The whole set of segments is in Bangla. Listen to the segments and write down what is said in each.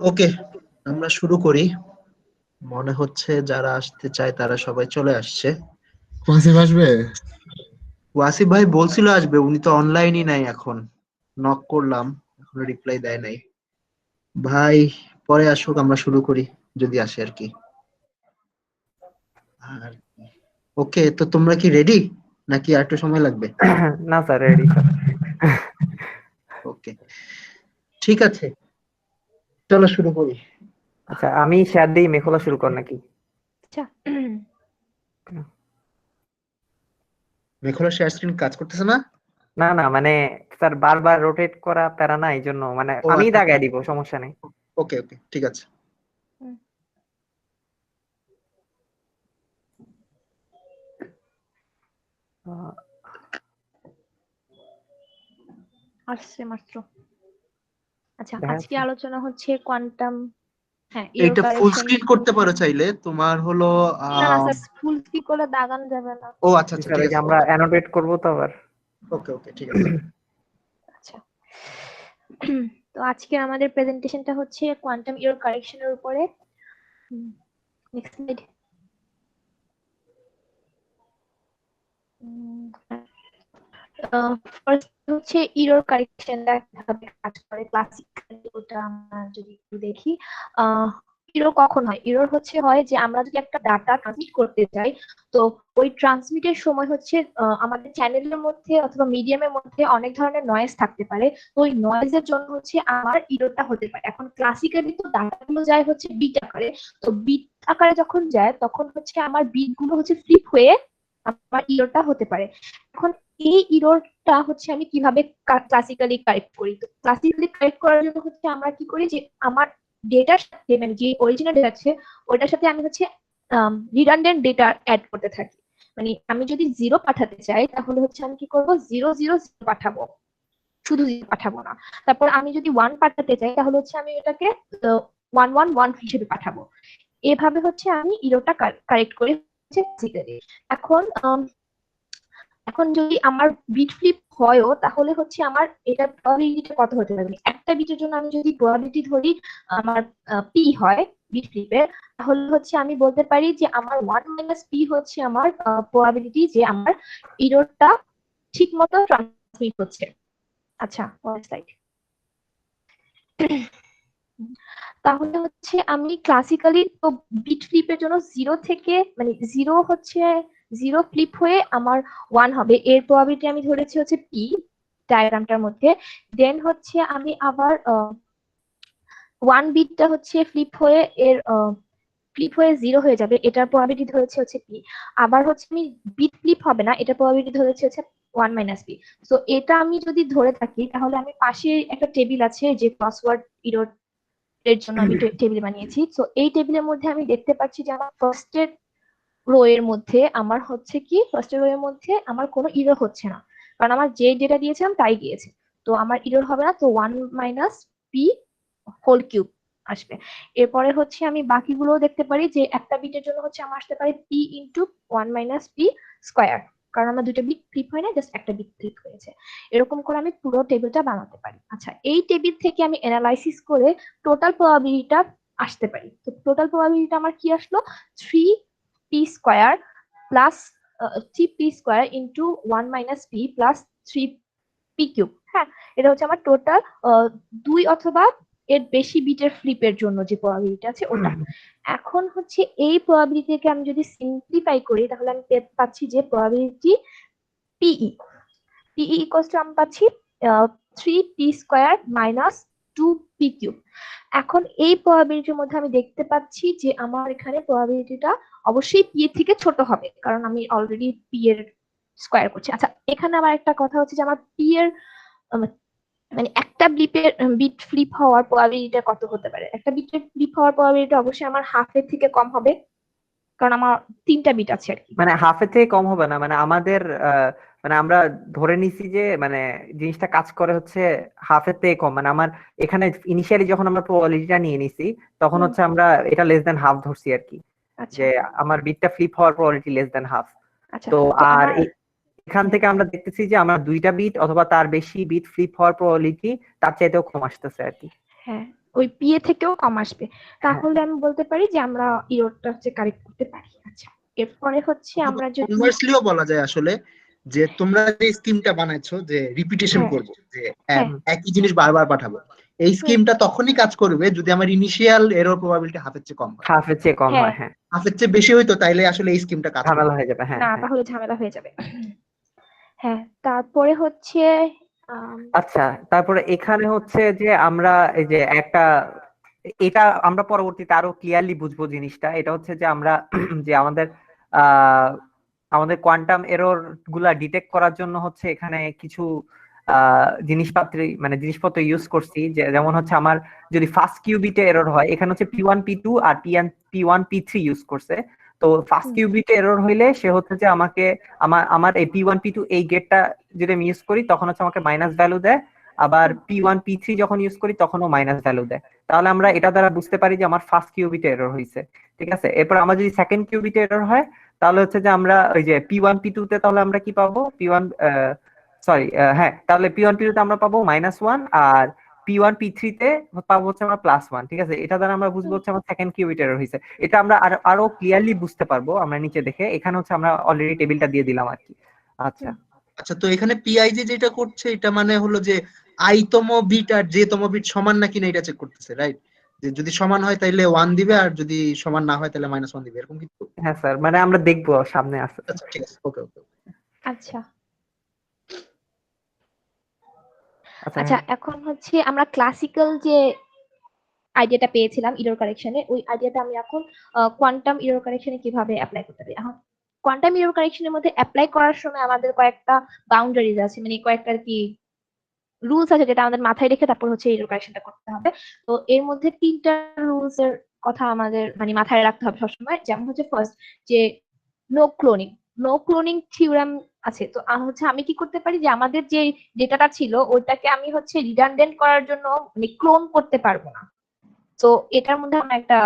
ওকে, আমরা শুরু করি। মনে হচ্ছে যারা আসতে চায় তারা সবাই চলে আসছে। ওয়াসিফ আসবে? ওয়াসিফ ভাই বলছিল আসবে, উনি তো অনলাইনই নাই এখন। নক করলাম, এখনো রিপ্লাই দেয় নাই। ভাই পরে আসুক, আমরা শুরু করি যদি আসে আর কি। আর ওকে, তো তোমরা কি রেডি নাকি আর একটু সময় লাগবে? না স্যার, রেডি স্যার। ওকে, ঠিক আছে, চলো শুরু করি। আচ্ছা, আমি শেয়ার দিই, মেখলা শুরু কর নাকি? আচ্ছা। মেঘলা শেয়ার স্ক্রিন কাজ করতেছে না? না না, মানে স্যার বারবার রোটেট করা প্যারা না, এই জন্য মানে ও আমি আচ্ছা, দাগাই দিব, সমস্যা নেই। ওকে ওকে, ঠিক আছে। হুম, আহ, আসছে মাত্র। আচ্ছা, দেখা আজকে যাচ্ছে? আলোচনা হচ্ছে কোয়ান্টাম, হ্যাঁ, এরর এইটা ফুল কারেকশন। স্ক্রিন করতে পারো চাইলে, তোমার হলো না না স্যার, ফুল স্ক্রিন করলে দাগানো যাবে না। ও আচ্ছা আচ্ছা, স্যার ঠিক ওই যে আছে, আমরা অ্যানোটেট করবো তো আবার। ওকে ওকে, ঠিক আছে। আচ্ছা। তো আজকে আমাদের প্রেজেন্টেশনটা হচ্ছে কোয়ান্টাম এরর কারেকশনের উপরে। Next slide. ফার্স্ট হচ্ছে এরর কারেকশনটা কিভাবে কাজ করে ক্লাসিক্যালি, ওটা আমরা যদি একটু দেখি। এরর কখন হয়? এরর হয় যে আমরা যদি একটা ডাটা ট্রান্সমিট করতে চাই, তো ওই ট্রান্সমিটের সময় আমাদের চ্যানেলের মধ্যে অথবা মিডিয়ামের মধ্যে অনেক ধরনের নয়েজ থাকতে পারে। তো ওই নয়েজের জন্য আমার ইরোরটা হতে পারে। এখন ক্লাসিক্যালি তো ডাটাগুলো যায় বিট আকারে। তো বিট আকারে যখন যায় তখন আমার বিট গুলো ফ্লিপ হয়ে আমার ইরোরটা হতে পারে। এখন এই ইরোরটা আমি কিভাবে ক্লাসিক্যালি কারেক্ট করি? তো ক্লাসিক্যালি কারেক্ট করার জন্য আমরা কি করি যে আমার ডেটার সাথে, মানে যে অরিজিনাল ডেটা আছে ওটার সাথে আমি রিডান্ডেন্ট ডেটা অ্যাড করতে থাকি। মানে আমি যদি জিরো পাঠাতে চাই তাহলে আমি কি করব, জিরো জিরো জিরো পাঠাবো, শুধু জিরো পাঠাবো না। তারপর আমি যদি ওয়ান পাঠাতে চাই তাহলে আমি এটাকে ওয়ান ওয়ান ওয়ান হিসেবে পাঠাবো। এভাবে আমি ইরোটা কারেক্ট করি basically। এখন এখন যদি আমার বিট ফ্লিপ হয়ও তাহলে আমার এটা প্রবাবিলিটিটা কত হতে পারে? মানে একটা বিটের জন্য আমি যদি প্রবাবিলিটি ধরি আমার পি হয় বিট ফ্লিপের, তাহলে আমি বলতে পারি যে আমার ওয়ান মাইনাস পি আমার প্রবাবিলিটি যে আমার ইরোরটা ঠিক মতো ট্রান্সমিট হচ্ছে। আচ্ছা, পরের স্লাইড। তাহলে আমি ক্লাসিক্যালি তো বিট ফ্লিপের জন্য জিরো থেকে, মানে জিরো ফ্লিপ হয়ে আমার ওয়ান হবে, এর প্রবাবিলিটি আমি ধরেছি পি ডায়াগ্রামটার মধ্যে। দেন আমি আবার ওয়ান বিটটা ফ্লিপ হয়ে জিরো হয়ে যাবে, এটার প্রবাবিলিটি ধরেছি পি। আবার আমি বিট ফ্লিপ হবে না, এটা প্রবাবিলিটি ধরেছি ওয়ান মাইনাস পি। তো এটা আমি যদি ধরে থাকি তাহলে আমি পাশে একটা টেবিল আছে যে ক্রসওয়ার্ড ইরোর এর জন্য আমি টেবিল বানিয়েছি। তো এই টেবিলের মধ্যে আমি দেখতে পাচ্ছি যে আমার ফার্স্ট রো এর মধ্যে আমার কোনো ইরর হচ্ছে না, কারণ আমার যে ডেটা দিয়েছিলাম তাই গিয়েছে। তো আমার ইরর হবে না, তো one minus p whole cube আসবে। এরপরে আমি বাকিগুলো দেখতে পারি যে একটা বিটের জন্য আমার আসতে পারে P into one minus P square, কারণ আমার দুটো বিট ফ্লিপ হয় না, জাস্ট একটা বিট ফ্লিপ হয়েছে। এরকম করে আমি পুরো টেবিলটা বানাতে পারি। আচ্ছা, এই টেবিল থেকে আমি অ্যানালাইসিস করে টোটাল প্রবাবিলিটিটা আসতে পারি। তো টোটাল প্রবাবিলিটি আমার কি আসলো? Three p square plus three p square into one minus P plus three P cube. হ্যাঁ, এটা আমার টোটাল দুই অথবা এর বেশি বিটের ফ্লিপের জন্য যে প্রবাবিলিটি আছে ওটা। এখন এই প্রবাবিলিটিকে আমি যদি সিম্পলিফাই করি তাহলে আমি পাচ্ছি যে probability P P equals to আমি পাচ্ছি three p square minus two p cube. এখন এই প্রবাবিলিটির মধ্যে আমি দেখতে পাচ্ছি যে আমার এখানে প্রবাবিলিটিটা অবশ্যই পি এর থেকে ছোট হবে, কারণ আমি অলরেডি পি এর স্কোয়ার করছি। আচ্ছা, এখানে আবার একটা কথা যে আমার পি এর মানে একটা বিট ফ্লিপ হওয়ার প্রবাবিলিটি কত হতে পারে? একটা বিটের ফ্লিপ হওয়ার প্রবাবিলিটি অবশ্যই আমার হাফের থেকে কম হবে, কারণ আমার তিনটা বিট আছে আর কি। মানে হাফের থেকে কম হবে না, মানে আমাদের মানে আমরা ধরে নিছি যে মানে জিনিসটা কাজ করে হাফের থেকে কম। মানে আমার এখানে ইনিশিয়ালি যখন আমরা প্রবাবিলিটিটা নিয়ে নিছি তখন আমরা এটা লেস দেন হাফ ধরছি আর কি, আচ্ছা যে আমার বিটটা ফ্লিপ হওয়ার প্রবাবিলিটি লেস দেন হাফ। আচ্ছা, তো তো আর আমার এখান থেকে আমরা দেখতেছি যে আমার দুইটা বিট অথবা তার বেশি বিট ফ্লিপ হওয়ার প্রবাবিলিটি তার চাইতেও কম আসতেছে আর কি। হ্যাঁ, ওই পিএ থেকেও কম আসবে, তাহলে আমি বলতে পারি যে আমরা ইরোরটা হচ্ছে কারেক্ট করতে পারি। আচ্ছা, এরপরে হচ্ছে আমরা যদি কনভার্সলিও বলা যায় আসলে, যে তোমরা যে স্কিমটা বানাইছো যে রিপিটেশন হ্যাঁ করব, যে হ্যাঁ একই জিনিস বারবার পাঠাবো, এই হুম, স্কিমটা তখনই কাজ করবে যদি আমার ইনিশিয়াল এরর প্রবাবিলিটি হাফের চেয়ে কম হয়। হাফের চেয়ে কম হ্যাঁ হয়, হ্যাঁ, হাফের চেয়ে বেশি হইতো তাইলে আসলে এই স্কিমটা কাজ করবে ঝামেলা না। হয়ে যাবে, হ্যাঁ না হ্যাঁ। তাহলে ঝামেলা হয়ে যাবে। হ্যাঁ, তারপরে হচ্ছে আম, আচ্ছা, তারপরে এখানে হচ্ছে যে আমরা এই যে একটা, এটা আমরা পরবর্তীতে আরো ক্লিয়ারলি বুঝবো জিনিসটা। এটা হচ্ছে যে আমরা যে আহ আমাদের কোয়ান্টাম এরর গুলা ডিটেক্ট করার জন্য হচ্ছে এখানে কিছু জিনিসপত্র ইউজ করছি, যেমন হচ্ছে আমার যদি ফার্স্ট কিউবিটে এরর হয়, এখানে হচ্ছে P1 P2 আর P1 P3 ইউজ করছে। তো ফার্স্ট হুম, কিউবিটে এরর হইলে সে হচ্ছে যে আমাকে আমার এই P1 P2 এই গেটটা যদি আমি ইউজ করি তখন হচ্ছে আমাকে মাইনাস ভ্যালু দেয়, আবার হুম, P1 P3 যখন ইউজ করি তখনও মাইনাস ভ্যালু দেয়। তাহলে আমরা এটা দ্বারা বুঝতে পারি যে আমার ফার্স্ট কিউবিটে এরর হয়েছে। ঠিক আছে, এরপর আমার যদি সেকেন্ড কিউবিটে এরর হয় তাহলে হচ্ছে যে আমরা ওই যে P1 P2 তে তাহলে আমরা কি পাবো, হ্যাঁ, তাহলে P1 P2 তে আমরা পাবো -1, আর P1 P3 তে পাবো হচ্ছে আমরা +1। ঠিক আছে, এটা দ্বারা আমরা বুঝবো হুম, হচ্ছে আমার সেকেন্ড কিউবিট এরর হয়েছে। এটা আমরা আরো ক্লিয়ারলি বুঝতে পারবো আমরা নিচে দেখে। এখানে হচ্ছে আমরা অলরেডি টেবিলটা দিয়ে দিলাম আর কি। আচ্ছা হুম। আচ্ছা, তো এখানে পিআইজি যেটা করছে এটা মানে হলো যে আইতম বিট আর জে তম বিট সমান নাকি না এটা চেক করতেছে, রাইট? যে যদি সমান হয় তাহলে 1 দিবে, আর যদি সমান না হয় তাহলে -1 দিবে, এরকম কিছু। হ্যাঁ স্যার, মানে আমরা দেখবো সামনে আসতে। আচ্ছা ঠিক আছে, ওকে ওকে। আচ্ছা আচ্ছা আচ্ছা, হ্যাঁ। এখন হচ্ছে আমরা ক্লাসিক্যাল যে আইডিয়াটা পেয়েছিলাম ইরর কারেকশনে, ওই আইডিয়াটা আমি এখন কোয়ান্টাম ইরর কারেকশনে কিভাবে অ্যাপ্লাই করতে পারি। এখন কোয়ান্টাম ইরর কারেকশনের মধ্যে অ্যাপ্লাই করার সময় আমাদের কয়েকটা বাউন্ডারিজ আছে, মানে কয়েকটা আর কি রুলস আছে যেটা আমাদের মাথায় রেখে তারপর হচ্ছে ইরর কারেকশনটা করতে হবে। তো এর মধ্যে তিনটা রুলস এর কথা আমাদের মানে মাথায় রাখতে হবে সবসময়। যেমন হচ্ছে ফার্স্ট, যে no cloning, no cloning theorem আছে। তো হচ্ছে আমি কি করতে পারি যে আমাদের যে ডেটাটা ছিল ওইটাকে আমি হচ্ছে রিডান্ডেন্ট করার জন্য মানে ক্লোন করতে পারবো না। তো এটার মধ্যে আমার একটা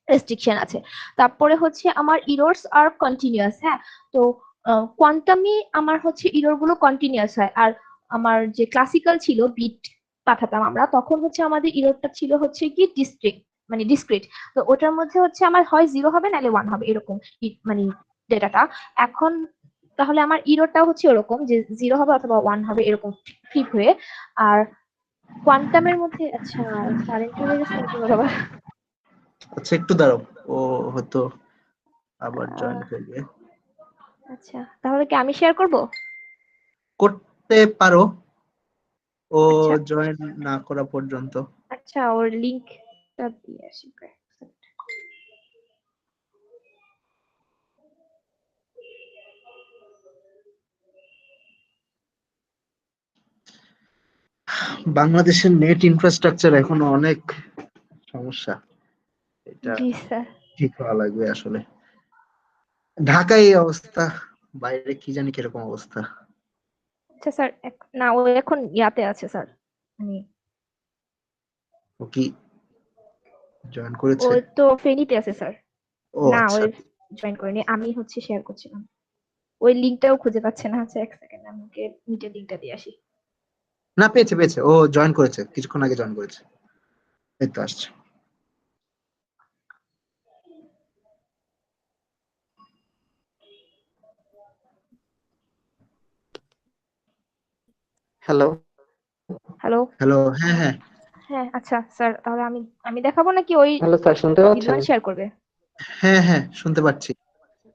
রেস্ট্রিকশন আছে। তারপরে হচ্ছে আমার ইরর্স আর কন্টিনিউয়াস। হ্যাঁ, তো কোয়ান্টামে আমার হচ্ছে ইরর গুলো কন্টিনিউয়াস হয়, আর আমার যে ক্লাসিক্যাল ছিল বিট পাঠাতাম আমরা, তখন হচ্ছে আমাদের ইররটা ছিল হচ্ছে কি ডিসক্রিট। তো ওটার মধ্যে হচ্ছে আমার হয় 0 হবে নাহলে 1 হবে এরকম মানে ডেটাটা। এখন তাহলে আমার ইররটাও হচ্ছে ওরকম যে 0 হবে অথবা 1 হবে এরকম ফ্লিপ হয়ে। আর কোয়ান্টামের মধ্যে আচ্ছা কারেন্ট চলে গেছে নাকি বাবা। আচ্ছা একটু দাঁড়াও, ও হয়তো আবার জয়েন আহ, করবে। আচ্ছা, তাহলে কি আমি শেয়ার করব? করতে পারো, ও আচ্ছা জয়েন না করা পর্যন্ত। আচ্ছা, ওর লিংকটা দিয়ে আসি। বাংলাদেশের নেট ইনফ্রাস্ট্রাকচার এখনো অনেক সমস্যা, এটা জি স্যার। ঠিক হওয়া লাগবে আসলে। ঢাকায় এই অবস্থা, বাইরে কি জানি কিরকম অবস্থা। আচ্ছা স্যার, না ও এখন ইয়াতে আছে স্যার, মানে ও কি জয়েন ও করেছে? তো ফেনীতে আছে স্যার। ও না ও আচ্ছা। জয়েন করেনি, আমি হচ্ছে শেয়ার করছিলাম। ওই লিংকটাও খুঁজে পাচ্ছে না। আচ্ছা এক সেকেন্ড, আমাকে নিচে লিংকটা দিয়ে আসি। না, পেয়েছে পেয়েছে, ও জয়েন করেছে, কিছুক্ষণ আগে জয়েন করেছে, এই তো আসছে। হ্যালো। হ্যালো। হ্যালো, হ্যাঁ হ্যাঁ। হ্যাঁ আচ্ছা স্যার, তাহলে আমি আমি দেখাবো নাকি ওই হ্যালো স্যার, শুনতে পাচ্ছেন? রিদওয়ান শেয়ার করবে? হ্যাঁ হ্যাঁ শুনতে পাচ্ছি।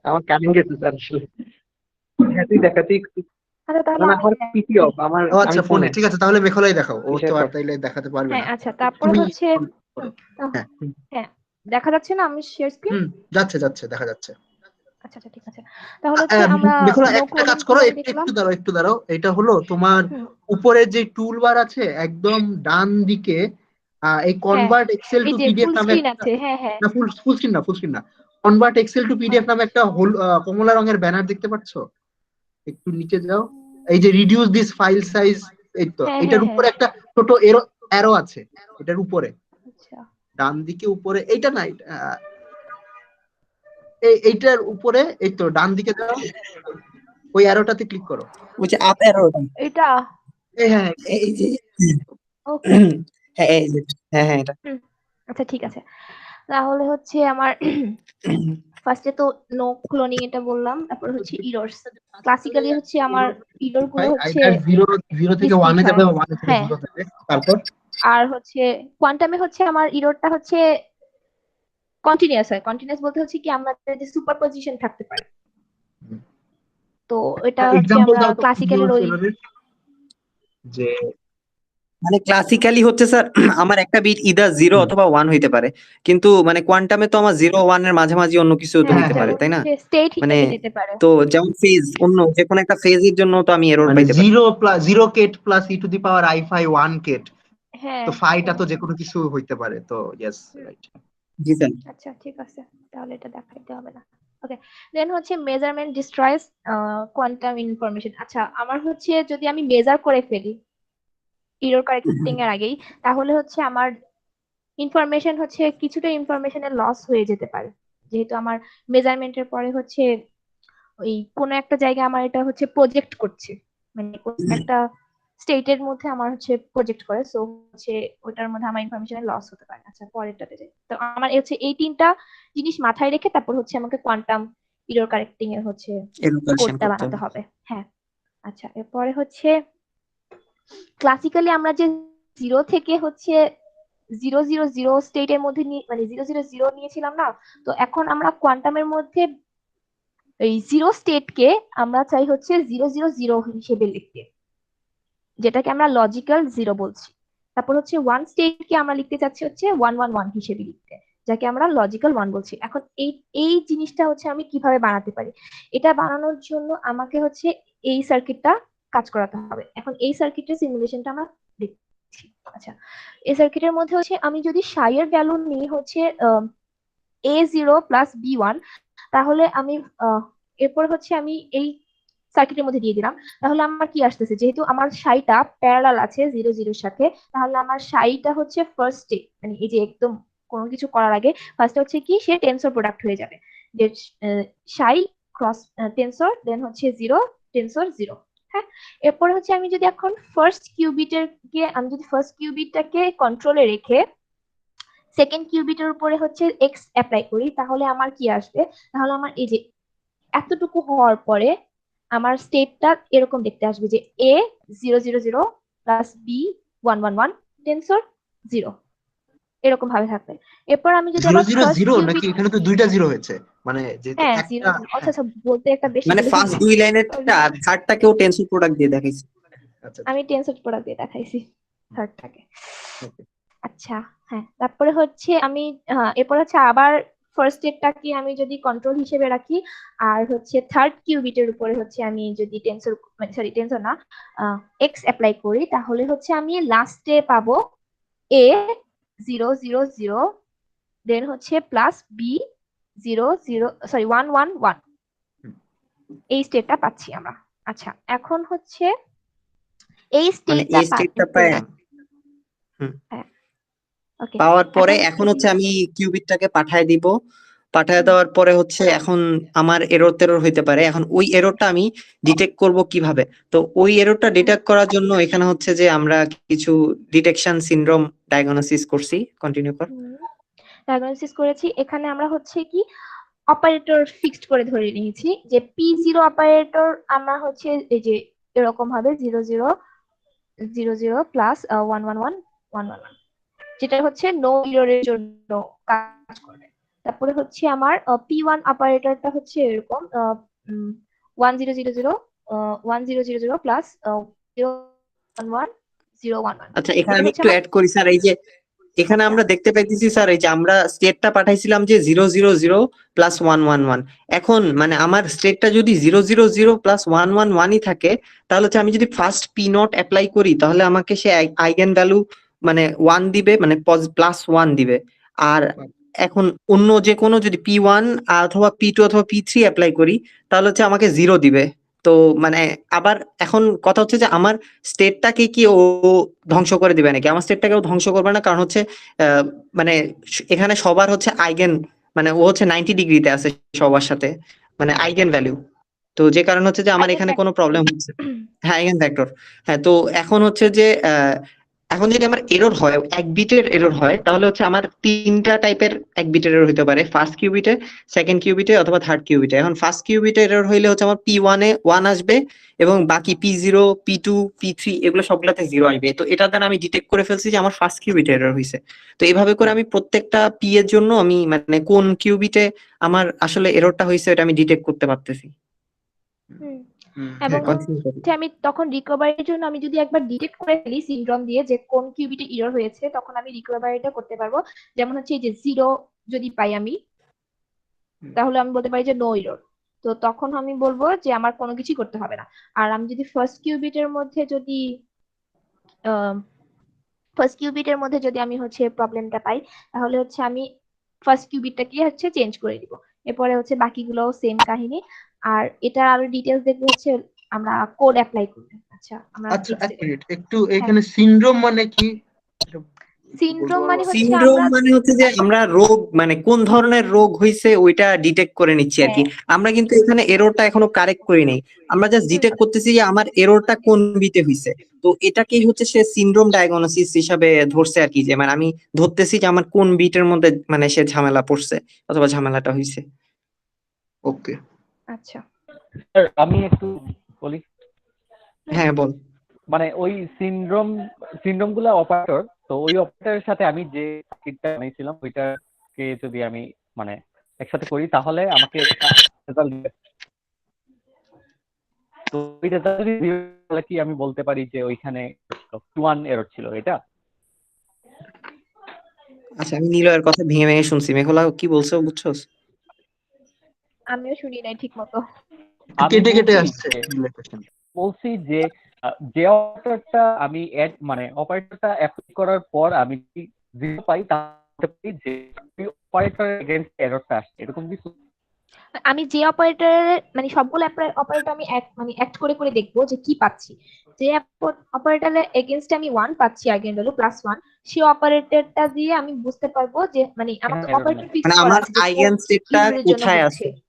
আমার কারেন্ট গেছে স্যার আসলে। দেখাতেই একটু, আচ্ছা তাহলে মানে আমি আমার পিসি অফ, ও আমি আচ্ছা, ফোনে, ফোনে ঠিক আছে তাহলে মেঘলাই দেখাও, ও তো কিসের আর পর। তাইলে দেখাতে পারবে হ্যাঁ না। আচ্ছা, তারপরে তুমি হচ্ছে করো। আহ, হ্যাঁ হ্যাঁ দেখা যাচ্ছে না আমি শেয়ার স্ক্রিন? হুম, যাচ্ছে যাচ্ছে, দেখা যাচ্ছে। আচ্ছা আচ্ছা ঠিক আছে, তাহলে হচ্ছে আমরা মেঘলা নো একটা ক্লোনিং কাজ করো, কিভাবে একটু দেখলাম। একটু দাঁড়াও, একটু দাঁড়াও, এটা হলো তোমার হুম, উপরের যে টুল বার আছে একদম ডান দিকে, এই হ্যাঁ কনভার্ট এক্সেল এই টু যে পিডিএফ ফুল নামে স্ক্রিন একটা, আছে, হ্যাঁ হ্যাঁ। না ফুল ফুল স্ক্রিন না, ফুল স্ক্রিন না, কনভার্ট এক্সেল টু পিডিএফ নামে একটা হোল কমলা রঙের ব্যানার দেখতে পাচ্ছো? একটু নিচে যাও, এই যে রিডিউস দিস ফাইল সাইজ, এই তো হ্যাঁ এটার হ্যাঁ হ্যাঁ। উপরে একটা ছোট এরো অ্যারো আছে, এটার উপরে আচ্ছা ডান দিকে উপরে, এইটা না এইটার উপরে, এই তো ডান দিকে যাও, ওই অ্যারোটাতে ক্লিক করো। ওই যে আপ অ্যারো, এটা এই হ্যাঁ, এই যে ওকে। হ্যাঁ হ্যাঁ এটা আচ্ছা ঠিক আছে, তাহলে হচ্ছে আমার ফার্স্টে তো নো ক্লোনিং এটা বললাম, তারপর হচ্ছে ইরর্স। ক্লাসিক্যালি হচ্ছে আমার ইরর গুলো হচ্ছে আইদার জিরো জিরো থেকে ডিসক্রিট ওয়ানে যাবে হয়। বা ওয়ান থেকে হ্যাঁ, জিরো যাবে, তারপর আর হচ্ছে কোয়ান্টামে হচ্ছে আমার ইররটা হচ্ছে কন্টিনিউয়াস হয়। কন্টিনিউয়াস বলতে হচ্ছে কি আমাদের যে সুপারপজিশন থাকতে পারে, তো এটা হচ্ছে এক্সাম্পল আমরা দাও তো ক্লাসিক্যালের ওই এররের, যে মানে ক্লাসিক্যালি হচ্ছে স্যার আমার একটা বিট ইদার 0 অথবা 1 হইতে পারে, কিন্তু মানে কোয়ান্টামে তো আমার 0 1 এর মাঝামাঝি অন্য কিছু তো হ্যাঁ হইতে এটা পারে, তাই না? হচ্ছে স্টেট মানে হিসেবে দিতে পারে। তো যেমন ফেজ, অন্য যে কোনো একটা ফেজের জন্য তো আমি এরর মানে পাইতে পারি। Zero ket plus e to the power i phi one ket, হ্যাঁ তো ফাইটা হ্যাঁ তো যে কোনো কিছু হইতে পারে, তো ইয়েস হুম, রাইট। জি স্যার। আচ্ছা ঠিক আছে, তাহলে এটা দেখাইতে হবে না। ওকে, দেন হচ্ছে মেজারমেন্ট ডিস্ট্রয়স কোয়ান্টাম ইনফরমেশন। আচ্ছা আমার হচ্ছে যদি আমি মেজার করে ফেলি ইরর কারেক্টিং এর আগেই, তাহলে হচ্ছে আমার ইনফরমেশন হচ্ছে কিছুটা ইনফরমেশনের লস হয়ে যেতে পারে, যেহেতু আমার মেজারমেন্টের পরে হচ্ছে ওই কোনো একটা জায়গায় আমার এটা হচ্ছে প্রজেক্ট করছে, মানে কোনো একটা স্টেটের মধ্যে আমার হচ্ছে প্রজেক্ট করে, সো হচ্ছে ওটার মধ্যে আমার ইনফরমেশনের লস হতে পারে। আচ্ছা পরেরটাতে যাই, তো আমার হচ্ছে এই তিনটা জিনিস মাথায় রেখে তারপর হচ্ছে আমাকে কোয়ান্টাম ইরর কারেক্টিং এর হচ্ছে এরর কারেকশন কোডটা করতে বানাতে হবে। হবে। হ্যাঁ, আচ্ছা এরপরে হচ্ছে ক্লাসিক্যালি আমরা যে জিরো থেকে হচ্ছে 000 স্টেটের মধ্যে মানে 000 নিয়েছিলাম না, তো এখন আমরা কোয়ান্টামের মধ্যে এই জিরো স্টেটকে আমরা চাই হচ্ছে 000 হিসেবে লিখতে, যেটাকে আমরা লজিক্যাল জিরো বলছি। তারপর হচ্ছে ওয়ান স্টেটকে আমরা লিখতে চাচ্ছি হচ্ছে 111 হিসেবে লিখতে, যাকে আমরা লজিক্যাল ওয়ান বলছি। এখন এই এই জিনিসটা হচ্ছে আমি কিভাবে বানাতে পারি, এটা বানানোর জন্য আমাকে হচ্ছে এই সার্কিটটা কাজ করাতে হবে। এখন এই সার্কিটের সিমুলেশনটা আমরা দেখছি। আচ্ছা, এই সার্কিটের মধ্যে হচ্ছে আমি যদি সাইয়ের ভ্যালু নিই হচ্ছে A0 প্লাস B1, তাহলে আমি এরপর হচ্ছে আমি এই সার্কিটের মধ্যে দিয়ে দিলাম, তাহলে আমার কি আসতেছে, যেহেতু আমার সাইটা প্যারালাল আছে 0 0 সাথে, তাহলে আমার সাইটা হচ্ছে ফার্স্ট স্টেপ, মানে এই যে একদম কোনো কিছু করার আগে ফার্স্ট হচ্ছে কি সে টেনসর প্রোডাক্ট হয়ে যাবে, যে সাই ক্রস টেনসর, দেন হচ্ছে 0 টেনসর 0। হ্যাঁ, এরপরে হচ্ছে আমি যদি এখন ফার্স্ট কিউবিটটাকে কন্ট্রোলে রেখে সেকেন্ড কিউবিটের উপরে হচ্ছে এক্স অ্যাপ্লাই করি, তাহলে আমার কি আসবে, তাহলে আমার এই যে এতটুকু হওয়ার পরে আমার স্টেটটা এরকম দেখতে আসবে যে এ 0 0 0 প্লাস বি 1 1 1 টেনসর 0, এরকম ভাবে থাকবে। এরপর আমি যদি জিরো আবার জিরো ফার্স্ট জিরো নাকি কিউবিট, এখানে তো দুইটা জিরো হয়েছে, মানে যেহেতু হ্যাঁ একটা, 0 0, আচ্ছা হ্যাঁ আচ্ছা বলতে একটা বেশি মানে বলে ফার্স্ট ফেলছি। দুই লাইনেরটা আর থার্ডটাকেও টেনসর প্রোডাক্ট দিয়ে দেখাইছি। আচ্ছা আমি টেনসর প্রোডাক্ট দিয়ে দেখাইছি থার্ডটাকে। ওকে। আচ্ছা, হ্যাঁ তারপরে হচ্ছে আমি এরপর হচ্ছে আবার ফার্স্ট স্টেটটাকে আমি যদি কন্ট্রোল হিসেবে রাখি, আর হচ্ছে থার্ড কিউবিটের উপরে হচ্ছে আমি যদি টেনসর, মানে সরি টেনসর না, এক্স অ্যাপ্লাই করি, তাহলে হচ্ছে আমি লাস্টে পাবো এ 0 0 0, দেন হচ্ছে প্লাস বি 1 1 1, এই স্টেটটা পাচ্ছি আমরা। আচ্ছা এখন হচ্ছে এই মানে স্টেটটা এই স্টেটটা পায়। পেলাম। হুম। হ্যাঁ, ওকে, পাওয়ার পরে এখন এখন যদি হচ্ছে আমি কিউবিটটাকে পাঠায় দিব, পাঠায় হুম, দেওয়ার পরে হচ্ছে এখন আমার এরর টেরর হইতে পারে, এখন ওই এররটা আমি ডিটেক্ট করব কিভাবে? তো ওই এররটা ডিটেক্ট করার জন্য এখানে হচ্ছে যে আমরা কিছু ডিটেকশন সিনড্রোম ডায়াগনোসিস করছি। কন্টিনিউ কর। ডায়াগনোসিস করেছি, এখানে আমরা হচ্ছে কি অপারেটর ফিক্সড করে ধরে নিয়েছি যে P0 অপারেটর আমরা হচ্ছে এই যে এরকম ভাবে 0 0 0 0 প্লাস 1 1 1 1 1 1, যেটা হচ্ছে নো ইররের জন্য কাজ করবে। তারপরে হচ্ছে আমার P1 অপারেটরটা হচ্ছে এরকম 1000 1000 প্লাস 0 1 1 0 1 1, আচ্ছা, এখানে এটা আমি হচ্ছে একটু আমার। অ্যাড করি স্যার, এই যে এখানে আমরা দেখতে পাইতেছি স্যার, এই যে আমরা স্টেটটা পাঠাইছিলাম যে 0 0 0 প্লাস 1 1 1, এখন মানে আমার স্টেটটা যদি 0 0 0 প্লাস 1 1 1ই থাকে, তাহলে হচ্ছে আমি যদি ফার্স্ট পি নট অ্যাপ্লাই করি তাহলে আমাকে সে আইগেন ভ্যালু মানে 1 দিবে, মানে প্লাস 1 দিবে। আর এখন অন্য যে কোনো যদি P1 অথবা P2 অথবা P3 অ্যাপ্লাই করি তাহলে হচ্ছে আমাকে 0 দিবে। তো মানে আবার এখন কথা হচ্ছে যে আমার স্টেটটাকে কি ও ধ্বংস করে দিবে নাকি? আমার স্টেটটাকেও ধ্বংস করবে না, কারণ হচ্ছে মানে এখানে সবার হচ্ছে আইগেন, মানে ও হচ্ছে 90 ডিগ্রিতে আছে সবার সাথে, মানে আইগেন ভ্যালু। তো যে কারণ হচ্ছে যে আমার এখানে কোনো প্রবলেম হচ্ছে। হ্যাঁ, আইগেন ভেক্টর। হ্যাঁ, তো এখন হচ্ছে যে এখন যদি আমার এরর হয় 1 বিটের এরর হয়, তাহলে হচ্ছে আমার 3টা টাইপের 1 বিটের এরর হতে পারে, ফার্স্ট কিউবিটে, সেকেন্ড কিউবিটে অথবা থার্ড কিউবিটে। এখন ফার্স্ট কিউবিটে এরর হইলে হচ্ছে আমার P1 এ 1 আসবে এবং বাকি P0, P2, P3 এগুলো সবগুলাতে 0 আসবে। তো এটা দ্বারা আমি ডিটেক্ট করে ফেলছি যে আমার ফার্স্ট কিউবিটে এরর হয়েছে। তো এইভাবে করে আমি প্রত্যেকটা পি এর জন্য আমি মানে কোন কিউবিটে আমার আসলে এররটা হয়েছে এটা আমি ডিটেক্ট করতে পারতেছি। হুম। হ্যাঁ, এবং কনফিউজ হচ্ছে আমি তখন রিকভারির জন্য আমি যদি একবার ডিটেক্ট করে ফেলি সিনড্রোম দিয়ে যে কোন কিউবিটে ইরর হয়েছে, তখন আমি রিকভারিটা করতে পারবো। যেমন হচ্ছে এই যে 0 যদি পাই আমি, তাহলে আমি বলতে পারি যে নো ইরর। তো তখন আমি বলবো যে আমার কোনো কিছু করতে হবে না। আর আমি যদি ফার্স্ট কিউবিটের মধ্যে যদি আমি হচ্ছে প্রবলেমটা পাই, তাহলে হচ্ছে আমি ফার্স্ট কিউবিটটাকে হচ্ছে চেঞ্জ করে দিব। এরপরে হচ্ছে বাকিগুলো সেম কাহিনী। আর এটা আরো ডিটেলস দেখবো হচ্ছে আমরা কোড অ্যাপ্লাই করলে। আচ্ছা, আমরা আচ্ছা এক next মিনিট, একটু হ্যাঁ, এখানে সিনড্রোম মানে কি এটা একটু বলতে সিনড্রোম পারবা? মানে হচ্ছে সিনড্রোম আমরা মানে হচ্ছে যে আমরা রোগ মানে কোন ধরনের রোগ হইছে ওইটা ডিটেক্ট করে নিচ্ছি আর কি। হ্যাঁ, আমরা কিন্তু এখানে এররটা এখনো কারেক্ট করি নাই, আমরা জাস্ট হুম, ডিটেক্ট করতেছি যে আমার এররটা কোন বিটে হইছে। তো এটাকেই হচ্ছে সে সিনড্রোম ডায়াগনোসিস হিসাবে ধরছে আর কি, যে মানে আমি ধরতেছি যে আমার কোন বিটের মধ্যে মানে সে ঝামেলা পড়ছে অথবা ঝামেলাটা হইছে। ওকে, আচ্ছা, স্যার আমি একটু বলি, হ্যাঁ বল। মানে ওই সিনড্রোম গুলা অপারেটর, তো ওই অপারেটরের সাথে আমি যে সার্কিটটা বানিয়েছিলাম ওইটাকে যদি আমি মানে একসাথে করি তাহলে আমাকে রেজাল্ট দিবে। তো ওই রেজাল্ট যদি দিবে তাহলে কি আমি বলতে পারি যে ওইখানে P1 এরর ছিল এটা? আচ্ছা, আমি নিলয়ের কথা ভেঙে ভেঙে শুনছি, মেঘলা কি বলছো বুঝছোস? আমিও শুনি নাই ঠিক মতো। একটু আমি কেটে কেটে বলছি আসছে যে রিলেশন। যে অপারেটরটা আমি মানে অপারেটরটা অ্যাপ্লাই করার পর আমি যদি 0 পাই তাহলে পারি যে অপারেটর এগেইনস্ট এররটা আসছে এরকম কিছু। আমি যে অপারেটরের মানে সবগুলো অপারেটর আমি অ্যাক্ট করে করে দেখবো যে কি পাচ্ছি। যে অপারেটরের এগেনস্টে আমি 1 পাচ্ছি আইগেন ভ্যালু +1, সেই অপারেটরটা দিয়ে আমি বুঝতে পারবো যে মানে আমার এখানে তো এরর অপারেটর নেই। ফিক্স মানে করা আমার আছে যে কোন আইগেন স্টেটটা ইউনিটের জন্য কোথায় হচ্ছে। আছে।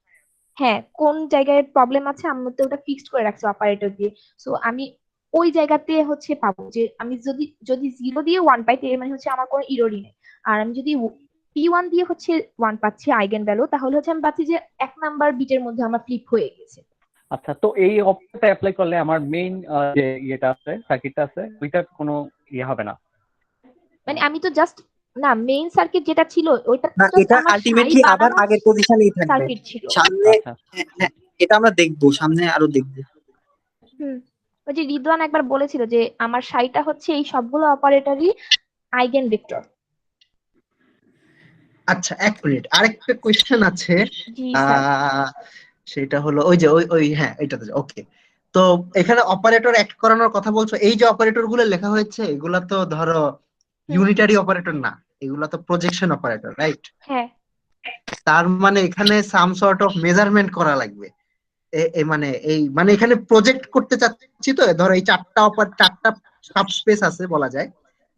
হ্যাঁ, কোন জায়গায় প্রবলেম আছে আমি তো ওটা ফিক্সড করে রাখছি অপারেটর দিয়ে। সো আমি ওই জায়গাতে হচ্ছে পাবো যে আমি যদি যদি 0 দিয়ে 1 পাই তার মানে হচ্ছে আমার কোনো ইররই নেই। আর আমি যদি P1 দিয়ে হচ্ছে 1 পাচ্ছি আইগেন ভ্যালু, তাহলে হচ্ছে আমি পাচ্ছি যে 1 নাম্বার বিটের মধ্যে আমার ফ্লিপ হয়ে গেছে। আচ্ছা, তো এই অপারেটরটা অ্যাপ্লাই করলে আমার মেইন যে ইয়েটা আছে সার্কিটটা আছে ওইটার কোনো ইয়ে হবে না? মানে আমি তো জাস্ট না, মেইন সার্কিট যেটা ছিল ওইটা তো না, জাস্ট এটা আমার সাই আলটিমেটলি আবার বানানো আগের পজিশনেই থাকবে সার্কিট ছিল। সামনে। আচ্ছা হ্যাঁ, হ্যাঁ, এটা আমরা দেখবো সামনে আরো দেখবো। হুম, ওই যে রিদওয়ান একবার বলেছিল যে আমার সাইটা হচ্ছে এই সবগুলো অপারেটরই আইগেন ভেক্টর। আচ্ছা এক মিনিট, আরেকটা কোয়েশ্চেন আছে। জি স্যার। আহ সেটা হলো ওই যে ওই ওই হ্যাঁ এটাতে ওকে। তো এখানে অপারেটর অ্যাক্ট করানোর কথা বলছো, এই যে অপারেটর গুলো লেখা হয়েছে এগুলা তো ধরো হুম, ইউনিটারি অপারেটর না, এগুলা তো প্রজেকশন অপারেটর, রাইট? হ্যাঁ, তার মানে এখানে সাম সর্ট অফ মেজারমেন্ট করা লাগবে। মানে এই মানে এখানে প্রজেক্ট করতে চাচ্ছি, তো ধরো এই চারটা সাবস্পেস আছে বলা যায়,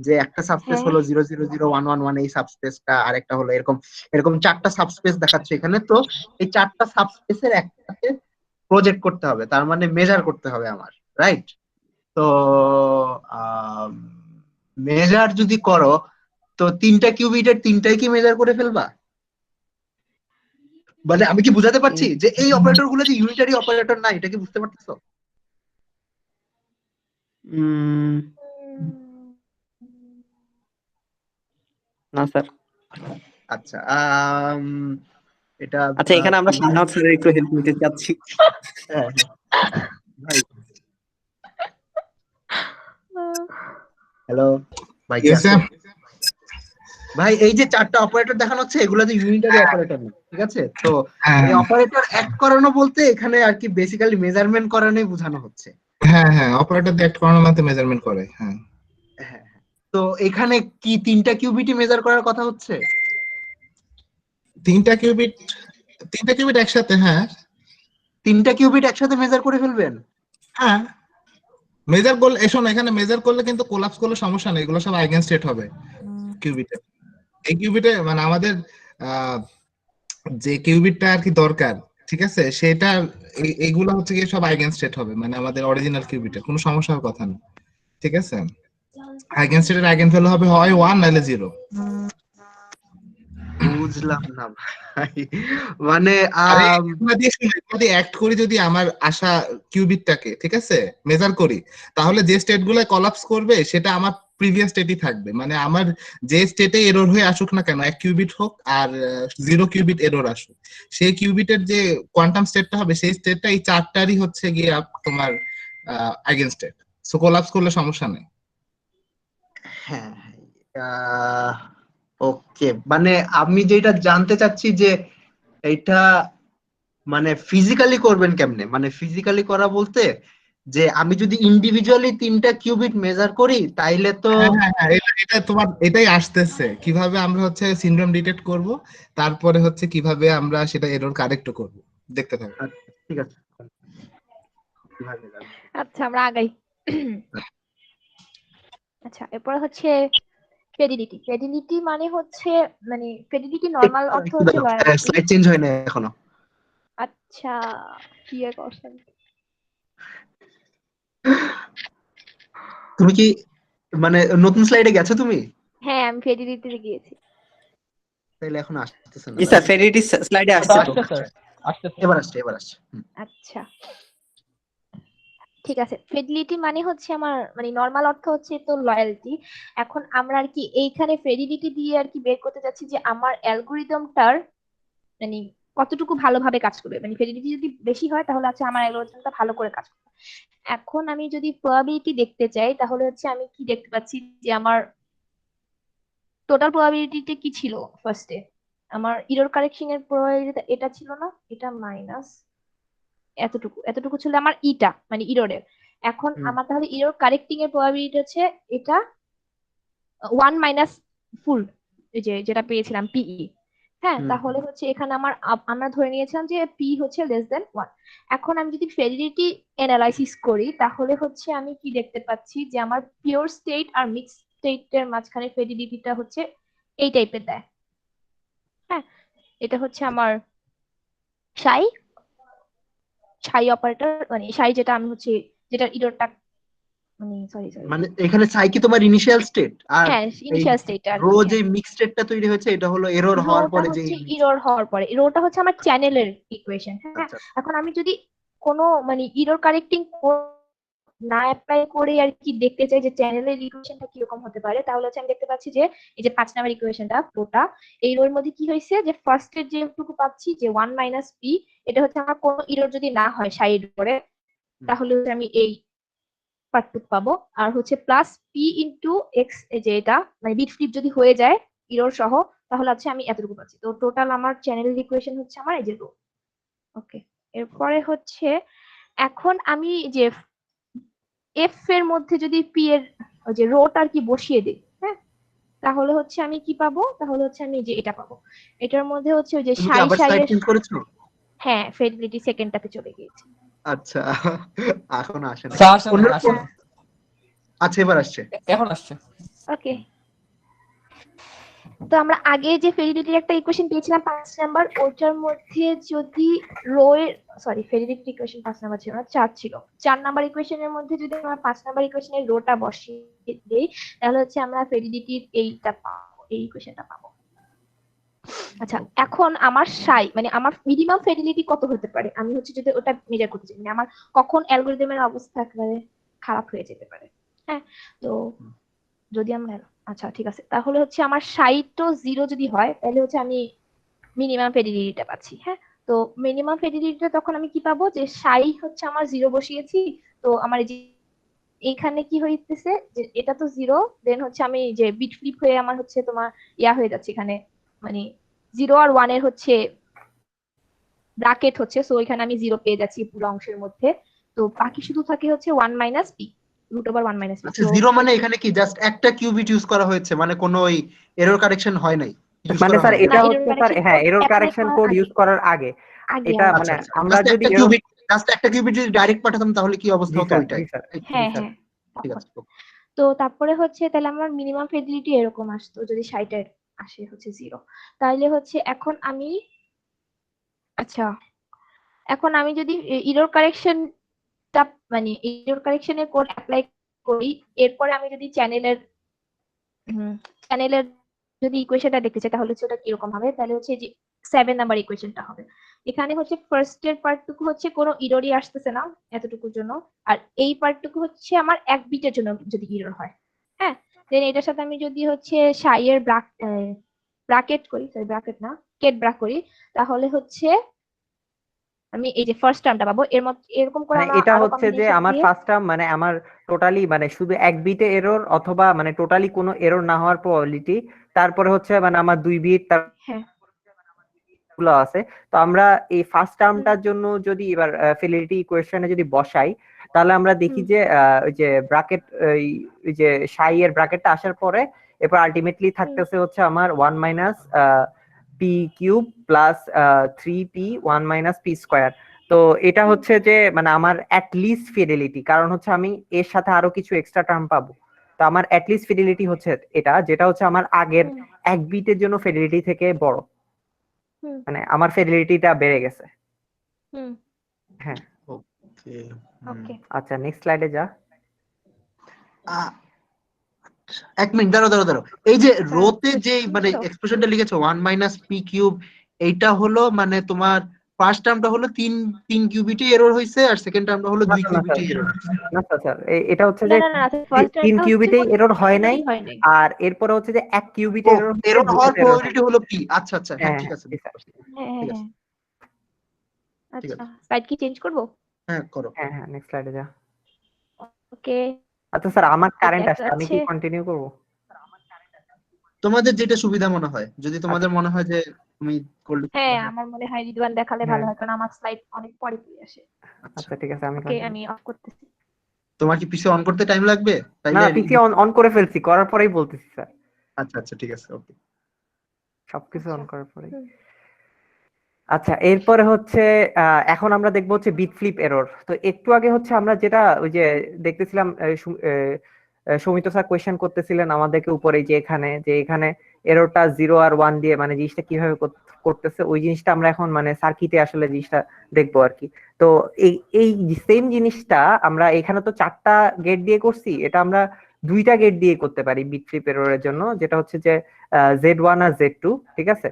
যে একটা সাবস্পেস হ্যাঁ, হলো 0 0 0 1 1 1, এই সাবস্পেসটা আরেকটা হলো এরকম এরকম চারটা সাবস্পেস দেখাচ্ছে এখানে। তো এই চারটা সাবস্পেসের একটাতে প্রজেক্ট করতে হবে, তার মানে মেজার করতে হবে আমার, রাইট? তো মেজার যদি করো তো 3টা কিউবিটের 3টাই কি মেজার করে ফেলবা? মানে আমি কি বুঝাতে পারছি যে এই অপারেটর গুলো যে ইউনিটারি অপারেটর না, এটা কি বুঝতে পারতেছো? উম, না স্যার। আচ্ছা এটা আচ্ছা, এখানে আমরা কি- শাহনাজ স্যারের একটু হেল্প নিতে চাচ্ছি। হ্যাঁ হ্যাঁ, ভাই হ্যালো ভাই, কি Yes, আছে? sir. ভাই এই যে চারটা অপারেটর দেখানো হচ্ছে এগুলো যে ইউনিটারি অপারেটর না, ঠিক আছে? তো এই হ্যাঁ অপারেটর অ্যাক্ট করানো বলতে এখানে আর কি বেসিক্যালি মেজারমেন্ট করানোই বোঝানো হচ্ছে। হ্যাঁ হ্যাঁ, অপারেটর দিয়ে একটা করানোর মধ্যে মেজারমেন্ট করে। হ্যাঁ, হ্যাঁ, তো এখানে কি 3টা কিউবিটি মেজার করার কথা হচ্ছে? তিনটা কিউবিট একসাথে। হ্যাঁ 3টা কিউবিট একসাথে মেজার করে ফেলবেন? হ্যাঁ, মেজার করলে শোনো, এখানে মেজার করলে কিন্তু কোলাপস করলে সমস্যা নেই, এগুলো সব আইগেন স্টেট হবে কিউবিটে। এই কিউবিটে মানে আমাদের আহ, যে কিউবিটটা আর কি দরকার, ঠিক আছে, সেটা এইগুলো হচ্ছে কি সব আইগেন স্টেট হবে, মানে আমাদের অরিজিনাল কিউবিটের কোনো সমস্যা হওয়ার কথা না, ঠিক আছে? আইগেন স্টেটের আইগেন ভ্যালু হবে হয় 1 নাহলে 0। বুঝলাম না ভাই, মানে আরে এগুলা দিয়ে শুনে, এগুলা দিয়ে অ্যাক্ট করি যদি আমার আসা কিউবিটটাকে, ঠিক আছে, মেজার করি, তাহলে যে স্টেট গুলো কলাপস করবে সেটা আমার প্রিভিয়াস স্টেটই থাকবে। মানে আমার যে স্টেটে এরর হয়ে আসুক না কেন, 1 কিউবিট হোক আর 0 কিউবিট এরর আসুক, সেই কিউবিটের যে কোয়ান্টাম স্টেটটা হবে সেই স্টেটটা এই চারটারই হচ্ছে গিয়ে তোমার আইগেন স্টেট। সো কোলাপস করলে সমস্যা নেই। হ্যাঁ, ওকে, মানে আমি যেটা জানতে চাচ্ছি যে এটা মানে ফিজিক্যালি করবেন কেমনে, মানে ফিজিক্যালি করা বলতে যে আমি যদি ইন্ডিভিজুয়ালি 3টা কিউবিট মেজার করি তাইলে তো হ্যাঁ হ্যাঁ হ্যাঁ, এটা তোমার এটাই আসতেছে, কিভাবে আমরা হচ্ছে সিনড্রোম ডিটেক্ট করব, তারপরে হচ্ছে কিভাবে আমরা সেটা এরর কারেক্ট করব, দেখতে থাকো। আচ্ছা, ঠিক আছে, কিভাবে জানবো? আচ্ছা আমরা আগাই। আচ্ছা এরপরে হচ্ছে ফেডিলিটি। ফেডিলিটি মানে হচ্ছে মানে ফেডিলিটি নরমাল অর্থ হচ্ছে লয়ালটি। স্লাইড চেঞ্জ হয় না এখনো। আচ্ছা কি এক করছেন? তুমি কি মানে নতুন স্লাইডে গেছো তুমি? হ্যাঁ আমি ফেডিলিটিতে গিয়েছি। তাইলে এখন আসতেছে না। জি স্যার, ফেরিটি স্লাইডে আসছে তো। আসছে স্যার, আসতেছে। এবার আসছে, এবার আসছে। আচ্ছা ঠিক আছে, ফেডিলিটি মানে হচ্ছে আমার মানে নরমাল অর্থ হচ্ছে তো লয়ালটি। এখন আমরা আর কি এইখানে ফেডিলিটি দিয়ে আর কি বের করতে যাচ্ছি যে আমার অ্যালগোরিদমটার মানে কতটুকু ভালোভাবে কাজ করবে। মানে ফেডিলিটি যদি বেশি হয় তাহলে হচ্ছে আমার অ্যালগোরিদমটা ভালো করে কাজ করবে। এখন আমি যদি প্রবাবিলিটি দেখতে চাই তাহলে হচ্ছে আমি কি দেখতে পাচ্ছি যে আমার টোটাল প্রবাবিলিটিতে কি ছিল ফার্স্টে, আমার ইরর কারেকশন এর প্রবাবিলিটি এটা ছিল না, এটা মাইনাস এতটুকু, এতটুকু ছিল আমার ইটা মানে ইররের। এখন আমার তাহলে ইরর কারেক্টিং এর প্রবাবিলিটি হচ্ছে এটা 1 মাইনাস ফুল, এই যে যেটা পেয়েছিলাম পিই। হ্যাঁ তাহলে হচ্ছে এখানে আমরা ধরে নিয়েছিলাম যে পি হচ্ছে লেস দেন 1। এখন আমি যদি ফেরিডিটি অ্যানালাইসিস করি তাহলে হচ্ছে আমি কি দেখতে পাচ্ছি যে আমার পিওর স্টেট আর মিক্স স্টেটের মাঝখানে ফেরিডিটিটা হচ্ছে এই টাইপের দেয়। হ্যাঁ এটা হচ্ছে আমার সাই সাই অপারেটর মানে সাই যেটা আমি হচ্ছে যেটা ইররটা মানে সরি সরি মানে এখানে চাই কি তোমার ইনিশিয়াল স্টেট, আর হ্যাঁ এই ইনিশিয়াল স্টেট আর রো কি। যে মিক্স স্টেটটা তৈরি হয়েছে এটা হলো এরর হওয়ার রোটা পরে যে হচ্ছে ইরর হওয়ার পরে, রোটা হচ্ছে আমার চ্যানেলের ইকুয়েশন। হ্যাঁ আচ্ছা, এখন আমি যদি কোনো মানে ইরর কারেক্টিং না অ্যাপ্লাই করে আর কি দেখতে চাই যে চ্যানেলের ইকুয়েশনটা কিরকম হতে পারে, তাহলে হচ্ছে আমি দেখতে পাচ্ছি যে এই যে 5 নাম্বার ইকুয়েশনটা ফ্লোটা, এই রোর মধ্যে কি হয়েছে যে ফার্স্টের যেটুকু পাচ্ছি যে 1 মাইনাস পি, এটা হচ্ছে আমার কোনো ইরর যদি না হয় সাইড করে তাহলে হচ্ছে আমি এই পার্টটুকু পাবো। আর হচ্ছে প্লাস পি ইন্টু এক্স, যে এটা মানে বিট ফ্লিপ যদি হয়ে যায় ইরর সহ তাহলে হচ্ছে আমি এতটুকু পাচ্ছি। তো টোটাল আমার চ্যানেল ইকুয়েশন হচ্ছে আমার এই যে রো। ওকে এরপরে হচ্ছে এখন আমি যে এফ এর মধ্যে যদি পি এর ওই যে রোটা আর কি বসিয়ে দিই, হ্যাঁ তাহলে হচ্ছে আমি কি পাবো, তাহলে হচ্ছে আমি যে এটা পাবো। এটার মধ্যে হচ্ছে ওই যে তুমি কি সাই আবার সাই স্লাইড এর চেঞ্জ করেছো? হ্যাঁ ফেডিলিটি সেকেন্ডটাতে চলে গিয়েছে। আচ্ছা, এখন আসে না। স্যার আসে না, আসে না। আচ্ছা এবার আসছে। এখন আসছে। ওকে তো আমরা আগে যে ফেরিডিটির একটা ইকুয়েশন পেয়েছিলাম 5 নাম্বার, ওটার মধ্যে যদি রো এর সরি ফেরিডিটি ইকুয়েশন 5 নাম্বার ছিল না 4 ছিল, 4 নাম্বার ইকুয়েশনের মধ্যে যদি আমরা 5 নাম্বার ইকুয়েশনের রোটা বসিয়ে দেই তাহলে হচ্ছে আমরা ফেরিডিটির এইটা পাবো, এই ইকুয়েশনটা পাবো। আচ্ছা এখন আমার সাই মানে আমার মিনিমাম ফেরিডিটি কত হতে পারে, আমি হচ্ছে যদি ওটা মেজার করতে চাই মানে আমার কখন অ্যালগরিদমের অবস্থা একেবারে খারাপ হয়ে যেতে পারে। হ্যাঁ তো যদি আমরা আচ্ছা ঠিক আছে তাহলে হচ্ছে আমার সাইটও 0 যদি হয় তাহলে হচ্ছে আমি মিনিমাম ফেডিলিটিটা পাচ্ছি। হ্যাঁ তো মিনিমাম ফেডিলিটিটা তখন আমি কি পাবো যে সাই হচ্ছে আমার 0 বসিয়েছি, তো আমার এই যে এইখানে কি হইতেছে যে এটা তো 0, দেন হচ্ছে আমি যে বিট ফ্লিপ হয়ে আমার হচ্ছে তোমার ইয়া হয়ে যাচ্ছে এখানে মানে 0 আর 1 এর হচ্ছে ব্র্যাকেট হচ্ছে, সো এখানে আমি 0 পেয়ে যাচ্ছি পুরো অংশের মধ্যে। তো বাকি শুধু থাকে হচ্ছে 1 minus p root over 1 minus p. আচ্ছা, জিরো মানে এখানে কি জাস্ট একটা কিউবিট ইউজ করা হয়েছে, মানে কোনো ওই এরর কারেকশন হয় নাই, ইউজ মানে করা স্যার হয়নি? এটা না, error হচ্ছে স্যার correction হ্যাঁ code এরর apply কারেকশন করার কোড আগে। ইউজ করার আগে আগে এটা আমার মানে আচ্ছা, আমরা জাস্ট যদি একটা কিউবিট, জাস্ট একটা কিউবিট যদি ডাইরেক্ট পাঠাতাম তাহলে কি অবস্থা জি হতো স্যার ওইটাই? জি স্যার হ্যাঁ স্যার হ্যাঁ ঠিক তখন। আছে। তো তারপরে হচ্ছে তাহলে আমার মিনিমাম ফেডিলিটি এরকম আসতো যদি 60 আসে হচ্ছে 0, তাহলে হচ্ছে এখন আমি আচ্ছা এখন আমি যদি ইরর কারেকশনটা মানে ইরর কারেকশনের কোড অ্যাপ্লাই করি, এরপরে আমি যদি চ্যানেলের যদি ইকুয়েশনটা দেখতে চাই তাহলে হচ্ছে ওটা কিরকম হবে, তাহলে হচ্ছে যে 7 নাম্বার ইকুয়েশনটা হবে। এখানে হচ্ছে ফার্স্ট এর পার্টটুকু হচ্ছে কোনো ইররই আসতেছে না এতটুকুর জন্য, আর এই পার্টটুকু হচ্ছে আমার 1 বিটের জন্য যদি ইরর হয়। হ্যাঁ, দেন এটার সাথে আমি যদি হচ্ছে সাইয়ের ব্র্যাকেট করি, সরি ব্র্যাকেট না, কেট ব্র্যাক করি, তাহলে হচ্ছে আমি এই যে ফার্স্ট টার্মটা পাবো। এর মত এরকম করে মানে আমরা এটা আরো হচ্ছে যে কম্বিনেশন আমার দিয়ে ফার্স্ট টার্ম, মানে আমার টোটালি মানে শুধু এক বিটে এরর অথবা মানে টোটালি কোনো এরর না হওয়ার প্রবাবিলিটি, তারপরে হচ্ছে মানে আমার 2 বিট হ্যাঁ গুলো আছে। তো আমরা এই ফার্স্ট হুম টার্মটার জন্য যদি এবার ফিলিটি ইকুয়েশনে যদি বসাই, তাহলে আমরা দেখি হুম যে ওই যে ব্র্যাকেট, ওই যে সাই এর ব্র্যাকেটটা আসার পরে এরপর আলটিমেটলি হুম থাকতেছে হচ্ছে আমার 1 minus P cube plus 3p 1 minus P square. তো এটা হুম হচ্ছে যে মানে আমার অ্যাট লিস্ট ফিডেলিটি, কারণ হচ্ছে আমি এর সাথে আরো কিছু এক্সট্রা টার্ম পাবো। তো আমার অ্যাট লিস্ট ফিডেলিটি হচ্ছে এটা, যেটা হচ্ছে আমার আগের হুম এক বিটের জন্য ফিডেলিটি থেকে বড়, হুম মানে আমার ফিডেলিটিটা বেড়ে গেছে। হুম হ্যাঁ, ওকে। ওকে আচ্ছা নেক্সট স্লাইডে যা। এক মিনিট, দাঁড়াও। এই যে স্যার রোতে যে মানে শুনছো? এক্সপ্রেশনটা লিখেছো 1 মাইনাস পি কিউব, এইটা হলো মানে তোমার ফার্স্ট টার্মটা হলো 3 কিউবিটে এরর হয়েছে, আর সেকেন্ড টার্মটা হলো না 2 না কিউবিটে স্যার, এরর হয়েছে। না স্যার, এটা হচ্ছে না যে না না ফার্স্ট 3 টার্মটা হচ্ছে কিউবিটেই কোনো এরর হয় নাই, এররই হয় নাই। আর এরপরে হচ্ছে যে 1 কিউবিটে ও, এরর হচ্ছে, এরর হওয়ার দুটোতে এরর হয়। প্রবাবিলিটি হলো পি। আচ্ছা আচ্ছা, হ্যাঁ হ্যাঁ ঠিক হ্যাঁ আছে, জি স্যার। হ্যাঁ হ্যাঁ ঠিক আছে, হ্যাঁ ঠিক আচ্ছা, আছে, স্লাইড কি চেঞ্জ করবো? হ্যাঁ করো। হ্যাঁ হ্যাঁ নেক্সট স্লাইডে যা। ওকে আচ্ছা স্যার, আমার ওকে কারেন্ট একটা আসছে, আমি আছে। কি কন্টিনিউ করব? তোমাদের যেটা সুবিধা মনে হয়, যদি আচ্ছা তোমাদের মনে হয় যে তুমি করলে হ্যাঁ আমার মনে হয় রিদওয়ান দেখালে ভালো হ্যাঁ হয়, কারণ আমার স্লাইড অনেক পরে চলে আসে। আচ্ছা, আচ্ছা ঠিক আছে, আমি ওকে কন্টিনিউ। আমি অফ করতেছি। তোমার কি পিসি অন করতে টাইম লাগবে না তাইলে? না, পিসি অন অন করে ফেলছি, করার পরেই বলতেছি স্যার, আচ্ছা আচ্ছা, ঠিক আছে, ওকে। সবকিছু আচ্ছা অন করার পরেই। হুম আচ্ছা এরপরে হচ্ছে এখন আমরা দেখবো হচ্ছে বিট ফ্লিপ এরর। তো একটু আগে হচ্ছে আমরা যেটা ওই যে হুম দেখতেছিলাম, সৌমিত স্যার কোয়েশ্চেন করতেছিলেন আমাদেরকে উপরে, যে এখানে এররটা 0 আর 1 দিয়ে মানে জিনিসটা কিভাবে করতেছে, ওই জিনিসটা আমরা এখন মানে সার্কিটে আসলে জিনিসটা দেখবো আর কি। তো এই এই সেম জিনিসটা আমরা এখানে তো 4টা গেট দিয়ে করছি, এটা আমরা 2টা গেট দিয়ে করতে পারি বিট ফ্লিপ এররের জন্য, যেটা হচ্ছে যে Z1 আর Z2, ঠিক আছে?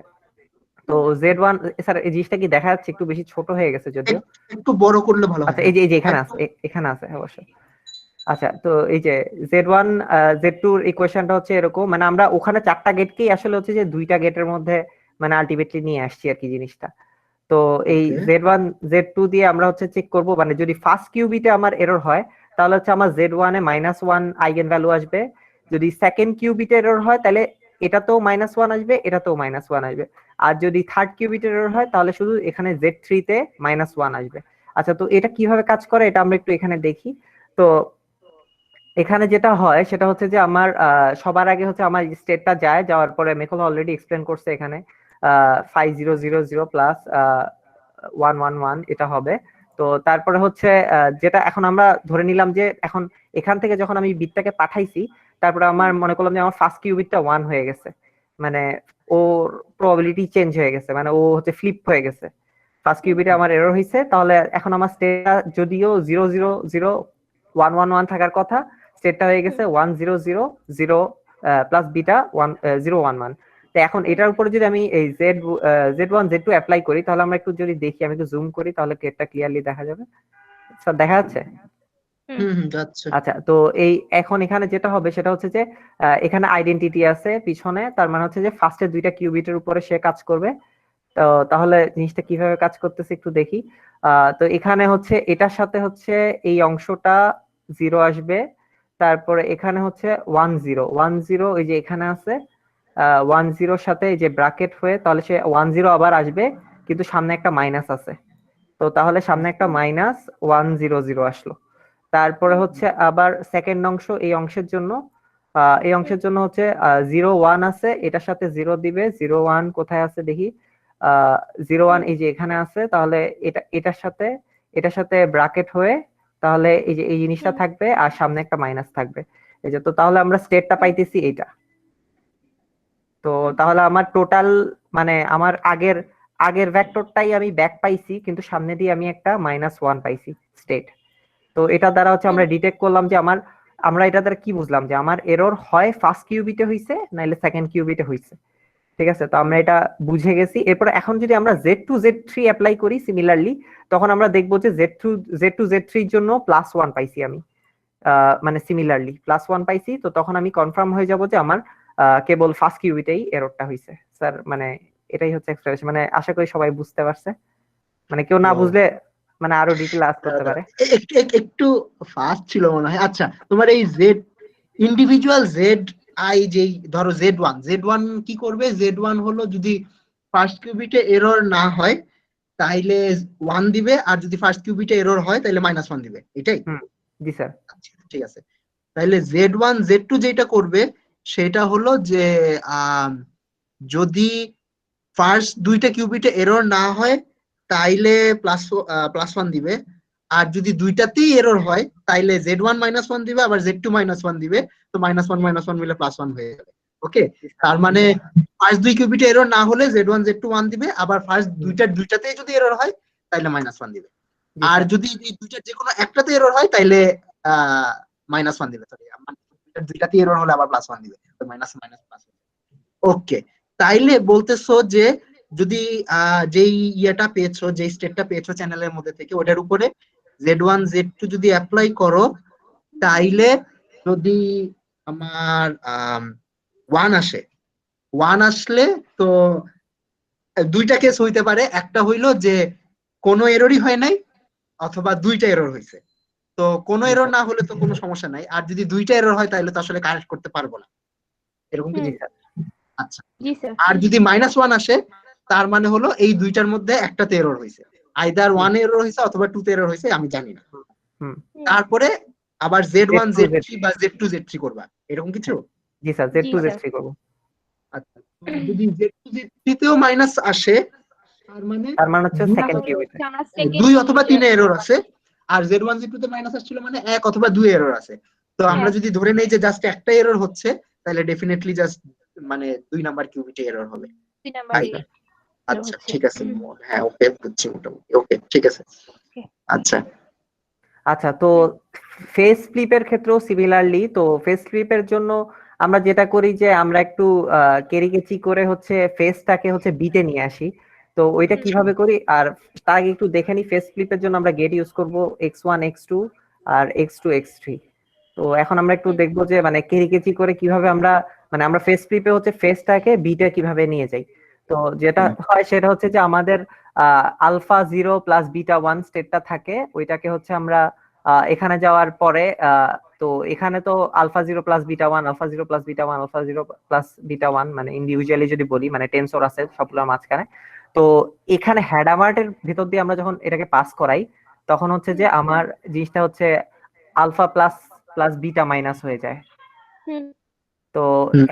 তো হুম Z1 স্যার, এই জিনিসটা কি দেখা যাচ্ছে? একটু বেশি ছোট হয়ে গেছে যদিও। একটু বড় করলে ভালো হয়, আচ্ছা হ্যাঁ। এই যে এখানে আছে, একদম। এখানে আছে, হ্যাঁ অবশ্যই। আচ্ছা, তো এই যে Z1 Z2 এর ইকুয়েশনটা হচ্ছে এরকম, মানে আমরা ওখানে 4টা গেটকেই আসলে হচ্ছে যে 2টা গেটের মধ্যে মানে আলটিমেটলি নিয়ে আসছি আর কি জিনিসটা। তো এই ওকে। Z1 Z2 দিয়ে আমরা হচ্ছে চেক করব, মানে যদি ফার্স্ট কিউবিটে আমার এরর হয় তাহলে হচ্ছে আমার Z1 এ -1 আইগেন ভ্যালু আসবে। যদি সেকেন্ড কিউবিটে এরর হয় তাহলে এটাতেও -1 আসবে, এটাতেও -1 আসবে। আর যদি থার্ড কিউবিটে এরর হয় তাহলে শুধু এখানে Z3 তে -1 আসবে। আচ্ছা, তো এটা কিভাবে কাজ করে এটা আমরা একটু এখানে দেখি। তো এখানে যেটা হয় সেটা হচ্ছে যে আমার সবার আগে হচ্ছে আমার স্টেটটা যাওয়ার পরে মেকল অলরেডি এক্সপ্লেন করছে এখানে 5000 প্লাস 111 এটা হবে। তো তারপরে হচ্ছে যেটা এখন আমরা ধরে নিলাম যে এখন এখান থেকে যখন আমি বিটটাকে পাঠাইছি, তারপরে আমার মনে করলাম যে আমার ফার্স্ট কিউবিটটা 1 হয়ে গেছে, মানে ওর প্রবাবিলিটি চেঞ্জ হয়ে গেছে, মানে ও হচ্ছে ফ্লিপ হয়ে গেছে। ফার্স্ট কিউবিটে আমার এরর হয়েছে, তাহলে এখন আমার স্টেটটা যদিও 000111 থাকার কথা, স্টেটটা হয়ে গেছে 1000 প্লাস বিটা 1011। তো এখন এটার উপরে যদি আমি এই Z1 Z2 অ্যাপ্লাই করি, তাহলে আমরা একটু যদি দেখি, আমি একটু জুম করি, তাহলে এটা ক্লিয়ারলি দেখা যাবে। স্যার দেখা যাচ্ছে? হুম হুম, যাচ্ছে। আচ্ছা, তো এই এখন এখানে যেটা হবে সেটা হচ্ছে যে এখানে আইডেন্টিটি আছে পিছনে, তার মানে হচ্ছে যে ফার্স্টের 2টা কিউবিটের উপরে সে কাজ করবে। তো তাহলে জিনিসটা কিভাবে কাজ করতেছে একটু দেখি। তো এখানে হচ্ছে এটার সাথে হচ্ছে এই অংশটা 0 আসবে, তারপরে এখানে হচ্ছে 10 ওই যে এখানে আছে 10 সাথে এই যে ব্র্যাকেট হয়ে, তাহলে সে 10 আবার আসবে, কিন্তু সামনে একটা মাইনাস আছে। তো তাহলে সামনে একটা -100 আসলো। তারপরে হচ্ছে আবার সেকেন্ড অংশ, এই অংশের জন্য হচ্ছে 01 আছে, এটার সাথে 0 দিবে। 01 কোথায় আছে দেখি, 01 এই যে এখানে আছে, তাহলে এটার সাথে ব্র্যাকেট হয়ে তাহলে এই যে এই জিনিসটা থাকবে, আর সামনে একটা মাইনাস থাকবে। এই যে, তো তাহলে আমরা স্টেটটা পাইতেছি এইটা। তো তাহলে আমার টোটাল মানে আমার আগের ভেক্টরটাই আমি ব্যাক পাইছি, কিন্তু সামনে দিয়ে আমি একটা -1 পাইছি স্টেট। তো এটা দ্বারা হচ্ছে আমরা ডিটেক্ট করলাম যে আমার আমরা এটা দ্বারা কি বুঝলাম যে আমার এরর হয় ফার্স্ট কিউবিটে হইছে নাইলে সেকেন্ড কিউবিটে হইছে। ঠিক আছে, তো আমরা এটা বুঝে গেছি। এরপর এখন যদি আমরা Z2 Z3 অ্যাপ্লাই করি সিমিলারলি, তখন আমরা দেখবো যে Z2 Z3 এর জন্য +1 পাইছি আমি, মানে সিমিলারলি +1 পাইছি। তো তখন আমি কনফার্ম হয়ে যাব যে আমার কেবল ফার্স্ট কিউবিটেই এররটা হইছে। স্যার মানে এটাই হচ্ছে এক্সপ্লেনেশন, মানে আশা করি সবাই বুঝতে পারছে। মানে কেউ না বুঝলে মানে আরো ডিটেইল আস্ক করতে পারে। একটু ফাস্ট ছিল মনে হয়। আচ্ছা, তোমার এই জেড ইন্ডিভিজুয়াল জেড আই যেই ধরো জেড ওয়ান কি করবে? জেড ওয়ান হলো যদি ফার্স্ট কিউবিটে এরর না হয় তাইলে 1 দিবে, আর যদি ফার্স্ট কিউবিটে এরর হয় তাহলে -1 দিবে, এটাই? জি স্যার। আচ্ছা, ঠিক আছে। তাহলে Z1 Z2 যেটা করবে সেটা হলো যে যদি ফার্স্ট দুইটা কিউবিটে এরর না হয় তাইলে +1 দিবে, আর যদি দুইটাতেই এরর হয় তাইলে Z1 -1 দিবে, আবার Z2 -1 দিবে। তো -1 মিলে +1 হয়ে যাবে। ওকে, তার মানে ফার্স্ট দুই কিউবিটে এরর না হলে Z1 Z2 1 দিবে, আবার ফার্স্ট দুইটাতেই যদি এরর হয় তাইলে -1 দিবে। আর যদি এই দুইটার যে কোনো একটাতে এরর হয় তাইলে -1 দিবে। সরি, দুইটাতে এরর হলে আবার +1 দিবে। তো মাইনাস মাইনাস প্লাস। ওকে, তাইলে বলতেছো যে যদি যেই ইয়েটা পেয়েছো, যেই স্টেটটা পেয়েছো চ্যানেলের মধ্যে থেকে, ওটার উপরে Z1 Z2 যদি অ্যাপ্লাই করো তাইলে যদি আমার 1 আসে, 1 আসলে তো দুইটা কেস হইতে পারে। একটা হইলো যে কোনো এররই হয় নাই, অথবা দুইটা এরর হয়েছে। তো কোনো এরর না হলে তো কোনো সমস্যা নাই, আর যদি দুইটা এরর হয় তাহলে তো আসলে কারেক্ট করতে পারবো না, এরকম কিছু। আচ্ছা, জি স্যার। আর যদি -1 আসে তার মানে হলো এই দুইটার মধ্যে একটাতে এরর হয়েছে, আইদার 1 এরর হয়েছে অথবা 2 তে এরর হয়েছে, আমি জানি না। তারপরে আবার Z1 Z3 বা Z2 Z3 করবা, এরকম কিছু? জি স্যার, Z2 Z3 করব। আচ্ছা, যদি Z2 Z3 তেও মাইনাস আসে তার মানে হচ্ছে সেকেন্ড কিউবিট। 2 অথবা 3 এরর আছে, আর Z1 Z2 তে মাইনাস আসছিল মানে 1 অথবা 2 এরর আছে। তো আমরা যদি ধরে নেই যে জাস্ট একটা এরর হচ্ছে, তাহলে ডেফিনেটলি জাস্ট মানে 2 নাম্বার কিউবিটে এরর হবে। আচ্ছা, ঠিক আছে। হ্যাঁ, ওকে, বুঝছি মোটামুটি। ওকে, ঠিক আছে। আচ্ছা আচ্ছা, তো ফেস ফ্লিপের ক্ষেত্রেও সিমিলারলি, তো ফেস ফ্লিপের জন্য আমরা যেটা করি যে আমরা একটু কেরিকেচি করে হচ্ছে ফেসটাকে হচ্ছে বিটে নিয়ে আসি। তো ওইটা কিভাবে করি, আর তার আগে একটু দেখে নি। ফেস ফ্লিপের জন্য আমরা গেট ইউজ করব x1 x2 আর x2 x3। তো এখন আমরা একটু দেখবো যে মানে কেরিকেচি করে কিভাবে আমরা মানে আমরা ফেস ফ্লিপে হচ্ছে ফেসটাকে বিটে কিভাবে নিয়ে যাই। তো যেটা হয় সেটা হচ্ছে যে আমাদের α0 + β1 স্টেটটা থাকে, ওইটাকে হচ্ছে আমরা এখানে যাওয়ার পরে তো এখানে তো α0 + β1 α0 + β1 α0 + β1 মানে ইন্ডিভিজুয়ালি যদি বলি মানে টেন্সর আছে সবগুলোর মাঝখানে। তো এখানে হ্যাডামার্টের ভিতর দিয়ে আমরা যখন এটাকে পাস করাই তখন হচ্ছে যে আমার জিনিসটা হচ্ছে alpha plus plus beta minus হয়ে যায়। তো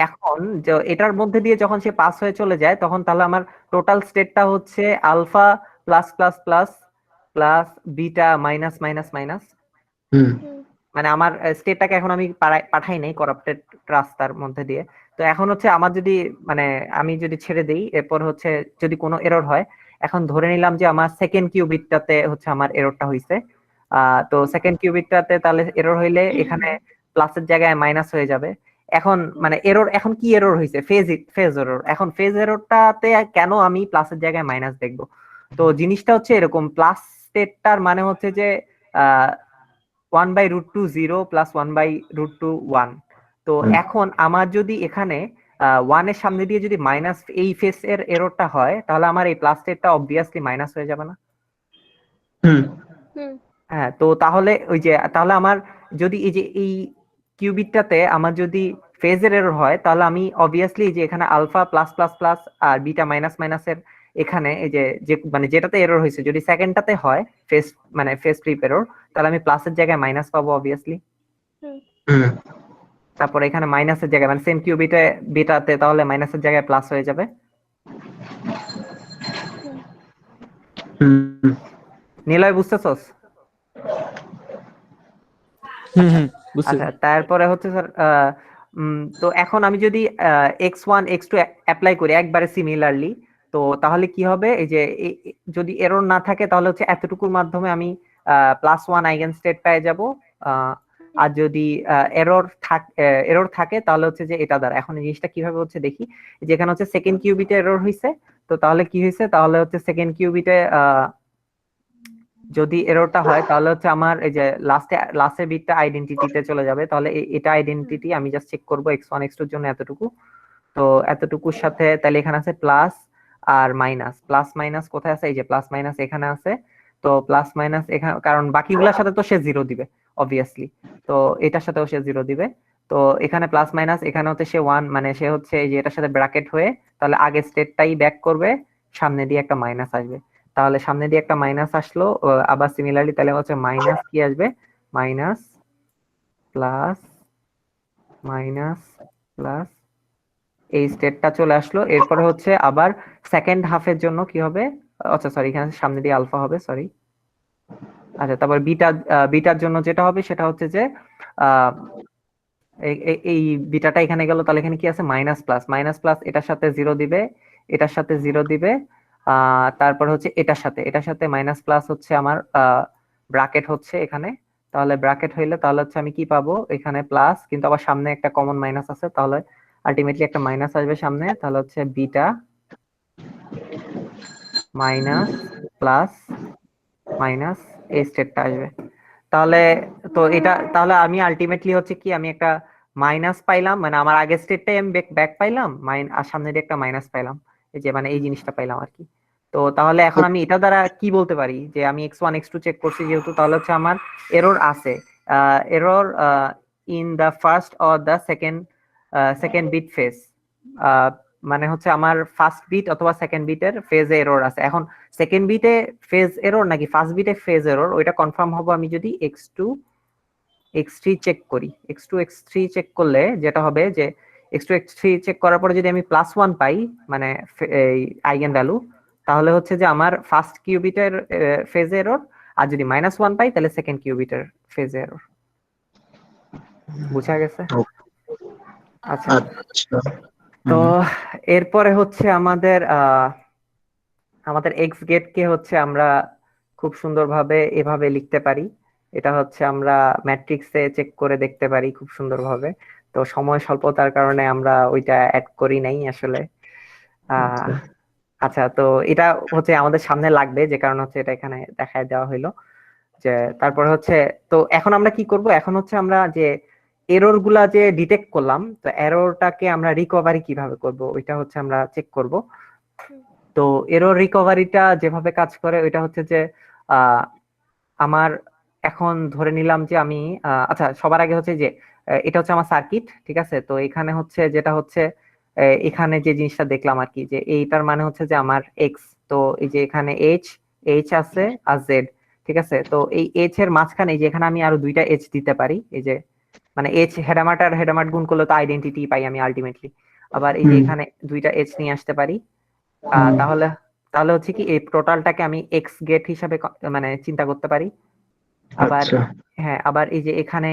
এখন এটার মধ্যে দিয়ে যখন সে পাস হয়ে চলে যায় তখন তাহলে আমার টোটাল স্টেটটা হচ্ছে alpha plus plus plus plus beta minus minus minus. মানে আমার স্টেটটাকে এখন আমি পাঠাই নাই করাপ্টেড রাস্তার মধ্যে দিয়ে। তো এখন হচ্ছে আমার যদি মানে আমি যদি ছেড়ে দেই, এরপর হচ্ছে যদি কোনো এরর হয়, এখন ধরে নিলাম যে আমার সেকেন্ড কিউবিটটাতে হচ্ছে আমার এররটা হইছে। তো সেকেন্ড কিউবিটটাতে তাহলে এরর হইলে এখানে প্লাসের জায়গায় মাইনাস হয়ে যাবে। এখন মানে এরর, এখন কি এরর হইছে? Phase error. এখন ফেজ এররটাতে কেন আমি প্লাসের জায়গায় মাইনাস দেখবো? তো জিনিসটা হচ্ছে এরকম, প্লাস স্টেটটার মানে হচ্ছে যে 1/√2 0 + 1/√2 1। তো এখন আমার যদি এখানে 1 এর সামনে দিয়ে যদি মাইনাস এই ফেস এর এররটা হয় তাহলে আমার এই প্লাস স্টেটটা অবভিয়াসলি মাইনাস হয়ে যাবে না? হ্যাঁ, তো তাহলে ওই যে তাহলে আমার যদি এই যে এই কিউবিটটাতে আমার যদি ফেজের এরর হয় তাহলে আমি অবভিয়াসলি যে এখানে আলফা প্লাস প্লাস প্লাস আর বিটা মাইনাস মাইনাসের এখানে এই যে মানে যেটাতে এরর হয়েছে যদি সেকেন্ডটাতে হয় ফেস মানে ফেস ফ্লিপ এরর, তাহলে আমি প্লাসের জায়গায় মাইনাস পাবো অবভিয়াসলি। তারপর এখানে মাইনাসের জায়গায় মানে সেম কিউবিটে বিটাতে তাহলে মাইনাসের জায়গায় প্লাস হয়ে যাবে। নিলয়, বুঝতেছস? আচ্ছা, তারপরে হচ্ছে স্যার তো এখন আমি যদি x1 x2 অ্যাপ্লাই করি একবারে সিমিলারলি, তো তাহলে কি হবে? এই যে যদি এরর না থাকে তাহলে হচ্ছে এতটুকুর মাধ্যমে আমি +1 আইগেন স্টেট পেয়ে যাব। আর যদি এরর থাকে তাহলে হচ্ছে যে এটা দ্বারা। এখন এই জিনিসটা কিভাবে হচ্ছে দেখি, যেখানে হচ্ছে সেকেন্ড কিউবিটে এরর হয়েছে, তো তাহলে কি হয়েছে, তাহলে হচ্ছে সেকেন্ড কিউবিটে যদি এররটা হয় তাহলে হচ্ছে আমার এই যে লাস্টের বিটটা আইডেন্টিটিতে চলে যাবে, তাহলে এটা আইডেন্টিটি আমি জাস্ট চেক করবো x1 x2 এর জন্য এতটুকু। তো এতটুকুর সাথে তাহলে এখানে আছে প্লাস আর মাইনাস, প্লাস মাইনাস কোথায় আছে, এই যে প্লাস মাইনাস এখানে আছে। তো প্লাস মাইনাস এখানে, কারণ বাকিগুলোর সাথে তো সে 0 দিবে অবভিয়াসলি, তো এটার সাথেও সে 0 দিবে। তো এখানে প্লাস মাইনাস, এখানে হচ্ছে সে 1, মানে সে হচ্ছে এই যে এটার সাথে ব্র্যাকেট হয়ে তাহলে আগের স্টেটটাই ব্যাক করবে, সামনে দিয়ে একটা মাইনাস আসবে। তাহলে সামনে দিয়ে একটা মাইনাস আসলো, আবার সিমিলারলি তাহলে হচ্ছে মাইনাস কি আসবে, মাইনাস প্লাস মাইনাস প্লাস, এই স্টেটটা চলে আসলো। এরপরে হচ্ছে আবার সেকেন্ড হাফের জন্য কি হবে, আচ্ছা সরি এখানে সামনে দিয়ে আলফা হবে, সরি। আচ্ছা তারপর বিটার জন্য যেটা হবে সেটা হচ্ছে যে এই বিটাটা এখানে গেল, তাহলে এখানে কি আছে, মাইনাস প্লাস, মাইনাস প্লাস এটার সাথে 0 দিবে, এটার সাথে 0 দিবে, তারপর হচ্ছে এটার সাথে মাইনাস প্লাস হচ্ছে আমার ব্র্যাকেট হচ্ছে এখানে। তাহলে ব্র্যাকেট হইলে তাহলে হচ্ছে আমি কি পাবো, এখানে প্লাস কিন্তু আবার সামনে একটা কমন মাইনাস আছে, তাহলে আলটিমেটলি একটা মাইনাস আসবে সামনে, তাহলে হচ্ছে বিটা মাইনাস প্লাস মাইনাস এই স্টেটটা আসবে। তাহলে তো এটা তাহলে আমি আলটিমেটলি হচ্ছে কি, আমি একটা মাইনাস পাইলাম, মানে আমার আগের স্টেটটাই আমি ব্যাক পাইলাম, আর সামনে দিয়ে একটা মাইনাস পাইলাম, এই যে মানে এই জিনিসটা পাইলাম আর কি। তো তাহলে এখন আমি এটা দ্বারা কি বলতে পারি যে আমি x1 x2 চেক করছি যেহেতু, তাহলে হচ্ছে আমার এরর আছে, error in the first or the second bit phase, মানে হচ্ছে আমার ফার্স্ট বিট অথবা সেকেন্ড বিটের ফেজে এরর আছে। এখন সেকেন্ড বিটে ফেজ এরর নাকি ফার্স্ট বিটে ফেজ এরর, ওইটা কনফার্ম হবে আমি যদি x2 x3 চেক করি। x2 x3 চেক করলে যেটা হবে যে x2 x3 চেক করার পরে যদি আমি +1 পাই, মানে এই আইগেন ভ্যালু, তাহলে হচ্ছে যে আমার ফার্স্ট কিউবিটের ফেজ এরর, আর যদি -1 পাই তাহলে সেকেন্ড কিউবিটের ফেজ এরর। বুঝা গেছে? আচ্ছা, আচ্ছা তো এরপরে হচ্ছে আমাদের এক্স গেট কে হচ্ছে আমরা খুব সুন্দরভাবে এভাবে লিখতে পারি। এটা হচ্ছে আমরা ম্যাট্রিক্সে চেক করে দেখতে পারি খুব সুন্দরভাবে। তো সময় স্বল্পতার কারণে আমরা ওইটা অ্যাড করি নাই আসলে। আচ্ছা, তো এটা হচ্ছে আমাদের সামনে লাগবে, যে কারণে হচ্ছে এটা এখানে দেখায় দেওয়া হলো। যে তারপরে হচ্ছে, তো এখন আমরা কি করব, এখন হচ্ছে আমরা যে এরর গুলা যে ডিটেক্ট করলাম, তো এররটাকে আমরা রিকভারি কিভাবে করব ওইটা হচ্ছে আমরা চেক করব। তো এরর রিকভারিটা যেভাবে কাজ করে ওইটা হচ্ছে যে আমার এখন ধরে নিলাম যে আমি আচ্ছা সবার আগে হচ্ছে যে এটা হচ্ছে আমার সার্কিট, ঠিক আছে। তো এখানে হচ্ছে যেটা হচ্ছে এখানে যে জিনিসটা দেখলাম আর কি, যে এইটার মানে হচ্ছে যে আমার এক্স, তো এই যে এখানে এইচ আছে আর জেড, ঠিক আছে। তো এই এইচ এর মাঝখানে এই যে এখানে আমি আরো দুইটা এইচ দিতে পারি, এই যে মানে এইচ হেডামার্ট আর হেডামার্ট গুণ করলে তো আইডেন্টিটি পাই আমি আলটিমেটলি। আবার এই যে এখানে দুইটা এইচ নিয়ে আসতে পারি। তাহলে তাহলে হচ্ছে কি এই টোটালটাকে আমি এক্স গেট হিসাবে মানে চিন্তা করতে পারি। আবার হ্যাঁ, আবার এই যে এখানে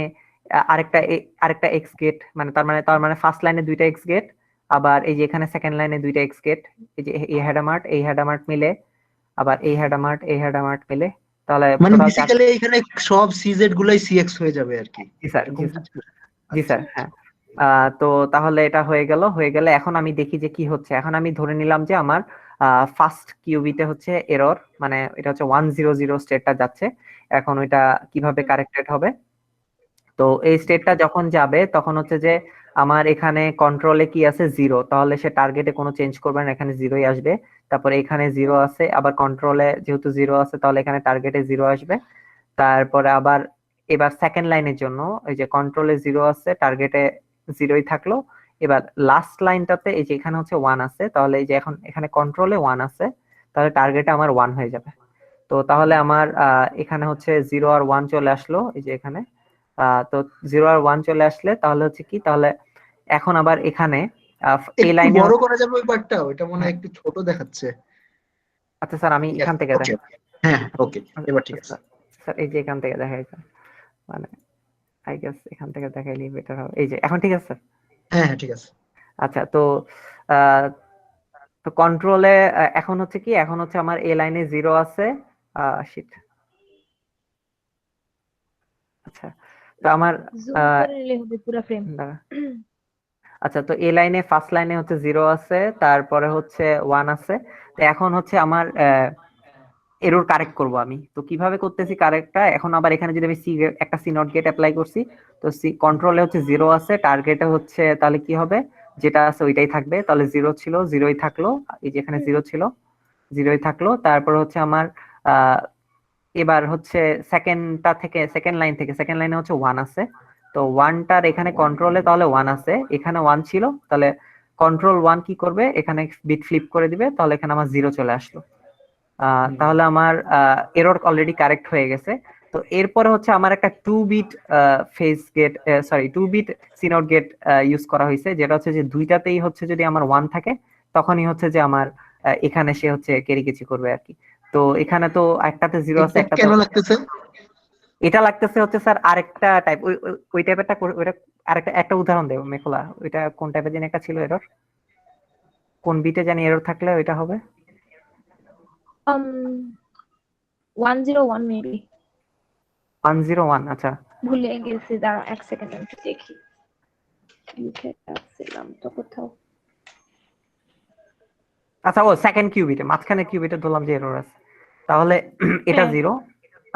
আরেকটা এক্স গেট, মানে তার মানে ফার্স্ট লাইনে দুইটা এক্স গেট, আবার এই যে এখানে সেকেন্ড লাইনে দুইটা এক্স গেট, এই যে এই হেডামার্ট মিলে, আবার এই হেডামার্ট মিলে, তাহলে মানে টোটাল বেসিক্যালি এখানে সব সিজেড গুলাই সিএক্স হয়ে যাবে আর কি। জি স্যার, জি স্যার, জি স্যার, আচ্ছা, হ্যাঁ। তো তাহলে এটা হয়ে গেলে এখন আমি দেখি যে কি হচ্ছে। এখন আমি ধরে নিলাম যে আমার ফার্স্ট কিউবিতে হচ্ছে এরর, মানে এটা হচ্ছে 100 স্টেটটা যাচ্ছে। এখন ওইটা কিভাবে কারেক্টেড হবে, তো এই স্টেটটা যখন যাবে তখন হচ্ছে যে আমার এখানে কন্ট্রোলে কি আছে 0, তাহলে সে টার্গেটে কোনো চেঞ্জ করবে না, এখানে 0ই আসবে। তারপরে এখানে 0 আছে, আবার কন্ট্রোলে যেহেতু 0 আছে তাহলে এখানে টার্গেটে 0 আসবে। তারপরে আবার এবার সেকেন্ড লাইনের জন্য এই যে কন্ট্রোলে 0 আছে, টার্গেটে 0ই থাকলো। এবার লাস্ট লাইনটাতে এই যে এখানে হচ্ছে 1 আছে, তাহলে এই যে এখন এখানে কন্ট্রোলে 1 আছে, তাহলে টার্গেটে আমার 1 হয়ে যাবে। তো তাহলে আমার এখানে হচ্ছে 0 আর 1 চলে আসলো, এই যে এখানে তো 0 আর 1 চলে আসলে তাহলে হচ্ছে কি, তাহলে এখন আবার এখানে এই একটু লাইনে, বড় করা যাবে ওই পার্টটা, ওইটা মনে হয় একটু ছোট দেখাচ্ছে। আচ্ছা স্যার আমি এখান থেকে ওকে, হ্যাঁ ওকে, এবার ঠিক আছে। স্যার এই যে এখান থেকে দেখাই, মানে আই গেস এখান থেকে দেখাইলে বেটার হবে। এই যে এখন ঠিক আছে। হ্যাঁ হ্যাঁ ঠিক আছে। আচ্ছা, তো আহ, তো কন্ট্রোলে এখন হচ্ছে কি, এখন হচ্ছে আমার এ লাইনে 0 আছে, শিট। আচ্ছা, তো আমার জুম আহ, করে নিলে হবে পুরো ফ্রেম। দাঁড়া। আচ্ছা, তো এই লাইনে ফার্স্ট লাইনে হচ্ছে 0 আছে, তারপরে হচ্ছে 1 আছে। তো এখন হচ্ছে আমার এরর কারেক্ট করব আমি। তো কিভাবে করতেছি কারেক্টটা, এখন আবার এখানে যদি আমি একটা সি নট গেট অ্যাপ্লাই করছি, তো সি কন্ট্রোলে হচ্ছে 0 আছে, টার্গেটে হচ্ছে তাহলে কি হবে, যেটা আছে ওইটাই থাকবে। তাহলে 0 ছিল, 0ই থাকলো। এই যে এখানে 0 ছিল, 0ই থাকলো। তারপর হচ্ছে আমার আহ এবার হচ্ছে সেকেন্ড লাইন থেকে সেকেন্ড লাইনে হচ্ছে 1 আছে। তো 1টার এখানে কন্ট্রোলে তাহলে 1 আছে, এখানে 1 ছিল, তাহলে কন্ট্রোল 1 কি করবে, এখানে বিট ফ্লিপ করে দিবে, তাহলে এখানে আমার 0 চলে আসলো। তাহলে আমার এরর অলরেডি কারেক্ট হয়ে গেছে। তো এরপরে হচ্ছে আমার একটা 2 bit phase gate, sorry 2 bit CNOT gate use করা হয়েছে, যেটা হচ্ছে যে দুইটাতেই হচ্ছে যদি আমার 1 থাকে তখনই হচ্ছে যে আমার এখানে সে হচ্ছে কেরিকেচি করবে আর কি। তো এখানে তো একটাতে 0 আছে, এটা একটাতে কেন লাগতেছে? এটা লাগতেছে হচ্ছে স্যার আরেকটা টাইপ, ওই টাইপেরটা ওইটা আরেকটা একটা উদাহরণ দেব মেখলা, ওইটা কোন টাইপের জানি একটা ছিল এরর, কোন বিটে জানি এরর থাকলে ওইটা হবে। 101 মেবি, 101, আচ্ছা ভুলে গেছি, দাঁড়া এক সেকেন্ড আমি একটু দেখি, লিখে রাখছিলাম তো কোথাও। আচ্ছা, ও সেকেন্ড কিউবিটে মাঝখানে কিউবিটে ধরলাম যে এরর আছে, তাহলে এটা হ্যাঁ। 0।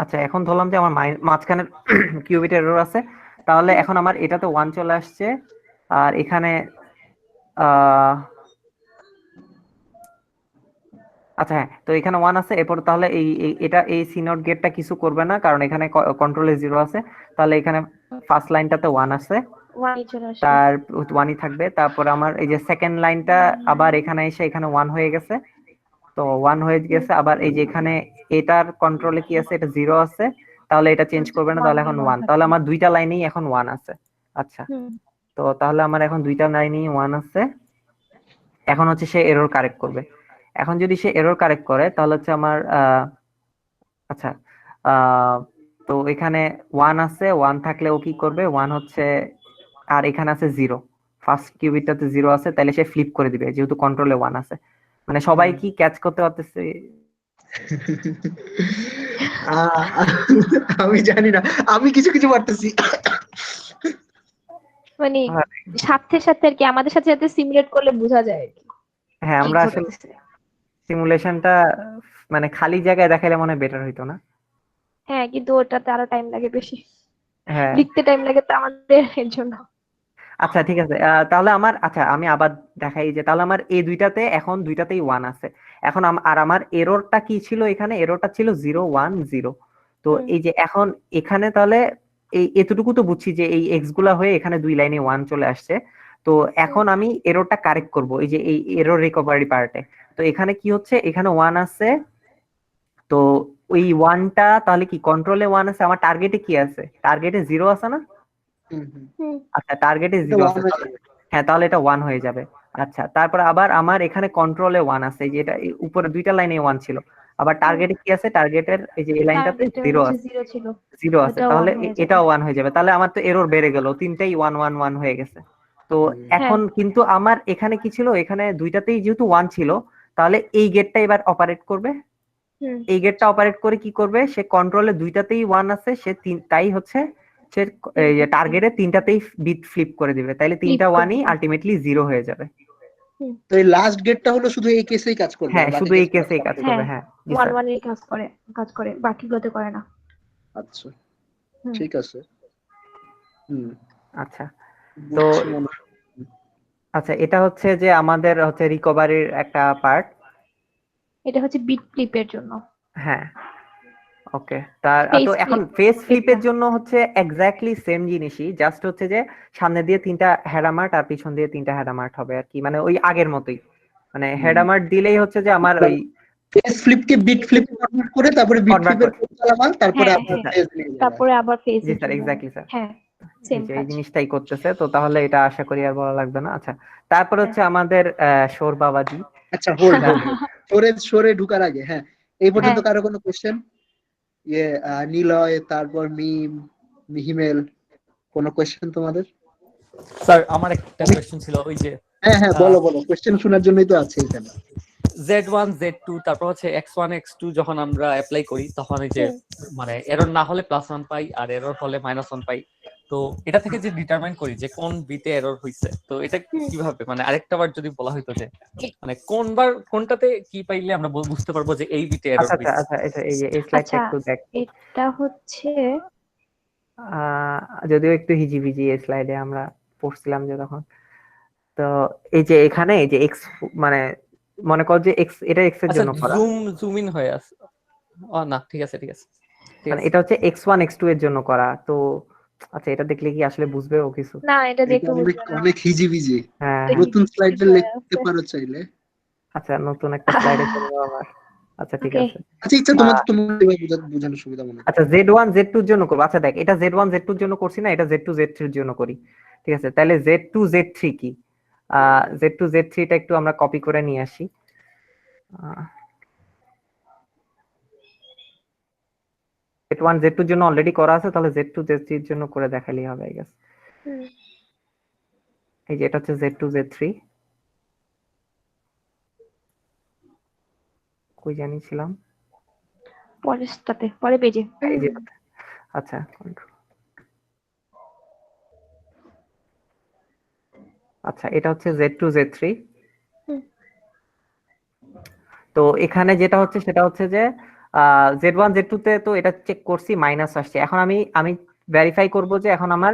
আচ্ছা, এখন ধরলাম যে আমার মাঝখানে কিউবিটে এরর আছে, তাহলে এখন আমার এটাতে 1 চলে আসছে, আর এখানে আহ আচ্ছা হ্যাঁ, তো এখানে 1 আছে। এরপর তাহলে এটা এই সি নট গেটটা কিছু করবে না, কারণ এখানে কন্ট্রোলে 0 আছে। তাহলে এখানে ফার্স্ট লাইনটাতে 1 আছে, 1 চলে আসবে। তার 1ই থাকবে। তারপর আমার এই যে সেকেন্ড লাইনটা আবার এখানে এসে এখানে 1 হয়ে গেছে, তো 1 হয়ে গেছে। আবার এই যে এখানে এটার কন্ট্রোলে কি আছে, এটা 0 আছে, তাহলে এটা চেঞ্জ করবে না, তাহলে এখন 1। তাহলে আমার দুইটা লাইনেই এখন 1 আছে। আচ্ছা, তো তাহলে আমার এখন দুইটা লাইনেই 1 আছে। এখন হচ্ছে সে এরর কারেক্ট করবে। এখন যদি সে এরর কারেক্ট করে তাহলে হচ্ছে আমার আচ্ছা, তো এখানে 1 আছে, 1 থাকলে ও কি করবে, 1 হচ্ছে, আর এখানে আছে 0, ফার্স্ট কিউবিটটাতে 0 আছে, তাহলে সে ফ্লিপ করে দিবে যেহেতু কন্ট্রোলে 1 আছে। মানে সবাই কি ক্যাচ করতে পারতেছে? আহ, আমি জানি না, আমি কিছু কিছু পারতেছি। মানে হ্যাঁ, সাথে সাথে আর কি, আমাদের সাথে সাথে সিমুলেট করলে বোঝা যায় আর কি হ্যাঁ, কি আমরা আসলে ঘটতেছে। সিমুলেশনটা মানে খালি জায়গায় দেখাইলে মনে হয় বেটার হইতো না? হ্যাঁ, কিন্তু ওটাতে আরো টাইম লাগে বেশি, হ্যাঁ, লিখতে টাইম লাগে তো আমাদের, এর জন্য। আচ্ছা ঠিক আছে। তাহলে আমার, আচ্ছা আমি আবার দেখাই যে তাহলে আমার এই দুইটাতে এখন দুইটাতেই 1 আছে। এখন আর আমার এররটা কি ছিল, এখানে এররটা ছিল 010। তো এই যে এখন এখানে তাহলে এই এতটুকু তো বুঝছি যে এই এক্স গুলা হয়ে এখানে দুই লাইনে 1 চলে আসছে। তো এখন আমি এররটা কারেক্ট করব এই যে এই এরর রিকভারি পার্টে। তো এখানে কি হচ্ছে, এখানে 1 আছে, তো ওই 1টা তাহলে কি কন্ট্রোলে 1 আছে, আমার টার্গেটে কি আছে, টার্গেটে 0 আছে না? আচ্ছা, টার্গেটে এটা 0 one আছে, হয়ে তাহলে হ্যাঁ, তাহলে এটা 1 হয়ে যাবে। আচ্ছা, তারপর আবার আমার এখানে কন্ট্রোলে 1 আছে, এই যে এটা এই উপরে দুইটা লাইনে 1 ছিল। আবার টার্গেটে কি আছে, টার্গেটের এই যে এই লাইনটাতে টার্গেটে 0 হচ্ছে আছে, 0 ছিল, 0 আছে, ওটা 1 তাহলে হয়ে যাবে। এটাও 1 হয়ে যাবে। তাহলে আমার তো এরর বেড়ে গেল, তিনটাই 1 1 1 হয়ে গেছে। তো এখন কিন্তু আমার এখানে কি ছিল, এখানে দুইটাতেই যেহেতু 1 ছিল, তাহলে এই গেটটা এবার অপারেট করবে। এই গেটটা অপারেট করে কি করবে, সে কন্ট্রোলে দুইটাতেই 1 আছে, সে তাই হচ্ছে সে এই যে টার্গেটে তিনটাতেই বিট ফ্লিপ করে দিবে, তাইলে তিনটা 1ই আলটিমেটলি 0 হয়ে যাবে। তো এই লাস্ট গেটটা হলো শুধু এই কেসেই কাজ করবে, হ্যাঁ, আর বাকি শুধু এই কেসে কেসেই কাজ করবে। হ্যাঁ জি 1 স্যার। 1 এর কাজ করে বাকিগুলোতে করে না। আচ্ছা, ঠিক আছে। আচ্ছা, তো বুঝছি মনে হয়। আচ্ছা, এটা হচ্ছে যে আমাদের হচ্ছে রিকভারির একটা পার্ট। এটা হচ্ছে বিট ফ্লিপের জন্য, হ্যাঁ, ওকে। তার তো ফেস এখন ফ্লিপ ফেস ফ্লিপের এটা। জন্য হচ্ছে এক্স্যাক্টলি সেম জিনিসই, জাস্ট হচ্ছে যে সামনে দিয়ে 3টা হেডামার্ট আর পিছন দিয়ে 3টা হেডামার্ট হবে আর কি, মানে ওই আগের মতোই। মানে হেডামার্ট দিলেই হচ্ছে যে আমার ওই ফেস ফ্লিপকে বিট ফ্লিপ কনভার্ট করে তারপরে বিট কনভার্ট ফ্লিপের করে। কোড চালাবান, তারপরে হ্যাঁ, আপনার হ্যাঁ, ফেস নিয়ে যাবে। তারপরে আবার জি ফেজের স্যার, জন্য। এক্স্যাক্টলি স্যার, হ্যাঁ, এই সেম যে এই কাজ। জিনিসটাই করতেছে। তো তাহলে এটা আশা করি আর বলা লাগবে না। আচ্ছা, তারপর হচ্ছে আমাদের শোর বাবাজি। আচ্ছা, হোল্ড হোল্ড সরে ঢুকার আগে, হ্যাঁ, এই পর্যন্ত হ্যাঁ। কারো কোনো কোশ্চেন? নিলয়, তারপর মিহিমেল, কোনো কোশ্চেন তোমাদের? স্যার আমার একটা কোশ্চেন ছিল, ওই যে হ্যাঁ, বলো কোশ্চেন শোনার জন্যই তো আছে এখানে। Z1 Z2 তারপর হচ্ছে X1 X2 যখন আমরা অ্যাপ্লাই করি তখন এই যে মানে এরর না হলে +1 পাই আর এরর হলে -1 পাই, তো এটা থেকে যে ডিটারমাইন করি যে কোন বিটে এরর হইছে, তো এটা কিভাবে, মানে আরেকটা বার যদি বলা হইতো যে মানে কোনটাতে কি পাইলে আমরা বুঝতে পারবো যে এই বিটে এরর আচ্ছা আচ্ছা হইছে। আচ্ছা এটা এই যে এই স্লাইডটা আচ্ছা, একটু দেখ। এটা হচ্ছে যদিও একটু হিজিবিজি এই স্লাইডে আমরা পড়ছিলাম যে তখন। তো এই যে এখানে এই যে এক্স মানে মনে কর যে এক্স, এটা এক্স এর আচ্ছা, জন্য করা, জুম ইন হয়ে আছে। ও না, ঠিক আছে ঠিক আছে ঠিক মানে আছে। এটা হচ্ছে x1 x2 এর জন্য করা। তো আচ্ছা এটা দেখলে কি আসলে বুঝবে ও কিছু? না, এটা এটা দেখে অনেক বুঝবে না। অনেক হিজিবিজি। হ্যাঁ এটা হ্যাঁ নতুন স্লাইডে হিজিবিজি হয়ে লিখতে আছে। পারো চাইলে। আচ্ছা নতুন একটা স্লাইডে চলে যাও আবার। আচ্ছা ঠিক ওকে, আছে। আচ্ছা ইচ্ছা তোমার বোঝানোর সুবিধা মনে করো। আচ্ছা Z1 Z2 এর জন্য করবো। আচ্ছা দেখ, এটা Z1 Z2 এর জন্য করছি না, এটা Z2 Z3 এর জন্য করি। ঠিক আছে, তাহলে Z2 Z3 কি? Z2 Z3 টা একটু আমরা কপি করে নিয়ে আসি। Z1 Z2 এর জন্য অলরেডি করা আছে, তাহলে Z2 Z3 এর জন্য করে দেখালেই হবে আই গেস। এই যে এটা হচ্ছে Z2 Z3, কই জানিছিলাম, পরেরটাতে, পরে পেজে। এই যে আচ্ছা আচ্ছা এটা হচ্ছে Z2 Z3। তো এখানে যেটা হচ্ছে সেটা হচ্ছে যে Z1 Z2 তে তো এটা চেক করছি মাইনাস আসছে। এখন আমি ভেরিফাই করব যে এখন আমার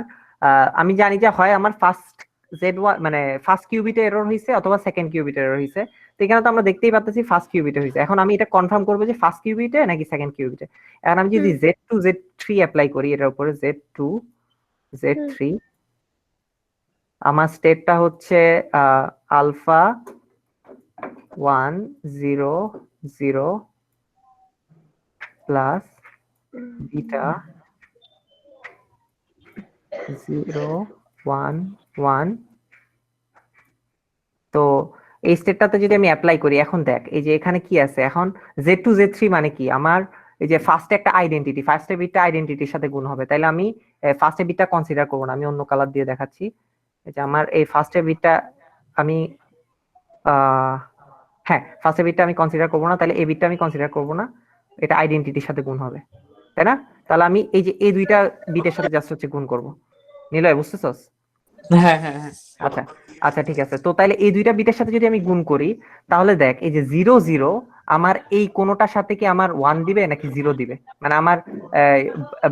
আমি জানি যে হয় আমার ফার্স্ট Z1 মানে ফার্স্ট কিউবিটে এরর হইছে অথবা সেকেন্ড কিউবিটে এরর হইছে। তো এখানে তো আমরা দেখতেই পাচ্ছি ফার্স্ট কিউবিটে হইছে। এখন আমি এটা কনফার্ম করব যে ফার্স্ট কিউবিটে নাকি সেকেন্ড কিউবিটে। এখন আমি যদি Z2 Z3 অ্যাপ্লাই করি এটার উপরে Z2 Z3, আমার স্টেটটা হচ্ছে আলফা 1 0 0 প্লাস বিটা 0 1 1। তো এই স্টেটটাতে যদি আমি অ্যাপ্লাই করি, এখন দেখ এই যে এখানে কি আছে, এখন Z2 Z3 মানে কি, আমার এই যে ফার্স্টে একটা আইডেন্টিটি, ফার্স্টে বিটটা আইডেন্টিটির সাথে গুণ হবে, তাইলে আমি ফার্স্টে বিটটা কনসিডার করব না, আমি অন্য কালার দিয়ে দেখাচ্ছি। এই যে আমার এই ফার্স্টে বিটটা আমি হ্যাঁ ফার্স্টে বিটটা আমি কনসিডার করব না, তাহলে এই বিটটা আমি কনসিডার করব না, এটা আইডেন্টিটির সাথে গুণ হবে, তাই না? তাহলে আমি এই যে এই দুইটা বিটের সাথে জাস্ট হচ্ছে গুণ করব। নিলয় বুঝতেছস? হ্যাঁ হ্যাঁ হ্যাঁ আচ্ছা আচ্ছা ঠিক আছে। তো তাহলে এই দুইটা বিটের সাথে যদি আমি গুণ করি, তাহলে দেখ এই যে 0 0 আমার এই কোনোটার সাথে কি আমার 1 দিবে নাকি 0 দিবে, মানে আমার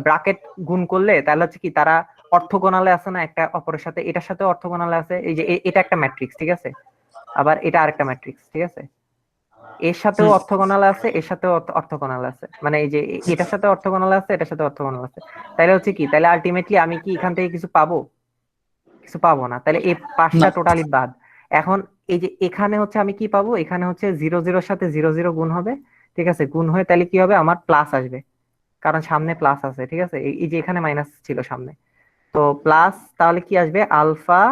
ব্র্যাকেট গুণ করলে তাহলে হচ্ছে কি তারা অর্থগোনালে আছে না একটা অপরের সাথে, এটার সাথে অর্থগোনালে আছে। এই যে এটা একটা ম্যাট্রিক্স, ঠিক আছে, আবার এটা আরেকটা ম্যাট্রিক্স, ঠিক আছে, এর সাথেও অর্থগোনাল আছে এর সাথেও অর্থগোনাল আছে, মানে এই যে এটার সাথে অর্থগোনাল আছে এটার সাথে অর্থগোনাল আছে। তাহলে হচ্ছে কি, তাহলে আলটিমেটলি আমি কি এখান থেকে কিছু পাবো? কিছু পাবো না, তাহলে এই পাঁচটা টোটালি বাদ। এখন এই যে এখানে হচ্ছে আমি কি পাবো, এখানে হচ্ছে 0 0 এর সাথে 0 0 গুণ হবে, ঠিক আছে, গুণ হয়ে তাহলে কি হবে, আমার প্লাস আসবে, কারণ সামনে প্লাস আছে, ঠিক আছে, এই যে এখানে মাইনাস ছিল সামনে, তো প্লাস, তাহলে কি আসবে আলফা,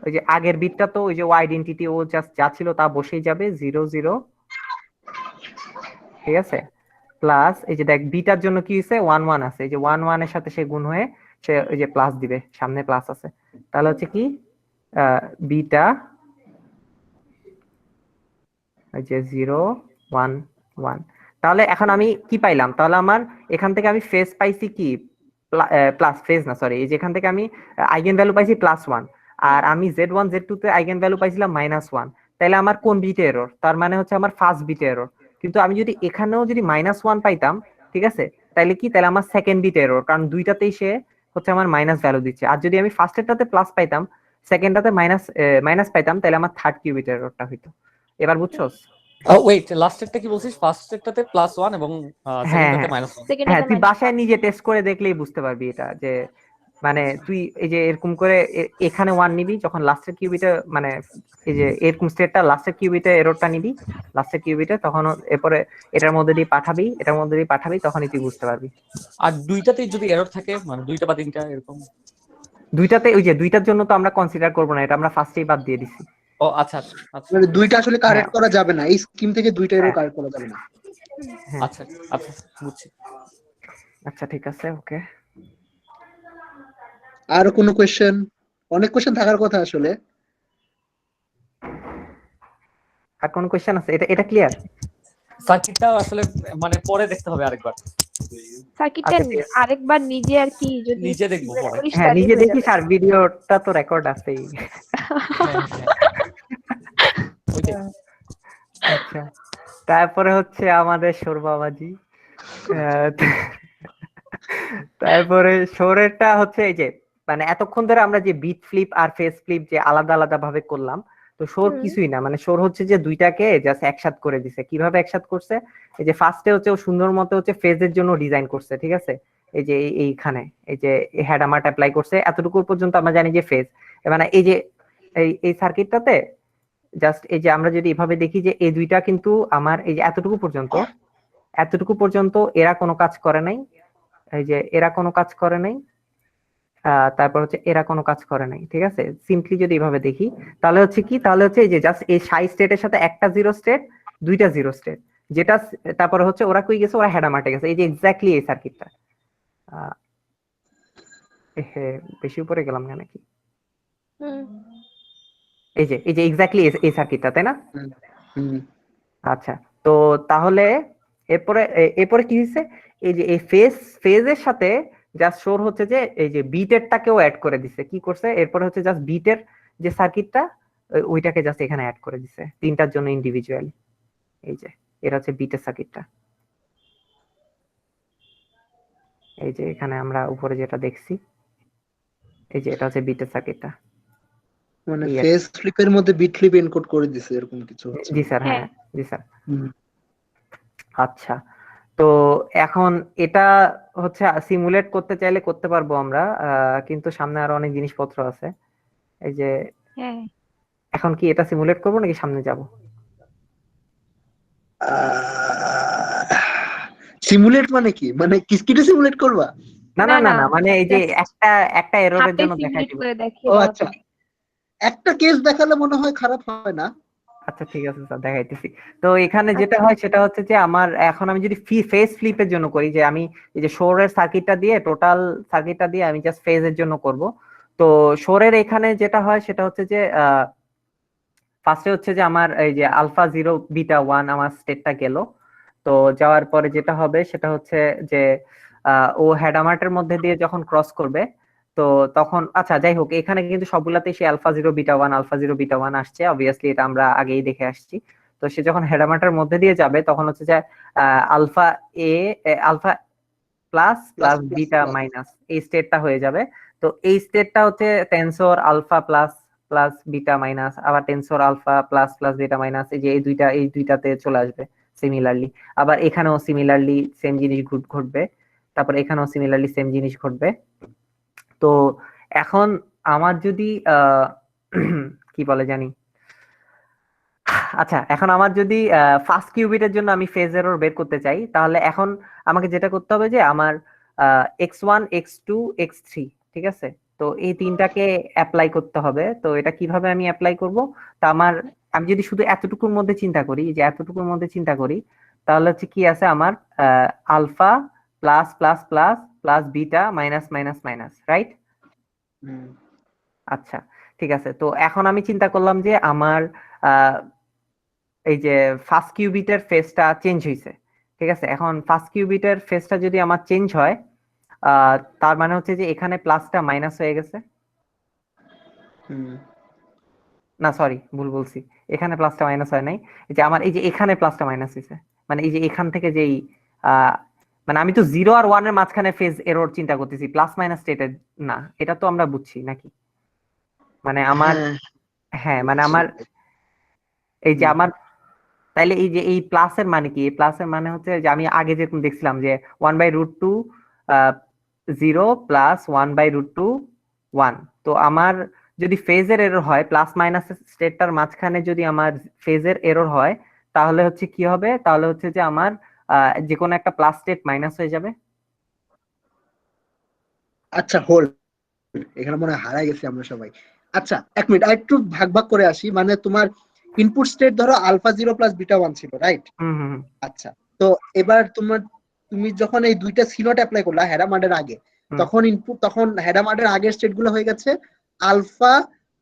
ওই যে আগের বিটটা তো ওই যে আইডেন্টিটি ও জাস্ট যা ছিল তা বসেই যাবে 0 0, ঠিক আছে, প্লাস এই যে দেখ বিটার জন্য কি হয়েছে 1 1 আছে, এই যে 1 1 এর সাথে সে গুণ হয়ে সে ওই যে প্লাস দিবে, সামনে প্লাস আছে, তাহলে হচ্ছে কি বিটা ওই যে 0 1 1। তাহলে এখন আমি কি পাইলাম, তাহলে আমার এখান থেকে আমি ফেজ পাইছি কি প্লাস, ফেজ না সরি, এই যে এখান থেকে আমি আইগেন ভ্যালু পাইছি +1, আর আমি Z1 Z2 তে আইগেন ভ্যালু পাইছিলাম -1। তাহলে আমার কোন বিটে এরর, তার মানে হচ্ছে আমার ফার্স্ট বিটে এরর। কিন্তু আমি যদি এখানেও যদি -1 পাইতাম, ঠিক আছে, তাহলে কি, তাহলে আমার সেকেন্ড বিট এরর, কারণ দুইটাতেই সে হচ্ছে আমার মাইনাস ভ্যালু দিচ্ছে। আর যদি আমি ফার্স্টেরটাতে প্লাস পাইতাম, সেকেন্ডটাতে মাইনাস পাইতাম, তাহলে আমার থার্ড কিউবিট এররটা হইতো। এবার বুঝছস? ওয়েট, লাস্টেরটা কি বলছিস? ফার্স্টেরটাতে +1 এবং হ্যাঁ সেকেন্ডটাতে হ্যাঁ -1। হ্যাঁ, তুই বাসায় নিজে টেস্ট করে দেখলেই বুঝতে পারবি এটা, যে মানে তুই এই যে এরকম করে এখানে 1 নিবি, যখন লাস্টের কিউবিটে মানে এই যে এরকম স্টেটটা লাস্টের কিউবিটে এররটা নিবি, লাস্টের কিউবিটে, তখন এরপরে এটার মধ্যে দিয়ে পাঠাবি, এটার মধ্যে দিয়ে পাঠাবি, তখনই তুই বুঝতে পারবি। আর দুইটাতেই যদি এরর থাকে, মানে দুইটা বা তিনটা এরকম? দুইটাতে ওই যে দুইটার জন্য তো আমরা কনসিডার করবো না, এটা আমরা ফার্স্টেই বাদ দিয়ে দিছি। ও আচ্ছা আচ্ছা মানে দুইটা আসলে কারেক্ট করা যাবে না, এই স্কিম থেকে দুইটা এরর কারেক্ট করা যাবে না। আচ্ছা আচ্ছা বুঝছি। আচ্ছা ঠিক আছে, ওকে। আর কোনো কোশ্চেন? অনেক কোশ্চেন থাকার কথা আসলে। আর কোন কোশ্চেন আছে? এটা ক্লিয়ার? সার্কিটটা আসলে মানে পরে দেখতে হবে আরেকবার। সার্কিটটা আচ্ছা, ঠিক আছে। আরেকবার নিজে আর কি যদি নিজে দেখবো পরে। করিস হ্যাঁ, তাহলেই নিজে হয়ে দেখিস যাবে। আর ভিডিওটা তো রেকর্ড আছেই। হ্যাঁ, হ্যাঁ, ওইটাই। আচ্ছা, তারপরে হচ্ছে আমাদের সৌর বাবাজি। আহ, তারপরে সৌরেরটা হচ্ছে এই যে মানে এতক্ষণ ধরে আমরা যে বিট ফ্লিপ আর ফেস ফ্লিপ যে আলাদা আলাদা ভাবে করলাম, তো সৌর হুম। কিছুই না, মানে সৌর হচ্ছে যে দুইটাকে জাস্ট একসাথ করে দিছে। কিভাবে একসাথ করছে? এই যে ফার্স্টে হচ্ছে ও সুন্দর মতো হচ্ছে ফেজের জন্য ডিজাইন করছে, ঠিক আছে? এই যে এইখানে এই যে হেড আমারটা অ্যাপ্লাই করছে, এতটুকু পর্যন্ত আমরা জানি যে ফেজ। মানে এই যে এই সার্কিটটাতে জাস্ট এই যে আমরা যদি এভাবে দেখি যে এই দুইটা কিন্তু আমার এই যে এতটুকু পর্যন্ত এরা কোনো কাজ করে নাই, এই যে এরা কোনো কাজ করে নাই, তারপর হচ্ছে এরা কোনো কাজ করে নাই, ঠিক আছে? সিম্পলি যদি এভাবে দেখি তাহলে হচ্ছে কি, তাহলে হচ্ছে এই যে জাস্ট এই সাই স্টেটের সাথে একটা জিরো স্টেট, দুইটা জিরো স্টেট, যেটা তারপরে হচ্ছে ওরা কই গেছে, ওরা হেডা মার্টে গেছে। এই যে এক্স্যাক্টলি এই সার্কিটটা। বেশি উপরে গেলাম না নাকি? হুম। এই যে এক্স্যাক্টলি এই সার্কিটটা, তাই না? হুম। আচ্ছা, তো তাহলে এরপরে কি হয়েছে, এই যে এই ফেজের সাথে জাস্ট শোর হচ্ছে যে এই যে বিটেরটাকেও অ্যাড করে দিছে। কি করছে এরপরে হচ্ছে জাস্ট বিটের যে সার্কিটটা ওইটাকে জাস্ট এখানে অ্যাড করে দিছে তিনটার জন্য ইন্ডিভিজুয়ালি। এই যে এটা হচ্ছে বিটের সার্কিটটা, এই যে এখানে আমরা উপরে যেটা দেখছি, এই যে এটা হচ্ছে বিটের সার্কিটটা। মানে এই আর ফেস ফ্লিপের মধ্যে বিট ফ্লিপ এনকোড করে দিছে এরকম কিছু হচ্ছে। জি স্যার, হ্যাঁ। হ্যাঁ জি স্যার। হুম। আচ্ছা, তো এখন এটা হচ্ছে সিমুলেট করতে চাইলে করতে পারবো আমরা, কিন্তু সামনে আরো অনেক জিনিসপত্র আছে। এই যে হ্যাঁ। এখন কি এটা সিমুলেট করবো নাকি সামনে যাব? সিমুলেট মানে কি? মানে কিসকিটা সিমুলেট করবা? না না না না না না, মানে এই যে just একটা এররের হাতে জন্য দেখাই সিমুলেট দিব। করে দেখিয়ে ও দেওয়া আচ্ছা, তো। একটা কেস দেখালে মনে হয় খারাপ হয় না। আচ্ছা ঠিক আছে স্যার, দেখাইতেছি। তো এখানে যেটা আচ্ছা। হয় সেটা হচ্ছে যে আমার এখন আমি যদি ফেজ ফ্লিপের জন্য করি, যে আমি এই যে শোরের সার্কিটটা দিয়ে টোটাল সার্কিটটা দিয়ে আমি জাস্ট ফেজের জন্য করব। তো শোরের এখানে যেটা হয় সেটা হচ্ছে যে ফার্স্টে হচ্ছে যে আমার এই যে আলফা 0 বিটা 1 আমার স্টেটটা গেল। তো যাওয়ার পরে যেটা হবে সেটা হচ্ছে যে ও হেডামার্টের মধ্যে দিয়ে যখন ক্রস করবে, তো তখন আচ্ছা যাই হোক, এখানে কিন্তু সবগুলাতেই সে আলফা 0 বিটা 1 আলফা 0 বিটা 1 আসছে, অবভিয়াসলি এটা আমরা আগেই দেখে আসছি। তো সে যখন হেডামার্টের মধ্যে দিয়ে যাবে তখন হচ্ছে যে alpha A alpha plus plus beta minus এই স্টেটটা হয়ে যাবে। তো এই স্টেটটা হচ্ছে tensor alpha plus plus beta minus, আবার tensor alpha plus plus beta minus, এই যে এই দুইটাতে চলে আসবে সিমিলারলি। আবার এখানেও সিমিলারলি সেম জিনিস ঘটবে, তারপর এখানেও সিমিলারলি সেম জিনিস ঘটবে। তো এখন আমার যদি কি বলে জানি, আচ্ছা এখন আমার যদি ফার্স্ট কিউবিটের জন্য আমি ফেজ এরর বের করতে চাই, তাহলে এখন আমাকে যেটা করতে হবে যে আমার x1 x2 x3, ঠিক আছে? তো এই তিনটাকে অ্যাপ্লাই করতে হবে। তো এটা কিভাবে আমি অ্যাপ্লাই করব? তা আমি যদি শুধু এতটুকুর মধ্যে চিন্তা করি, যে এতটুকুর মধ্যে চিন্তা করি, তাহলে হচ্ছে কি আছে আমার alpha plus plus plus plus beta minus minus minus, right? আচ্ছা ঠিক আছে, তো এখন আমি চিন্তা করলাম যে আমার এই যে ফার্স্ট কিউবিটের ফেজটা চেঞ্জ হয়েছে, ঠিক আছে? এখন ফার্স্ট কিউবিটের ফেজটা যদি আমার চেঞ্জ হয়, তার মানে হচ্ছে যে এখানে প্লাসটা মাইনাস হয়ে গেছে। না সরি, ভুল বলছি, এখানে প্লাসটা মাইনাস হয় নাই, এই যে আমার এই যে এখানে প্লাসটা মাইনাস হয়েছে। মানে এই যে এখান থেকে যেই মানে আমি তো 0 আর 1 এর মাঝখানে ফেজ এরর চিন্তা করতেছি, প্লাস মাইনাস স্টেটের না, এটা তো আমরা বুঝছি নাকি? মানে আমার হ্যাঁ মানে আমার এই যে আমার তাইলে এই যে এই প্লাসের মানে কি? এই প্লাসের মানে হচ্ছে যে আমি আগে যেরকম দেখছিলাম যে 1/√2 0 প্লাস 1/√2 1। তো আমার যদি ফেজের এরর হয়, প্লাস মাইনাস স্টেটটার মাঝখানে যদি আমার ফেজের এরর হয়, তাহলে হচ্ছে কি হবে? তাহলে হচ্ছে যে আমার যে কোনো একটা প্লাস স্টেট মাইনাস হয়ে যাবে। আচ্ছা হোল্ড, এখানে মনে হয় হারাই গেছি আমরা সবাই। আচ্ছা এক মিনিট, আর একটু ভাগ ভাগ করে আসি। মানে তোমার ইনপুট স্টেট ধরো আলফা 0 প্লাস বিটা 1 ছিল, রাইট? হুম। আচ্ছা, তো এবার তুমি যখন এই দুইটা সিনোট অ্যাপ্লাই করলা হেডামার্টের আগে, তখন হেডামার্টের আগের স্টেট গুলো হয়ে গেছে আলফা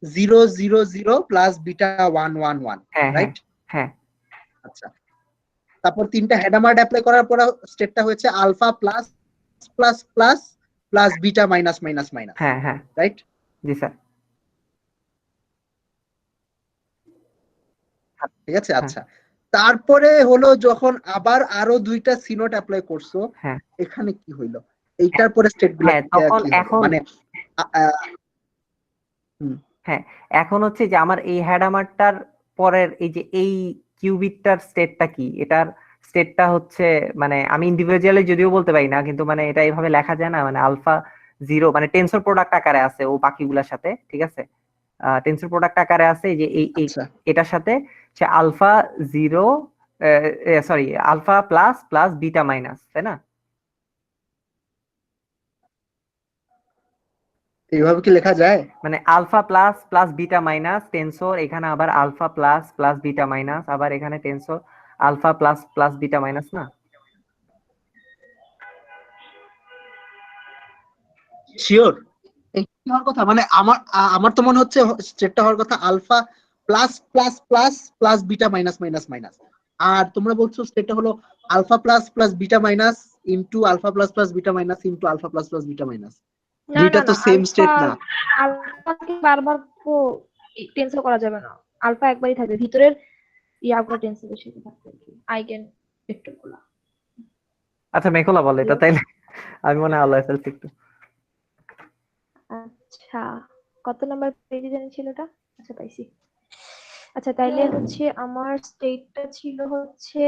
0 0 0 প্লাস বিটা 1 1 1, হ্যাঁ হ্যাঁ রাইট? হ্যাঁ। আচ্ছা, তারপর 3টা হেডামার্ড অ্যাপ্লাই করার পর স্টেটটা হয়েছে alpha plus plus plus plus beta minus minus minus, হ্যাঁ হ্যাঁ রাইট? জি স্যার। ঠিক আছে, আচ্ছা। তারপরে হলো যখন আবার আরো 2টা সিনোট অ্যাপ্লাই করছো, হ্যাঁ এখানে কি হইলো? এইটার পরে স্টেট গুলা হ্যাঁ তখন কি হবে? এখন মানে হুম, হ্যাঁ এখন হচ্ছে যে আমার এই হ্যাডামারটার পরের এই যে এই কিউবিটটার স্টেটটা কি, এটার স্টেটটা হচ্ছে মানে আমি ইন্ডিভিজুয়ালি যদিও বলতে পারি না, কিন্তু মানে এটা এইভাবে লেখা যায় না, মানে আলফা জিরো মানে টেনসর প্রোডাক্ট আকারে আছে ও বাকিগুলোর সাথে, ঠিক আছে? টেনসর প্রোডাক্ট আকারে আছে এই যে এই আচ্ছা এটার সাথে সে alpha zero sorry alpha plus plus beta minus, তাই না? এইভাবে কি লেখা যায়? মানে alpha plus plus beta minus tensor, এখানে আবার alpha plus plus beta minus, আবার এখানে tensor alpha plus plus beta minus না? শিওর এই কি হওয়ার কথা? মানে আমার তো মনে হচ্ছে স্টেটটা হওয়ার কথা alpha plus plus plus plus beta minus minus minus, আর তোমরা বলছো স্টেটটা হলো alpha plus plus beta minus into alpha plus plus beta minus into alpha plus plus beta minus. না দুইটা না তো না, সেম স্টেট না। আলফাকে বারবার তো টেনসর করা যাবে না, আলফা একবারই থাকবে, ভিতরের ইয়াগুলো টেনসর বেশি থাকবে আর কি, আইগেন ভেক্টরগুলো। আচ্ছা মেঘলা বলে এটা তাইলে, আমি মনে হয় আল্লাহ ফেলছি একটু। আচ্ছা কত নাম্বার পেজে জানি ছিল এটা? আচ্ছা পাইছি। আচ্ছা তাইলে হচ্ছে আমার স্টেটটা ছিল হচ্ছে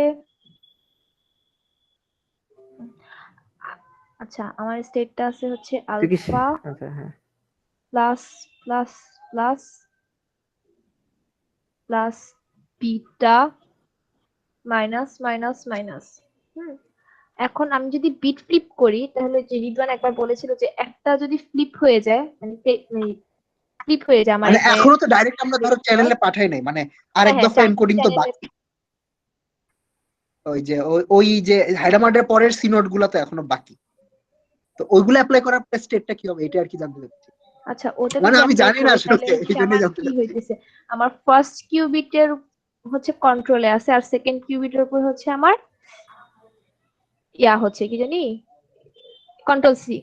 আচ্ছা আমার স্টেটটা আছে হচ্ছে তুই কি আলফা আচ্ছা হ্যাঁ plus plus plus plus beta minus minus minus. এখন আমি যদি বিট ফ্লিপ করি তাহলে যে রিদওয়ান একবার বলেছিল যে একটা যদি ফ্লিপ হয়ে যায় মানে ফ্লিপ হয়ে যায় আমার মানে এখানে। এখনো তো ডাইরেক্ট আমরা ধরো চ্যানেলে পাঠাই নাই, মানে আরেক হ্যাঁ, দফা এনকোডিং তো channel এ- বাকি। ওই যে ওই যে হাইডামার্ডের পরের সিনোড গুলো তো এখনো বাকি, তো ওইগুলো অ্যাপ্লাই করার পরে স্টেটটা কি হবে এটা আর কি জানতে চাচ্ছি। আচ্ছা ওটা মানে যদি আমি apply জানি না করি আসলে, তাহলে এই হচ্ছে জন্যই আমার জানতে কি চাচ্ছি। হইতেছে, আমার ফার্স্ট কিউবিটের হচ্ছে কন্ট্রোলে আছে আর সেকেন্ড কিউবিটের উপর হচ্ছে আমার ইয়া হচ্ছে কি জানি কন্ট্রোল সি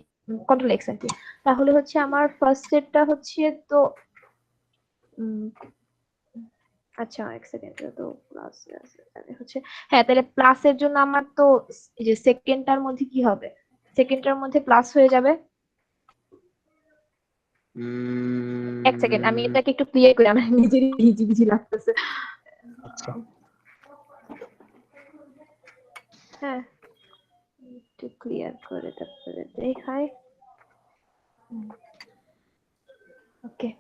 কন্ট্রোল এক্স আর কি। তাহলে হচ্ছে আমার ফার্স্ট সেটটা হচ্ছে তো আচ্ছা এক সেকেন্ড তো প্লাস হচ্ছে, হ্যাঁ তাহলে প্লাসের জন্য আমার তো এই যে সেকেন্ডটার মধ্যে কি হবে, সেকেন্ডটার মধ্যে প্লাস হয়ে যাবে। এক সেকেন্ড আমি এটাকে একটু ক্লিয়ার করি, আমার নিজেরই হিজিবিজি লাগতেছে। আচ্ছা হ্যাঁ একটু ক্লিয়ার করে তারপরে দেখাই। ওকে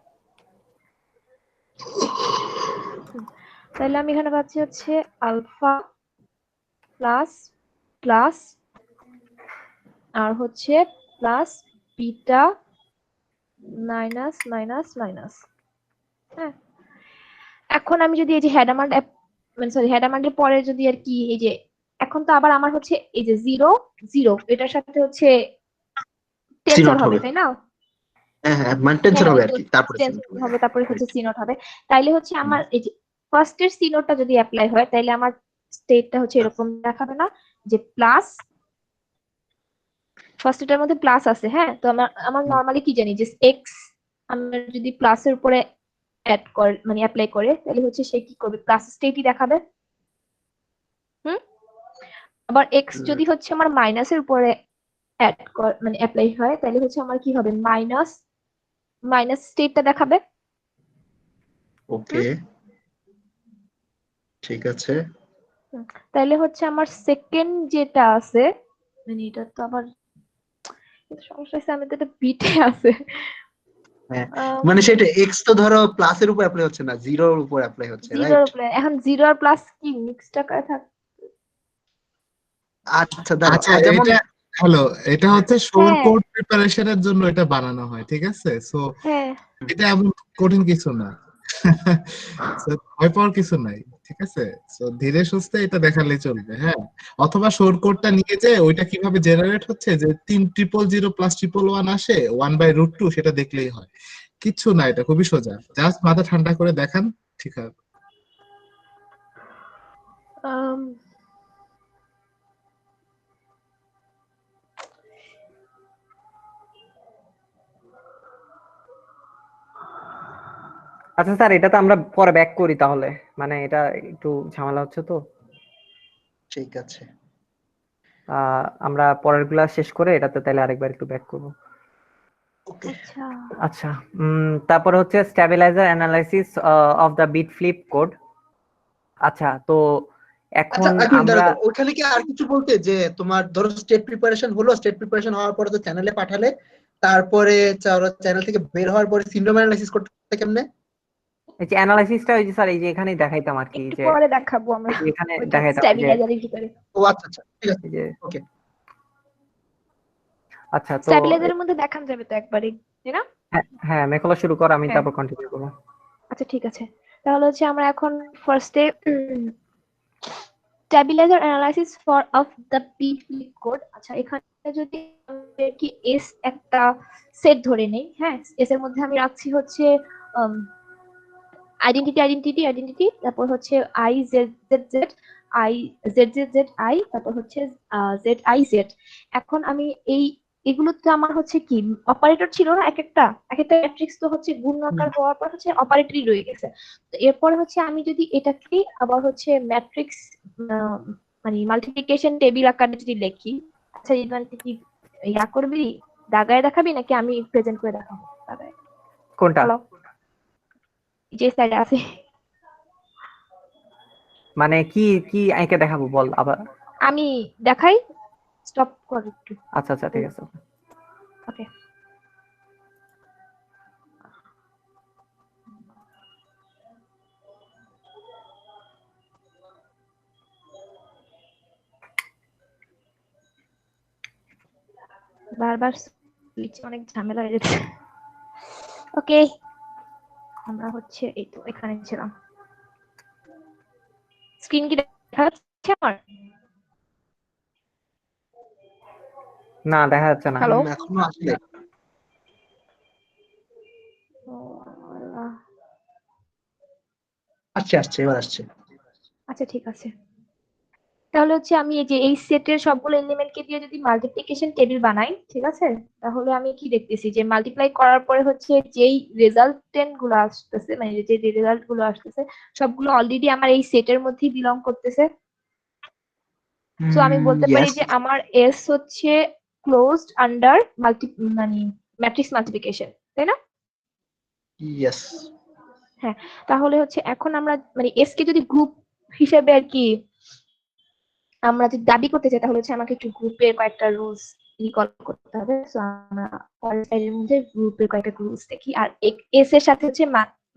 তাহলে আমি এখানে পাচ্ছি হচ্ছে আলফা প্লাস প্লাস আর হচ্ছে plus beta minus minus minus. হ্যাঁ এখন আমি যদি এই যে হেডামান্ড মানে সরি হেডামান্ডের পরে যদি আর কি এই যে এখন তো আবার আমার হচ্ছে এই যে জিরো জিরো এটার সাথে হচ্ছে টেনসর সিনোড হবে হবে, তাই না? হ্যাঁ হ্যাঁ মানে টেনসর হবে আর কি, তারপরে সিনোড টেনসর হবে। হবে তারপরে হচ্ছে সিনোড হবে। তাইলে হচ্ছে আমার এই যে ফার্স্টের সিনোডটা যদি অ্যাপ্লাই হয় তাইলে আমার স্টেটটা হচ্ছে এরকম দেখাবে না যে প্লাস ফার্স্ট এটার মধ্যে প্লাস আছে, হ্যাঁ তো আমার নরমালি কি জানি যে এক্স আমরা যদি প্লাসের উপরে অ্যাড করে মানে অ্যাপ্লাই করে তাহলে হচ্ছে সে কি করবে প্লাস স্টেটই দেখাবে। আবার এক্স যদি হচ্ছে আমার মাইনাসের উপরে অ্যাড মানে অ্যাপ্লাই হয় তাহলে হচ্ছে আমার কি হবে মাইনাস মাইনাস স্টেটটা দেখাবে। ওকে ঠিক আছে। তাহলে হচ্ছে আমার সেকেন্ড যেটা আছে মানে এটা তো আবার সমস্যা হচ্ছে আমি তো এটা বিটে আছে। হ্যাঁ মানে সেটা এক্স তো ধরো প্লাসের উপর অ্যাপ্লাই হচ্ছে না, জিরোর উপর অ্যাপ্লাই হচ্ছে, জিরোর রাইট? উপরে এখন জিরো আর প্লাস কি মিক্সড আকারে থাকে। আচ্ছা দাঁড়াও, আচ্ছা যেমন এটা হ্যালো, এটা হচ্ছে শোর হ্যাঁ কোড প্রিপারেশনের জন্য এটা বানানো হয়, ঠিক আছে? সো হ্যাঁ এটা এমন কঠিন কিছু না। So, ভয় পাওয়ার কিছু নাই, ঠিক আছে? সো ধীরে সুস্থে এটা দেখালেই চলবে, হ্যাঁ। অথবা শোর কোডটা নিয়ে যে ওইটা কিভাবে জেনারেট হচ্ছে যে 300 প্লাস 111 আসে 1/√2 সেটা দেখলেই হয়, কিচ্ছু না, এটা খুবই সোজা, জাস্ট মাথা ঠান্ডা করে দেখান, ঠিক আছে? আম, আচ্ছা স্যার, এটা তো আমরা পরে ব্যাক করি তাহলে, মানে এটা একটু ঝামেলা হচ্ছে তো। ঠিক আছে। আমরা পরের গুলা শেষ করে এটাতে তাহলে আরেকবার একটু ব্যাক করবো। ওকে। আচ্ছা আচ্ছা, তারপরে হচ্ছে stabiliser analysis of the bit flip code. আচ্ছা, তো এখন আচ্ছা, আমরা ওখানে কি আর কিছু বলতে, যে তোমার ধরো স্টেট প্রিপারেশন হলো, স্টেট প্রিপারেশন হওয়ার পরে তো চ্যানেলে পাঠালে, তারপরে চ্যানেল থেকে বের হওয়ার পরে সিনড্রোম অ্যানালাইসিস করতে কেমনে? এই যে অ্যানালাইসিসটা ওই যে স্যার এই যে এখানেই দেখাইতাম আর কি, একটু যে পরে দেখাবো আমরা এই যে এখানে ওইটা দেখাইতাম এই যে স্ট্যাবিলাইজারের ভিতরে। ও আচ্ছা আচ্ছা, ঠিক আছে, এই যে ওকে। আচ্ছা, তো স্ট্যাবিলাইজারের মধ্যে দেখানো যাবে তো একবারে, তাই না? হ্যাঁ মেকলা শুরু কর, আমি হ্যাঁ। তারপর কন্টিনিউ করবো। আচ্ছা ঠিক আছে, তাহলে হচ্ছে আমরা এখন ফার্স্টে stabiliser analysis for of the bit flip code. আচ্ছা, এখানে যদি আমাদের কি এস একটা সেট ধরে নেই, হ্যাঁ, এস এর মধ্যে আমি রাখছি হচ্ছে আইডেন্টিটি, তারপর হচ্ছে I Z Z Z, I Z Z Z I, তারপর হচ্ছে জেড আই জেড। এখন আমি এগুলোতে আমার হচ্ছে কি অপারেটর ছিল না, এক একটা ম্যাট্রিক্স তো হচ্ছে গুণাকার হওয়ার পর হচ্ছে অপারেটরই রয়ে গেছে। তো এরপরে হচ্ছে আমি যদি এটাকে আবার হচ্ছে ম্যাট্রিক্স মানে মাল্টিপ্লিকেশন টেবিল আকারে যদি লিখি, আচ্ছা ইভান কি ইয়া করবি, দাগায় দেখাবি নাকি আমি প্রেজেন্ট করে দেখাবো? দাগায় কোনটা? হ্যালো, যে সাইডে আছে। মানে কি কি আইকে দেখাবো বল আবার। আমি দেখাই, স্টপ কর একটু। আচ্ছা আচ্ছা, ঠিক আছে। ওকে, বারবার সুইচে অনেক ঝামেলা হয়ে যাচ্ছে। ওকে, আমরা হচ্ছে এই তো এখানে ছিলাম। স্ক্রিন কি দেখা যাচ্ছে আমার? না দেখা যাচ্ছে না। হ্যালো, এখনো আসলে আসছে, এবার আসছে। আচ্ছা ঠিক আছে, তাহলে হচ্ছে আমি এই যে এই সেটের সবগুলো এলিমেন্টকে দিয়ে যদি মাল্টিপ্লিকেশন টেবিল বানাই, ঠিক আছে, তাহলে আমি কি দেখতেছি যে মাল্টিপ্লাই করার পরে হচ্ছে যেই রেজাল্টেন্ট গুলো আসতেছে, মানে যে রেজাল্ট গুলো আসতেছে সবগুলো অলরেডি আমার এই সেটের মধ্যেই বিলং করতেছে। সো আমি বলতে পারি ইয়েস, যে আমার এস হচ্ছে ক্লোজড আন্ডার মানে ম্যাট্রিক্স মাল্টিপ্লিকেশন, তাই না? ইয়েস। হ্যাঁ, তাহলে হচ্ছে এখন আমরা মানে এস কে যদি গ্রুপ হিসেবে আর কি আমরা যদি দাবি করতে চাই, তাহলে হচ্ছে আমাকে একটু গ্রুপের কয়েকটা রুলস রিকল করতে হবে। সো আমরা পরের স্লাইডের মধ্যে গ্রুপের কয়েকটা রুলস দেখি, আর এস এর সাথে হচ্ছে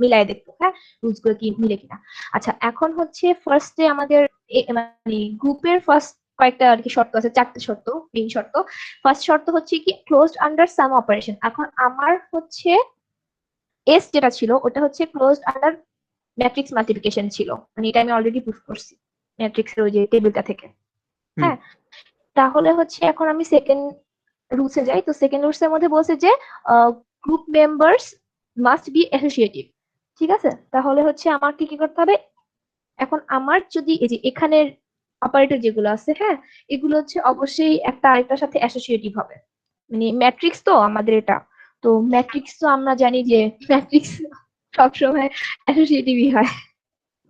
মিলাই দেখবো, হ্যাঁ, রুলস গুলো কি মিলে কিনা। আচ্ছা, এখন হচ্ছে ফার্স্টে আমাদের মানে গ্রুপের ফার্স্ট কয়েকটা আর কি শর্ত আছে, চারটে শর্ত, মেইন শর্ত। ফার্স্ট শর্ত হচ্ছে কি ক্লোজড আন্ডার সাম অপারেশন। এখন আমার হচ্ছে এস যেটা ছিল ওটা হচ্ছে ক্লোজড আন্ডার ম্যাট্রিক্স মাল্টিপ্লিকেশন ছিল, মানে এটা আমি অলরেডি প্রুফ করছি ম্যাট্রিক্সের ওই যে টেবিলটা থেকে। হ্যাঁ, তাহলে হচ্ছে এখন আমি সেকেন্ড রুলসে যাই। তো সেকেন্ড রুলস এর মধ্যে বলছে যে group members must be associative, ঠিক আছে। তাহলে হচ্ছে আমাকে কি করতে হবে, এখন আমার যদি এই যে এখানের অপারেটর যেগুলো আছে, হ্যাঁ, এগুলো হচ্ছে অবশ্যই একটা আরেকটার সাথে অ্যাসোসিয়েটিভ হবে, মানে ম্যাট্রিক্স তো আমাদের এটা, তো ম্যাট্রিক্স তো আমরা জানি যে ম্যাট্রিক্স সবসময় অ্যাসোসিয়েটিভই হয়।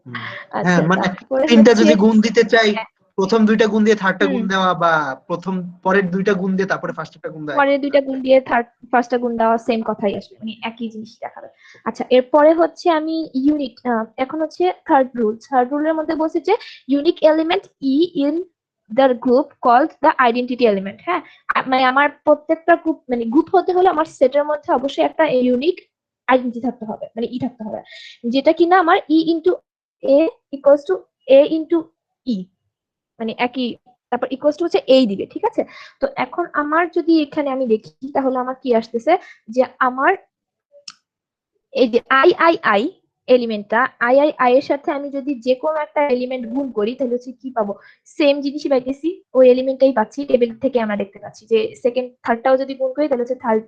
হ্যাঁ, আচ্ছা, মানে তারপরে তিনটা হচ্ছে যদি গুণ দিতে চাই, প্রথম দুইটা গুণ দিয়ে থার্ডটা গুণ হুম, দেওয়া, বা প্রথম পরের দুইটা গুণ দিয়ে তারপরে ফার্স্টটা গুণ দেওয়া। পরের দুইটা গুণ দিয়ে ফার্স্টটা গুণ দেওয়া সেম কথাই আসবে, মানে একই জিনিস দেখাবে। আচ্ছা, এরপরে হচ্ছে আমি ইউনিক, এখন হচ্ছে থার্ড রুলের মধ্যে বলছে যে unique element e in the group called the identity element. হ্যাঁ, মানে আমার প্রত্যেকটা গ্রুপ, মানে গ্রুপ হতে হলে আমার সেটের মধ্যে অবশ্যই একটা ইউনিক আইডেন্টিটি থাকতে হবে, মানে ই থাকতে হবে, যেটা কিনা আমার E into A equals to A into E, মানে একই, তারপর ইকুয়ালস টু হচ্ছে এই দিবে, ঠিক আছে। তো এখন আমার যদি এখানে আমি দেখি, তাহলে আমার কি আসতেছে যে আমার এই যে আই আই আই এলিমেন্টটা, আই আই আই এর সাথে আমি যদি যে কোনো একটা এলিমেন্ট গুণ করি, তাহলে হচ্ছে কি পাবো, সেম জিনিসই পাইতেছি, ওই এলিমেন্টটাই পাচ্ছি। টেবিল থেকে আমরা দেখতে পাচ্ছি যে সেকেন্ড থার্ডটাও যদি গুণ করি, তাহলে হচ্ছে থার্ড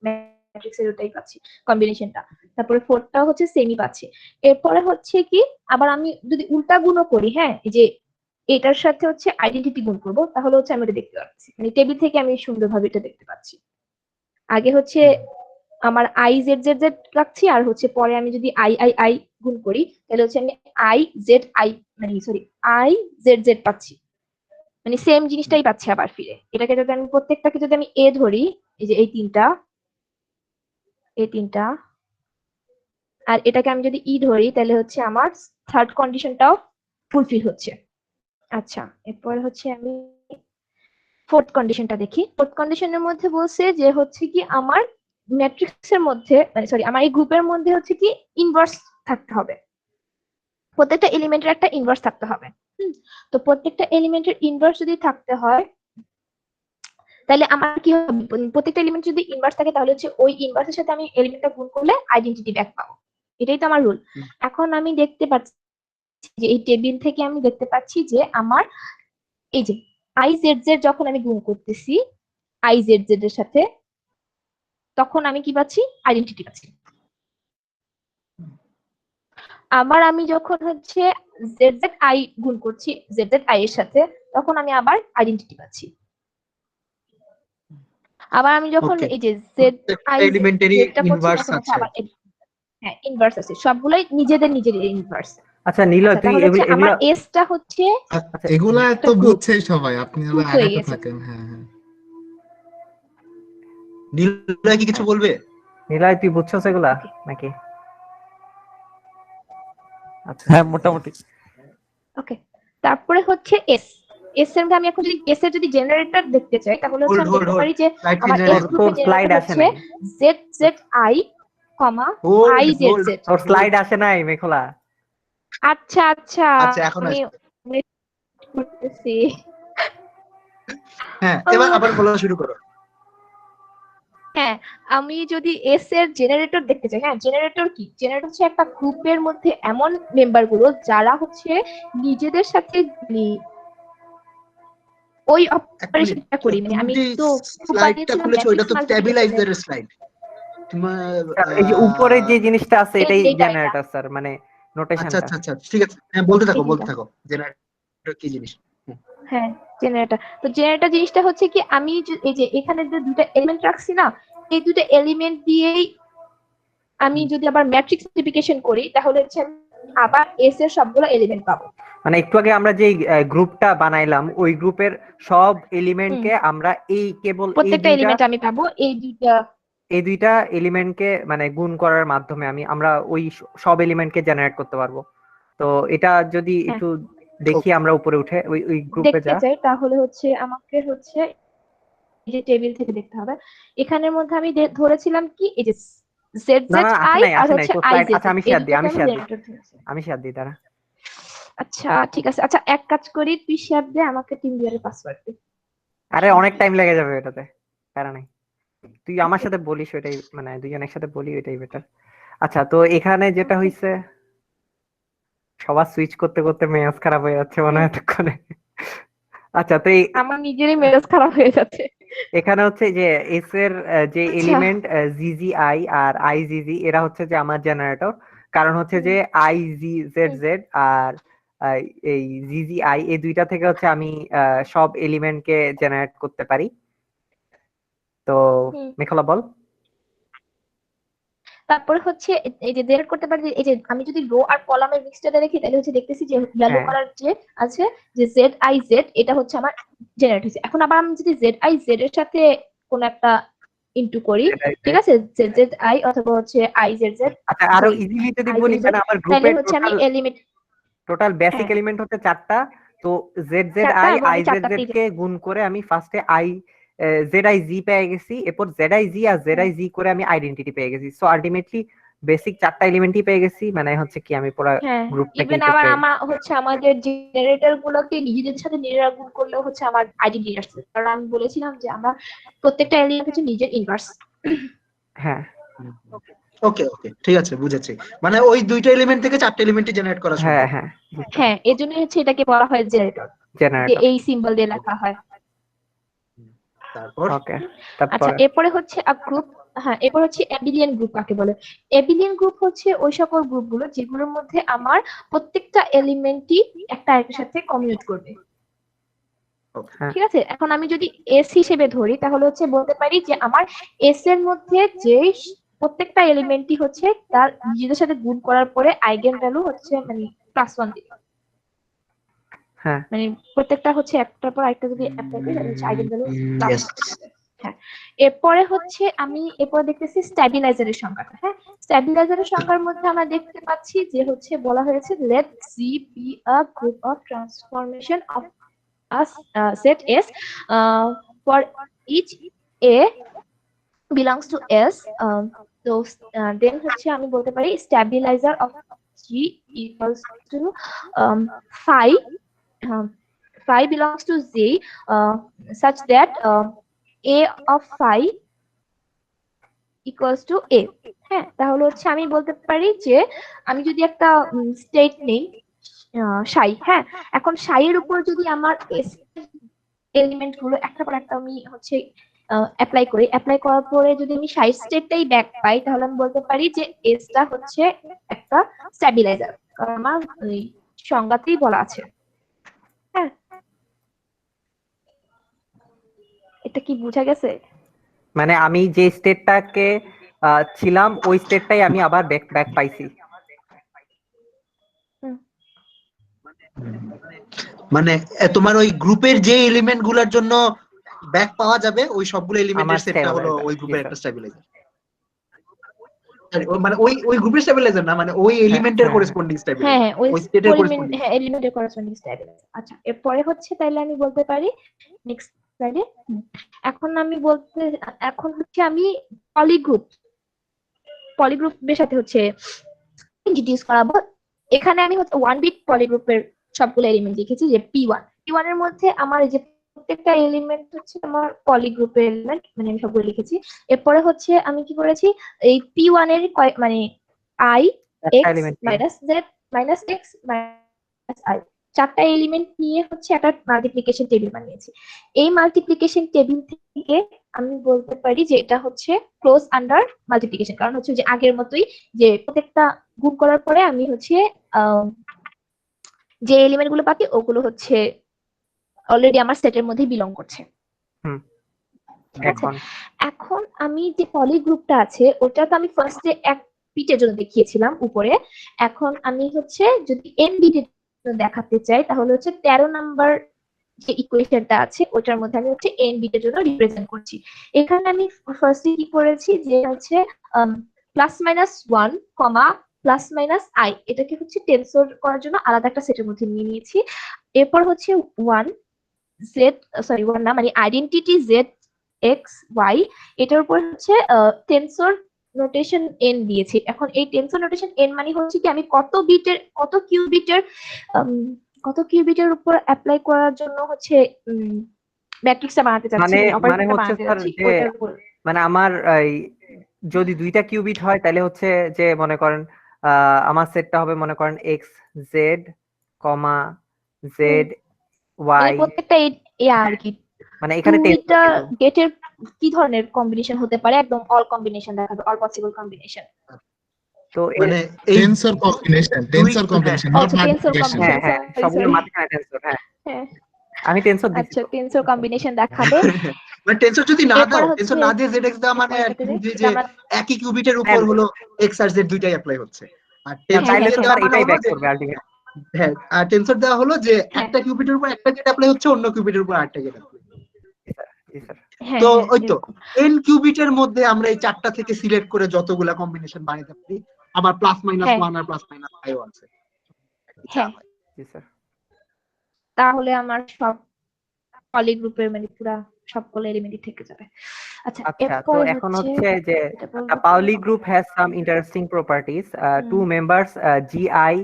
ম্যাট্রিক্সের ওটাই পাচ্ছি কম্বিনেশনটা, তারপরে ফোর্থটাও হচ্ছে সেমই পাচ্ছি। এরপরে হচ্ছে কি আবার আমি যদি উল্টা গুণও করি, হ্যাঁ, এই যে এটার সাথে হচ্ছে আইডেন্টিটি গুণ করবো, তাহলে হচ্ছে আমি এটা দেখতে পাচ্ছি, মানে টেবিল থেকে আমি সুন্দরভাবে এটা দেখতে পাচ্ছি। আগে হচ্ছে আমার আই জেড জেড জেড রাখছি, আর হচ্ছে পরে আমি যদি আই আই আই গুণ করি তাহলে হচ্ছে আমি আই জেড আই মানে সরি আই জেড জেড পাচ্ছি, মানে সেম জিনিসটাই পাচ্ছি আবার ফিরে। এটাকে যদি আমি প্রত্যেকটাকে যদি আমি এ ধরি, এই যে এই তিনটা আর এটাকে আমি যদি ই ধরি তাহলে হচ্ছে আমার থার্ড কন্ডিশনটাও ফুলফিল হচ্ছে। আচ্ছা, এরপরে হচ্ছে আমি ফোর্থ কন্ডিশনটা দেখি। ফোর্থ কন্ডিশনের মধ্যে বলছে যে হচ্ছে কি আমার ম্যাট্রিক্সের মধ্যে মানে সরি আমার এই গ্রুপের মধ্যে হচ্ছে কি ইনভার্স থাকতে হবে, প্রত্যেকটা এলিমেন্টের একটা ইনভার্স থাকতে হবে। তো প্রত্যেকটা এলিমেন্টের ইনভার্স যদি থাকতে হয় তাহলে আমার কি হবে, প্রত্যেকটা এলিমেন্ট যদি ইনভার্স থাকে তাহলে হচ্ছে ওই ইনভার্সের সাথে আমি এলিমেন্টটা গুণ করলে আইডেন্টিটি ব্যাক পাবো, এটাই তো আমার রুল। এখন আমি দেখতে পাচ্ছি যে এই টেবিল থেকে আমি দেখতে পাচ্ছি যে আমার এই যে আই জেড জেড যখন আমি গুণ করতেছি আই জেড জেড এর সাথে, তখন আমি কি পাচ্ছি, আইডেন্টিটি পাচ্ছি। আবার আমি যখন হচ্ছে জেড জেড আই গুণ করছি জেড জেড আই এর সাথে, তখন আমি আবার আইডেন্টিটি পাচ্ছি। আবার আমি যখন Okay. এই যে জেড আই এলিমেন্টারি জেডটা করছি ইনভার্স তখন হচ্ছে আছে। আবার হ্যাঁ ইনভার্স আছে, সবগুলোই নিজেদের ইনভার্স। আচ্ছা নিলয়, তুই তাহলে হচ্ছে আমার এগুলা এসটা হচ্ছে আচ্ছা, এগুলা একটা তো group। বুঝছেই সবাই, আপনি Group আবার হয়ে আগাতে গেছে। থাকেন। হ্যাঁ হ্যাঁ নীলয় কি কিছু বলবে? নিলয় তুই বুঝছস এগুলা নাকি? আচ্ছা হ্যাঁ মোটামুটি। ওকে, তারপরে হচ্ছে এস। এস এর মধ্যে আমি এখন যদি এস এর যদি জেনারেটর দেখতে চাই তাহলে হচ্ছে আমি দেখতে পারি যে আমার এস তোর গ্রুপের স্লাইড জেনারেটর আসে হচ্ছে নাই, Z Z I I Z Z. তোর স্লাইড আসে নাই মেখলা। আচ্ছা আচ্ছা, আচ্ছা, এখন আমি আসছে। wait করতেছি। হ্যাঁ, এবার আবার বলা শুরু করো। হ্যাঁ, আমি যদি এস এর জেনারেটর দেখতে চাই, হ্যাঁ জেনারেটর কি, জেনারেটর হচ্ছে একটা গ্রুপের মধ্যে এমন মেম্বার গুলো যারা হচ্ছে নিজেদের সাথে ওই অপারেশনটা করি, মানে আমি তো স্লাইডটা খুলেছো, ওইটা তো স্ট্যাবিলাইজার স্লাইড। তোমার এই যে উপরে যে জিনিসটা আছে এই এটাই যে এটা। জেনারেটর স্যার, মানে আচ্ছা নোটেশনটা। আচ্ছা আচ্ছা, ঠিক আছে, হ্যাঁ বলতে থাকো এই বলতে যেটা। থাকো, জেনারেটর কি জিনিস? হ্যাঁ জেনারেটর, তো জেনারেটর জিনিসটা হচ্ছে কি আমি এই যে এখানে যে দুটো এলিমেন্ট রাখছি না, এই দুটো এলিমেন্ট দিয়েই আমি যদি আবার ম্যাট্রিক্স মাল্টিপ্লিকেশন করি তাহলে হচ্ছে আমি আবার এস এর সবগুলো এলিমেন্ট পাবো। মানে একটু আগে আমরা যে গ্রুপটা বানাইলাম ওই গ্রুপের সব এলিমেন্টকে আমরা এই কেবল প্রত্যেকটা এলিমেন্ট আমি পাবো এই দুইটা এলিমেন্টকে মানে গুণ করার মাধ্যমে আমরা ওই সব এলিমেন্টকে জেনারেট করতে পারবো। তো এটা যদি হ্যাঁ। একটু দেখি আমরা উপরে উঠে ওই গ্রুপে দেখতে যা। চাই তাহলে হচ্ছে আমাকে হচ্ছে এই যে টেবিল থেকে দেখতে হবে। এখানের মধ্যে আমি ধরেছিলাম কি এই যে জেড না জেড না আই আর আসে নাই হচ্ছে তো আই স্লাইড। জেড। আচ্ছা আমি শেয়ার দিই দাঁড়া। আচ্ছা ঠিক আছে, আচ্ছা এক কাজ করি, তুই শেয়ার দে আমাকে টিমভিউয়ারের পাসওয়ার্ড দে। আরে অনেক টাইম লেগে যাবে এটাতে, প্যারা নাই। তুই আমার সাথে বলিস ওইটাই, মানে দুজন একসাথে বলি ওইটাই বেটার। আচ্ছা তো এখানে যেটা হইছে সবার সুইচ করতে করতে মেজাজ খারাপ হয়ে যাচ্ছে মনে হয় এতক্ষণে। আচ্ছা তো আমার নিজেরই মেজাজ খারাপ হয়ে যাচ্ছে। এখানে হচ্ছে যে এস এর যে আচ্ছা। এলিমেন্ট জিজিআই আর আইজিজি এরা হচ্ছে যে আমার জেনারেটর, কারণ হচ্ছে যে আইজিজেড আর এই জিজিআই এই দুইটা থেকে হচ্ছে আমি সব এলিমেন্টকে জেনারেট করতে পারি। তো মেখলা বল। তারপরে হচ্ছে এই যে জেনারেট করতে পারি, এই যে আমি যদি রো আর কলামের মিক্সচারে রেখি তাহলে হচ্ছে দেখতেছি যে ইয়েলো হ্যাঁ। কালার যে আছে যে জেড আই জেড, এটা হচ্ছে আমার জেনারেট হয়েছে। এখন আবার আমি যদি জেড আই জেড এর সাথে কোন একটা ইনটু করি, ঠিক আছে, জেড জেড আই অথবা হচ্ছে আই জেড জেড। আচ্ছা আরো ইজিলি যদি বলি, মানে আমার তাহলে গ্রুপের হচ্ছে আমি এলিমেন্ট টোটাল বেসিক হ্যাঁ। এলিমেন্ট হচ্ছে 4টা। তো জেড জেড চারটা আই এবং আই এই জেড চারটাতেই জেড কে গুণ করে আমি ফার্স্টে জেড আই জি পেয়ে গেছি, এরপর জেড আই জি আর জেড আই জি করে আমি আইডেন্টিটি পেয়ে গেছি। সো আলটিমেটলি বেসিক 4টা এলিমেন্টই পেয়ে গেছি, মানে হচ্ছে কি আমি পুরো হ্যাঁ গ্রুপটাকে ইভেন আবার আমার হচ্ছে আমাদের জেনারেটর গুলোকে নিজেদের সাথে নিজেরা গুণ করলেও হচ্ছে আমার আইডেন্টিটি আসছে, কারণ আমি বলেছিলাম যে আমরা প্রত্যেকটা এলিমেন্ট হচ্ছে নিজের ইনভার্স। হ্যাঁ ওকে ওকে, ঠিক আছে, বুঝেছি। মানে ওই দুইটা এলিমেন্ট থেকে চারটা এলিমেন্টই জেনারেট করা সম্ভব। হ্যাঁ হ্যাঁ হ্যাঁ এজন্যই হচ্ছে এটাকে বলা হয় জেনারেটর, যে জেনারেটর। এই সিম্বল দিয়ে লেখা হয়। তারপর ওকে আচ্ছা তারপরে এরপরে হচ্ছে গ্রুপ। হ্যাঁ এরপর হচ্ছে অ্যাবিলিয়ান গ্রুপ কাকে বলে। অ্যাবিলিয়ান গ্রুপ হচ্ছে ওই সকল গ্রুপগুলো যেগুলোর মধ্যে আমার প্রত্যেকটা এলিমেন্টই একটা আরেকটার সাথে কমিউনিকেট করবে। হ্যাঁ। ঠিক আছে, এখন আমি যদি এস হিসেবে ধরি তাহলে হচ্ছে বলতে পারি যে আমার এস এর মধ্যে যে প্রত্যেকটা এলিমেন্টই হচ্ছে তার নিজেদের সাথে গুণ করার পরে আইগেন ভ্যালু হচ্ছে মানে +1 দিবে। হ্যাঁ মানে প্রত্যেকটা হচ্ছে একটার পর আরেকটা যদি অ্যাপ্লাই করি তাহলে হচ্ছে আইগেন ভ্যালু Yes. হ্যাঁ। এরপরে হচ্ছে আমি এরপরে দেখতেছি স্ট্যাবিলাইজারের সংখ্যাটা। হ্যাঁ, স্ট্যাবিলাইজারের সংখ্যার মধ্যে আমরা দেখতে পাচ্ছি যে হচ্ছে বলা হয়েছে let Z be a group of transformation of a set S for each A belongs to S. So then হচ্ছে আমি বলতে পারি stabilizer of G equals to phi phi belongs to Z such that A of phi equals to A. হ্যাঁ, তাহলে হচ্ছে আমি বলতে পারি যে আমি যদি একটা স্টেট নেই সাই, হ্যাঁ, এখন সাইয়ের উপর যদি আমার এস এলিমেন্ট গুলো একটা পর একটা আমি হচ্ছে অ্যাপ্লাই করি, অ্যাপ্লাই করার পরে যদি আমি সাই স্টেটটাই ব্যাক পাই তাহলে আমি বলতে পারি যে এসটা হচ্ছে একটা স্ট্যাবিলাইজার, কারণ আমার ওই সংজ্ঞাতেই বলা আছে। হ্যাঁ, এটা কি বোঝা গেছে? মানে আমি যে স্টেটটাকে ছিলাম ওই স্টেটটাই আমি আবার ব্যাক পাইছি। মানে তোমার ওই গ্রুপের যে এলিমেন্ট গুলোর জন্য ব্যাক পাওয়া যাবে ওই সবগুলো এলিমেন্টের আমার সেটটা হলো stabilizer, ওই গ্রুপের জি একটা স্ট্যাবিলাইজার। মানে ওই গ্রুপের স্ট্যাবিলাইজার না, মানে ওই এলিমেন্টের হ্যাঁ, করেসপন্ডিং হ্যাঁ স্ট্যাবিলাইজার, হ্যাঁ, ওই ওই স্টেটের এলিমেন্ট, করেসপন্ডিং। হ্যাঁ, এলিমেন্টের করেসপন্ডিং স্ট্যাবিলাইজার। আচ্ছা, এরপরে হচ্ছে তাহলে আমি বলতে পারি নেক্সট স্লাইডে। এখন হচ্ছে আমি পলিগ্রুপের সাথে হচ্ছে ইন্ট্রোডিউস করাবো। এখানে আমি হচ্ছে 1 বিট পলিগ্রুপের সবগুলো এলিমেন্ট লিখেছি যে P1 এর মধ্যে আমার এই যে প্রত্যেকটা এলিমেন্ট হচ্ছে আমার পলিগ্রুপের এলিমেন্ট, মানে আমি সবগুলো লিখেছি। এরপরে হচ্ছে আমি কি করেছি, এই P1 এর মানে I একটা x element minus z minus x minus i, চারটা এলিমেন্ট নিয়ে হচ্ছে একটা মাল্টিপ্লিকেশন টেবিল বানিয়েছি। এই মাল্টিপ্লিকেশন টেবিল থেকে আমি বলতে পারি যে এটা হচ্ছে ক্লোজ আন্ডার মাল্টিপ্লিকেশন, কারণ হচ্ছে যে আগের মতোই যে প্রত্যেকটা গুণ করার পরে আমি হচ্ছে যে এলিমেন্ট গুলো পাচ্ছি ওগুলো হচ্ছে অলরেডি আমার সেটের মধ্যে বিলং করছে। এখন এখন আমি যে পলি গ্রুপটা আছে ওটা তো আমি ফার্স্টে এক বিটের জন্য দেখিয়েছিলাম উপরে। এখন আমি হচ্ছে যদি এন বিটের জন্য দেখাতে চাই তাহলে হচ্ছে 13 নাম্বার যে ইকুয়েশনটা আছে ওটার মধ্যে আমি হচ্ছে এন বিটের জন্য রিপ্রেজেন্ট করছি। এখানে আমি ফার্স্টে কি করেছি যে হচ্ছে +-1, +-i এটাকে হচ্ছে টেনসর করার জন্য আলাদা একটা সেটের মধ্যে নিয়ে নিয়েছি। এরপর হচ্ছে 1 না মানে আইডেন্টিটি জেড এক্স ওয়াই, এটার উপর হচ্ছে টেনসর নোটেশন এন দিয়েছি। এখন এই টেনসর নোটেশন এন মানে হচ্ছে কি আমি কত কিউবিটের উপর অ্যাপ্লাই করার জন্য হচ্ছে ম্যাট্রিক্সটা বানাতে চাচ্ছি, মানে অপারেটরটা হচ্ছে বানাতে স্যার চাচ্ছি যে ওটার উপর। মানে আমার যদি 2টা কিউবিট হয় তাহলে হচ্ছে যে মনে করেন আমার সেটটা হবে মনে করেন এক্স জেড কমা জেড ওয়াই, প্রত্যেকটা আর কি মানে এখানে দুইটা গেটের কি ধরনের কম্বিনেশন হতে পারে, একদম অল কম্বিনেশন দেখাবে, অল পসিবল কম্বিনেশন। তো মানে এই টেন্সর কম্বিনেশন নট মাল্টিপ্লিকেশন। হ্যাঁ হ্যাঁ সবগুলো মাঝখানে টেনসর। হ্যাঁ হ্যাঁ, আমি টেনসর দিচ্ছি। আচ্ছা, টেনসর কম্বিনেশন দেখাবে। মানে টেনসর যদি না এরপর দাও, হচ্ছে টেনসর না দিয়ে zx দাও মানে আর কি বুঝি যে আমরা একই কিউবিটের উপর হলো x আর z দুইটাই অ্যাপ্লাই হচ্ছে। আর টেনসর তাইলে দিয়ে তো দেওয়া স্যার মানে এটাই হলো ব্যাক যে করবে আলটিমেট। হ্যাঁ, আর টেনসর দেওয়া হলো যে হ্যাঁ। একটা কিউবিটের উপর একটা গেট অ্যাপ্লাই হচ্ছে, অন্য কিউবিটের উপর আরেকটা গেট অ্যাপ্লাই। জি স্যার। হ্যাঁ তো হ্যাঁ, ওই তো এরকম। n কিউবিটের মধ্যে আমরা এই চারটা থেকে সিলেক্ট করে যতগুলা কম্বিনেশন বানাতে পারি, আবার +-1 হ্যাঁ। আর +-i ও আছে। হ্যাঁ, জি স্যার। তাহলে আমার সব পলি গ্রুপের মানে পুরা সবগুলো এলিমেন্টই থেকে যাবে। আচ্ছা, আচ্ছা, তো এরপরে এখন হচ্ছে যে এটা বলবো a Pauli group has some interesting properties. Two members GI,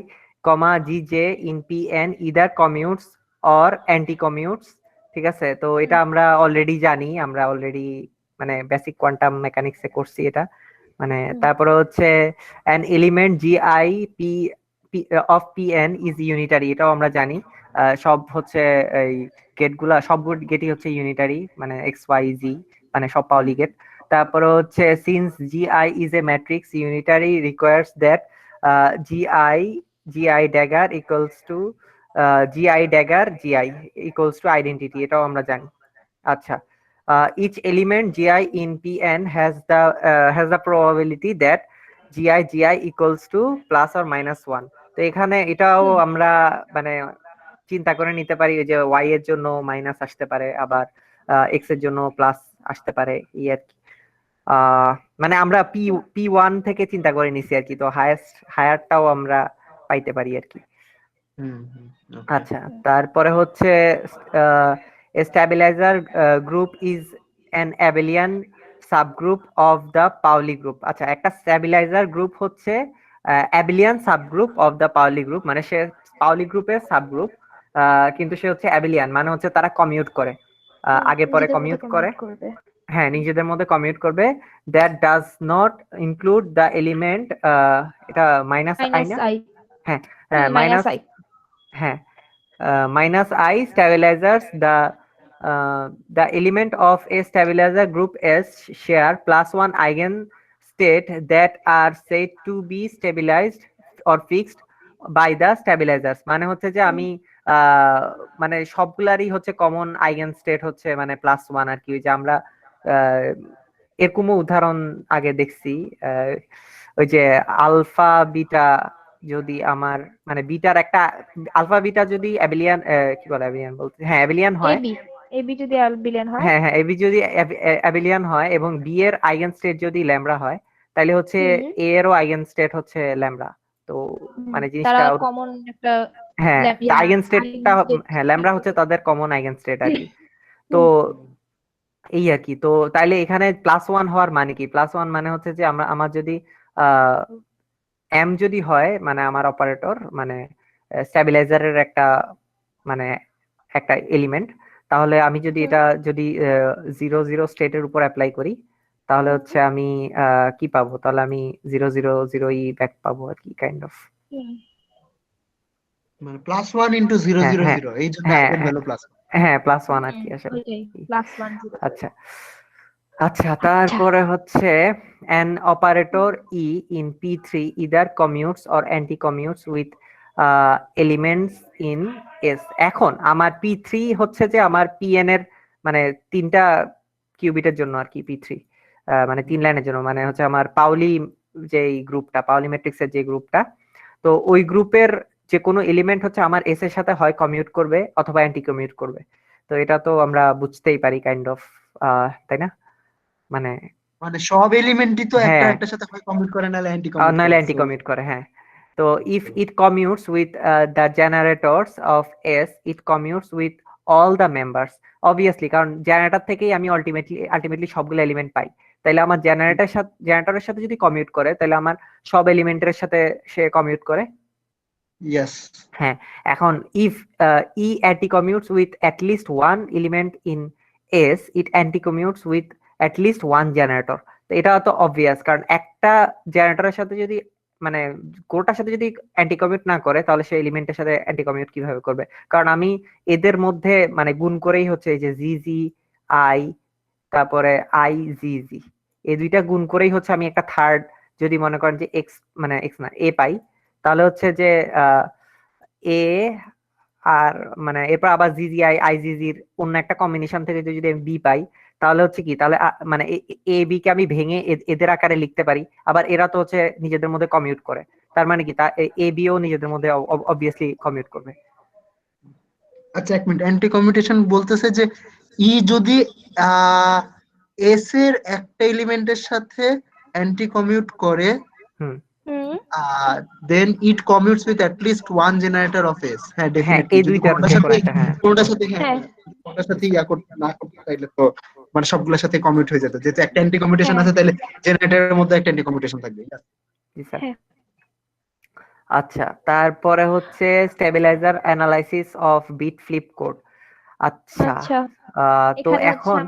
GJ in Pn either commutes or anti-commutes. ঠিক আছে, তো এটা আমরা অলরেডি জানি, আমরা অলরেডি মানে বেসিক কোয়ান্টাম মেকানিক্সে করছি এটা। মানে তারপরে হচ্ছে an element GI of Pn is unitary, এটাও আমরা জানি। সব হচ্ছে এই গেটগুলা সব গেটই হচ্ছে ইউনিটারি, মানে এক্স ওয়াই জি মানে সব পাউলি গেট। তারপরে হচ্ছে since GI is a matrix unitary requires that GI dagger equals to GI dagger GI equals to identity, এটাও আমরা জানি। আচ্ছা, each element gi in Pn has the probability that gi equals to plus or minus 1. তো এখানে এটাও আমরা মানে চিন্তা করে নিতে পারি যে y এর জন্য মাইনাস আসতে পারে, আবার x এর জন্য প্লাস আসতে পারে, এই আর কি। মানে আমরা p1 থেকে চিন্তা করে নিছি আর কি, তো হায়ারটাও আমরা পাইতে পারি আর কি। আচ্ছা, তারপরে হচ্ছে stabiliser group is an abelian subgroup of the Paoli group. আচ্ছা, একটা স্ট্যাবিলাইজার গ্রুপ হচ্ছে abelian subgroup of the Paoli group, মানে সে পাউলি গ্রুপের সাবগ্রুপ, কিন্তু সে হচ্ছে অ্যাবেলিয়ান, মানে হচ্ছে তারা কমিউট করে, আগে পরে কমিউট করে, হ্যাঁ নিজেদের মধ্যে কমিউট করবে। That does not include the element, এটা মাইনাস আই না, হ্যাঁ মাইনাস আই, হ্যাঁ minus I stabilizers the element of a stabilizer group S share +1 eigen state that are said to be stabilized or fixed by the stabilizers। মানে হচ্ছে যে আমি মানে সবগুলারই হচ্ছে কমন আইগেন স্টেট হচ্ছে মানে +1 আর কি। যে আমরা এরকমও উদাহরণ আগে দেখছি, ওই যে আলফা বিটা যদি আমার মানে বিটার একটা আলফা বিটা যদি অ্যাবিলিয়ান, কি বলে অ্যাবিলিয়ান বলতে, হ্যাঁ অ্যাবিলিয়ান হয়, এবি যদি অ্যাবিলিয়ান হয়, হ্যাঁ এবি যদি অ্যাবিলিয়ান হয় এবং বি এর আইগেন স্টেট যদি ল্যামডা হয়, তাহলে হচ্ছে এ এরও আইগেন স্টেট হচ্ছে ল্যামডা। তো মানে জিনিসটা কমন একটা, হ্যাঁ আইগেন স্টেটটা, হ্যাঁ ল্যামডা হচ্ছে তাদের কমন আইগেন স্টেট আর কি। তো এই আর কি। তো তাইলে এখানে +1 হওয়ার মানে কি? +1 মানে হচ্ছে যে আমার যদি এম যদি হয় মানে আমার অপারেটর মানে স্ট্যাবিলাইজারের একটা মানে একটা এলিমেন্ট, তাহলে আমি যদি এটা যদি 0 0 স্টেটের উপর অ্যাপ্লাই করি, তাহলে হচ্ছে আমি কি পাবো? তাহলে আমি 0 0 0 ব্যাক পাবো আর কি, কাইন্ড অফ মানে +1 * 0 0 0, এই জন্য আগের ভ্যালু +1, হ্যাঁ +1 আর কি আসলে। আচ্ছা আচ্ছা, তারপরে হচ্ছে an operator E in P3 either commutes or anti-commutes with elements in S। এখন আমার P3 হচ্ছে যে আমার Pn এর মানে 3টা কিউবিটের জন্য আর কি, P3 মানে 3 লাইনের জন্য, মানে হচ্ছে আমার পাউলি যে গ্রুপটা, পাউলি ম্যাট্রিক্সের যে গ্রুপটা, তো ওই গ্রুপের যে কোনো এলিমেন্ট হচ্ছে আমার এস এর সাথে হয় কমিউট করবে অথবা অ্যান্টি কমিউট করবে। তো এটা তো আমরা বুঝতেই পারি কাইন্ড অফ, তাই না? মানে সব এলিমেন্টই তো একটা একটার সাথে হয় কমিউট করে, নালে অ্যান্টি কমিউট করে, হ্যাঁ। তো if it commutes with the generators of S, it commutes with all the members, obviously, কারণ জেনারেটর থেকেই আমি আলটিমেটলি সবগুলো এলিমেন্ট পাই। তাইলে আমার জেনারেটরের সাথে যদি কমিউট করে, তাহলে আমার সব এলিমেন্টের সাথে সে কমিউট করে। ইয়েস, হ্যাঁ। এখন if E anti commutes with at least one element in S, it anti commutes with at least one generator. তো এটা তো অবভিয়াস, কারণ একটা জেনারেটরের সাথে যদি মানে কোটার সাথে যদি অ্যান্টি কমিউট না করে, তাহলে সেই এলিমেন্টের সাথে অ্যান্টি কমিউট কিভাবে করবে? কারণ আমি এদের মধ্যে মানে গুণ করেই হচ্ছে এই যে জি জি আই, তারপরে আই জি জি, এই দুইটা গুণ করেই হচ্ছে আমি একটা থার্ড, যদি মনে করেন যে এক্স মানে এক্স না এ পাই, তাহলে হচ্ছে যে এ আর মানে এরপর আবার জিজি আই জিজির অন্য একটা কম্বিনেশন থেকে যদি আমি বি পাই, তাহলে হচ্ছে কি, তাহলে মানে এ বি কে আমি ভেঙে এদের আকারে লিখতে পারি। আবার এরা তো হচ্ছে নিজেদের মধ্যে কমিউট করে, তার মানে কি এ বি ও নিজেদের মধ্যে অবভিয়াসলি কমিউট করবে। আচ্ছা এক মিনিট, অ্যান্টি কমিউটেশন বলতেছে যে ই যদি এস এর একটা এলিমেন্টের সাথে অ্যান্টি কমিউট করে, then it commutes with at least one generator of S। হ্যাঁ ডেফিনেটলি, যদি কোনটার সাথে ইয়া করতে না করতে তাইলে তো মানে সবগুলোর সাথে কমিউট হয়ে যেত। যেহেতু একটা অ্যান্টি কমিউটেশন আছে, তাহলে জেনারেটরের মধ্যে একটা অ্যান্টি কমিউটেশন থাকবে। আচ্ছা, তারপরে হচ্ছে stabiliser analysis of bit flip code. আচ্ছা, তো এখন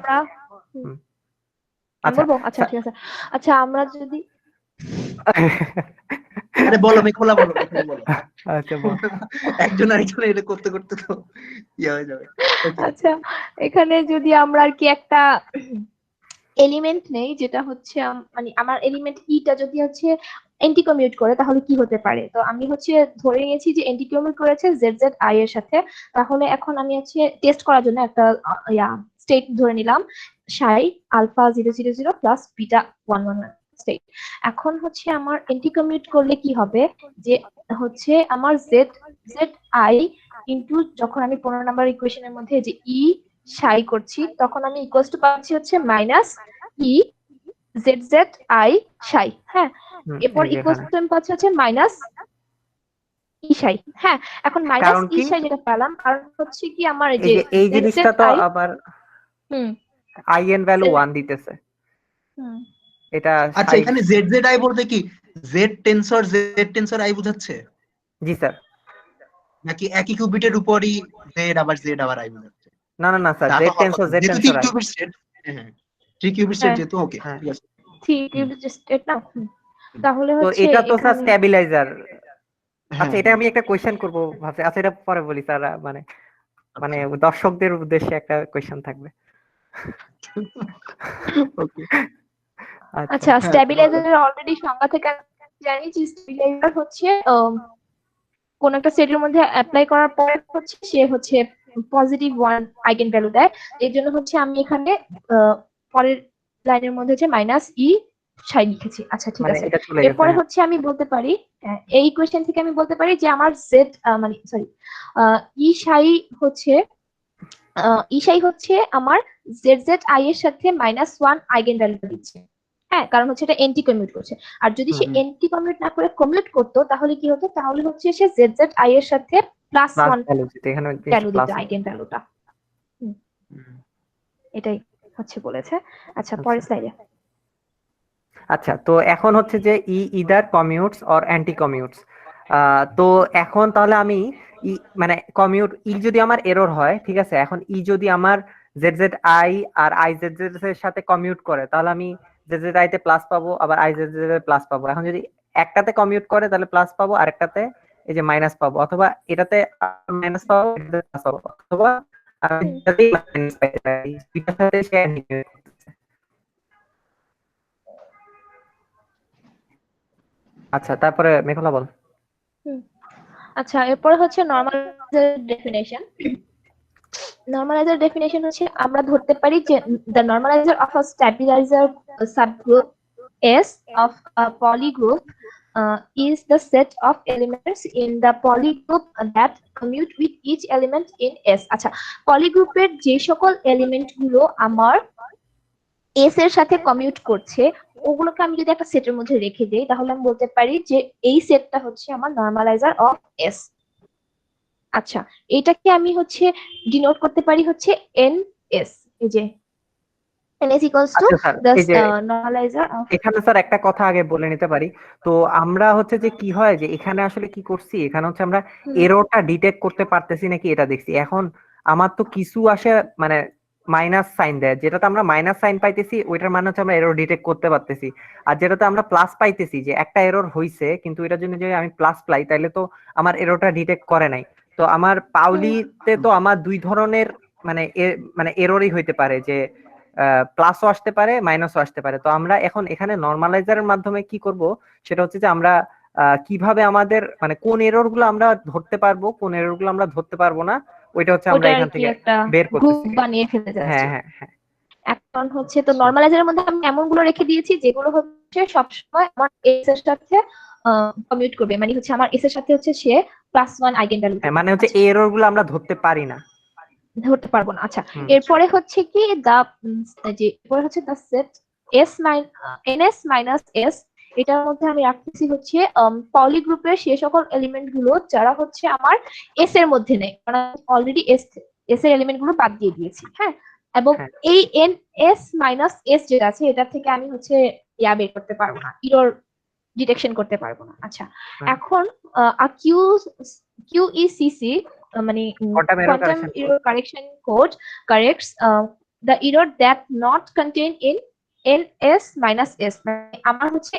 আচ্ছা ঠিক আছে। আচ্ছা আমরা যদি আরে বলো মেঘলা, বলো বলো। আচ্ছা বল, একজন আরেকজন এটা করতে করতে তো ইয়া হয়ে যাবে। আচ্ছা, এখানে যদি আমরা আর কি একটা এলিমেন্ট নেই, যেটা হচ্ছে মানে আমার এলিমেন্ট ইটা যদি হচ্ছে অ্যান্টি কমিউট করে, তাহলে কি হতে পারে? তো আমি হচ্ছে ধরে নিয়েছি যে অ্যান্টি কমিউট করেছে জেড জেড আই এর সাথে। তাহলে এখন আমি হচ্ছে টেস্ট করার জন্য একটা স্টেট ধরে নিলাম সাই আলফা 000 প্লাস বিটা 111 স্টেট। এখন হচ্ছে আমার এন্টি কমিউট করলে কি হবে যে হচ্ছে আমার জেড আই ইনটু যখন আমি 15 নাম্বার ইকুয়েশনের মধ্যে যে ই সাই করছি তখন আমি ইকুয়ালস টু পাচ্ছি হচ্ছে minus E Z Z I সাই। হ্যাঁ, এরপর এই যে ইকুয়ালস এখানে টু আমি পাচ্ছি হচ্ছে মাইনাস ই সাই। হ্যাঁ, এখন মাইনাস কারণ ই কি সাই যেটা পেলাম কারণ হচ্ছে কি আমার এই এই যে যে এই জেড জিনিসটা জেড তো আই আবার হুম আই এন ভ্যালু 1 দিতেছে, হুম এটা আচ্ছা, সাই। এখানে জেড জেড আই বলতে কি জেড টেনসর আই বোঝাচ্ছে, জি স্যার। নাকি একই কিউবিটের উপরই জেড আবার আই বোঝাচ্ছে? না না না স্যার, তা তো জেড হওয়ার টেনসর কথা, যেহেতু আই। 3 cubit set. হ্যাঁ, 3 কিউবিট সেট হ্যাঁ যেহেতু, ওকে হ্যাঁ, ঠিক আছে। ঠিক স্টেট না তাহলে তো হচ্ছে এটা তো স্যার এখানে স্ট্যাবিলাইজার। হ্যাঁ আচ্ছা, এটা আমি একটা কোয়েশ্চেন করব ভাবছি, আচ্ছা এটা পরে বলি স্যার, মানে মানে দর্শকদের উদ্দেশ্যে একটা কোয়েশ্চেন থাকবে। ওকে। আচ্ছা আচ্ছা, হ্যাঁ, স্ট্যাবিলাইজারের অলরেডি সংজ্ঞা থেকে আমি জানি যে স্ট্যাবিলাইজার হচ্ছে কোন একটা সেটের মধ্যে অ্যাপ্লাই করার পরে হচ্ছে সে হচ্ছে পজিটিভ ওয়ান আইগেন ভ্যালু দেয়। এর জন্য হচ্ছে আমি এখানে পরের লাইনের মধ্যে হচ্ছে মাইনাস ই সাই লিখেছি। আচ্ছা ঠিক মানে আছে, এটা চলে গেছে। এরপরে হ্যাঁ, হচ্ছে আমি বলতে পারি এই ইকুয়েশন থেকে আমি বলতে পারি যে আমার জেড মানে সরি ই সাই হচ্ছে আমার জেড জেড আই এর সাথে -1 আইগেন ভ্যালু দিচ্ছে। হ্যাঁ, কারণ হচ্ছে এটা এন্টি কমিউট করছে। আর যদি সে এন্টি কমিউট না করে কমিউট করতো তাহলে কি হতো, তাহলে হচ্ছে সে জেড জেড আই এর সাথে প্লাস +1 ভ্যালু দিতে, এখানে ভ্যালু প্লাস দিত আইগেন ভ্যালুটা। এটাই হচ্ছে বলেছে। আচ্ছা, পরের স্লাইডে। আচ্ছা, তো এখন হচ্ছে যে ইদার কমিউটস অর অ্যান্টি কমিউটস। তো এখন তাহলে আমি মানে কমিউট যদি আমার এরর হয়, ঠিক আছে, এখন যদি আমার জেড জেড আই আর আই জেড জেড এর সাথে কমিউট করে তাহলে আমি জেড জেড আই তে প্লাস পাবো, আবার আই জেড জেড এ প্লাস পাবো। এখন যদি একটাতে কমিউট করে তাহলে প্লাস পাবো, আর একটাতে এই যে মাইনাস পাবো, অথবা এটাতে মাইনাস পাবো, এটাতে প্লাস পাবো, অথবা আমি এটাতেই মাইনাস পাইতে পারি, দুইটার সাথে সে anti commute করতেছে। আচ্ছা, তারপরে মেঘলা বল। আচ্ছা, এরপরে হচ্ছে নরমালাইজার ডেফিনেশন। নরমালাইজার ডেফিনেশন হচ্ছে আমরা ধরতে পারি যে the normalizer of a stabilizer subgroup S of a polygroup is the set of elements in the polygroup that commute with each element in S. আচ্ছা, পলিগ্রুপের যে সকল এলিমেন্ট গুলো আমার এস এর সাথে কমিউট করছে ওগুলোকে আমি যদি একটা সেটের মধ্যে রেখে দেই তাহলে আমি বলতে পারি যে এই সেটটা হচ্ছে আমার নরমালাইজার অফ এস। আচ্ছা, এটাকে আমি হচ্ছে ডিনোট করতে পারি হচ্ছে এন এস, এই যে n is equals to আচ্ছা স্যার, the এই যে normalizer of এখানে স্যার একটা কথা আগে বলে নিতে পারি। তো আমরা হচ্ছে যে কি হয় যে এখানে আসলে কি করছি, এখানে হচ্ছে আমরা এররটা ডিটেক্ট করতে পারতেছি নাকি এটা দেখছি। এখন আমার তো কিছু আসে মানে মাইনাস সাইন দেয়, যেটাতে আমরা মাইনাস সাইন পাইতেছি ওইটার মানে হচ্ছে আমরা এরর ডিটেক্ট করতে পারতেছি। আর যেটাতে আমরা প্লাস পাইতেছি, যে একটা এরর হইছে কিন্তু এটার জন্য যদি আমি প্লাস পাই তাহলে তো আমার এররটা ডিটেক্ট করে নাই। তো আমার পাউলিতে তো আমার দুই ধরনের মানে মানে এররই হইতে পারে, যে প্লাসও আসতে পারে মাইনাসও আসতে পারে। তো আমরা এখন এখানে নরমালাইজারের মাধ্যমে কি করব সেটা হচ্ছে যে আমরা কিভাবে আমাদের মানে কোন এরর গুলো আমরা ধরতে পারবো, কোন এরর গুলো আমরা ধরতে পারবো না, ওইটা হচ্ছে আমরা ওটা আর এখান কি থেকে একটা বের গ্রুপ করতেছি। বানিয়ে ফেলতে যাচ্ছি। হ্যাঁ হ্যাঁ হ্যাঁ, এখন হচ্ছে তো নরমালাইজারের মধ্যে আমি এমনগুলো রেখে দিয়েছি যেগুলো হচ্ছে সবসময় আমার এস এর সাথে কমিউট করবে, মানে হচ্ছে আমার এস এর সাথে হচ্ছে সে +1 আইগেন ভ্যালু হ্যাঁ, মানে হচ্ছে এই এরর গুলো আমরা ধরতে পারি না, ধরতে পারবো না। আচ্ছা, এরপরে হচ্ছে কি যে এরপরে হচ্ছে the set S ns minus S, এটার মধ্যে আমি রাখতেছি হচ্ছে পলি গ্রুপের সেই সকল এলিমেন্ট গুলো যারা হচ্ছে আমার এস এর মধ্যে নেই, কারণ অলরেডি এস এর এলিমেন্ট গুলো বাদ দিয়ে দিয়েছি। হ্যাঁ, এবং এই এন এস মাইনাস এস যেটা আছে এটা থেকে আমি হচ্ছে বের করতে পারবো না, এরর ডিটেকশন করতে পারবো না। আচ্ছা, এখন কিউইসিসি মানে quantum error correction code corrects the error that not contained in ns minus s, মানে আমার হচ্ছে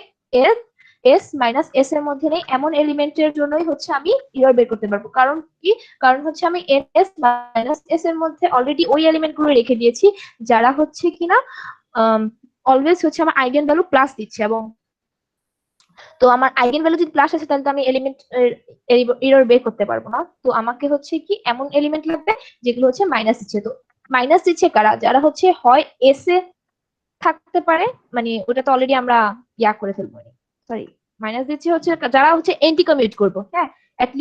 s minus s এর মধ্যে নেই এমন এলিমেন্টের জন্যই হচ্ছে আমি এরর বের করতে পারবো। কারণ কি, কারণ হচ্ছে আমি ns minus s এর মধ্যে অলরেডি ওই এলিমেন্ট গুলো রেখে দিয়েছি যারা হচ্ছে কিনা অলওয়েজ হচ্ছে আমার আইগেন ভ্যালু প্লাস দিচ্ছে, এবং তো আমার আইগেন ভ্যালু যদি প্লাস আসে তাহলে তো আমি এলিমেন্ট এরর বের করতে পারবো না। তো আমাকে হচ্ছে কি এমন এলিমেন্ট লাগবে যেগুলো হচ্ছে মাইনাস দিচ্ছে। তো মাইনাস দিচ্ছে কারা, যারা হচ্ছে হয় এস এ থাকতে পারে, মানে ওটা তো অলরেডি আমরা ইয়া করে ফেলবো, সরি, মাইনাস দিচ্ছে হচ্ছে যারা হচ্ছে এন্টি কমিউট করবো, হ্যাঁ, at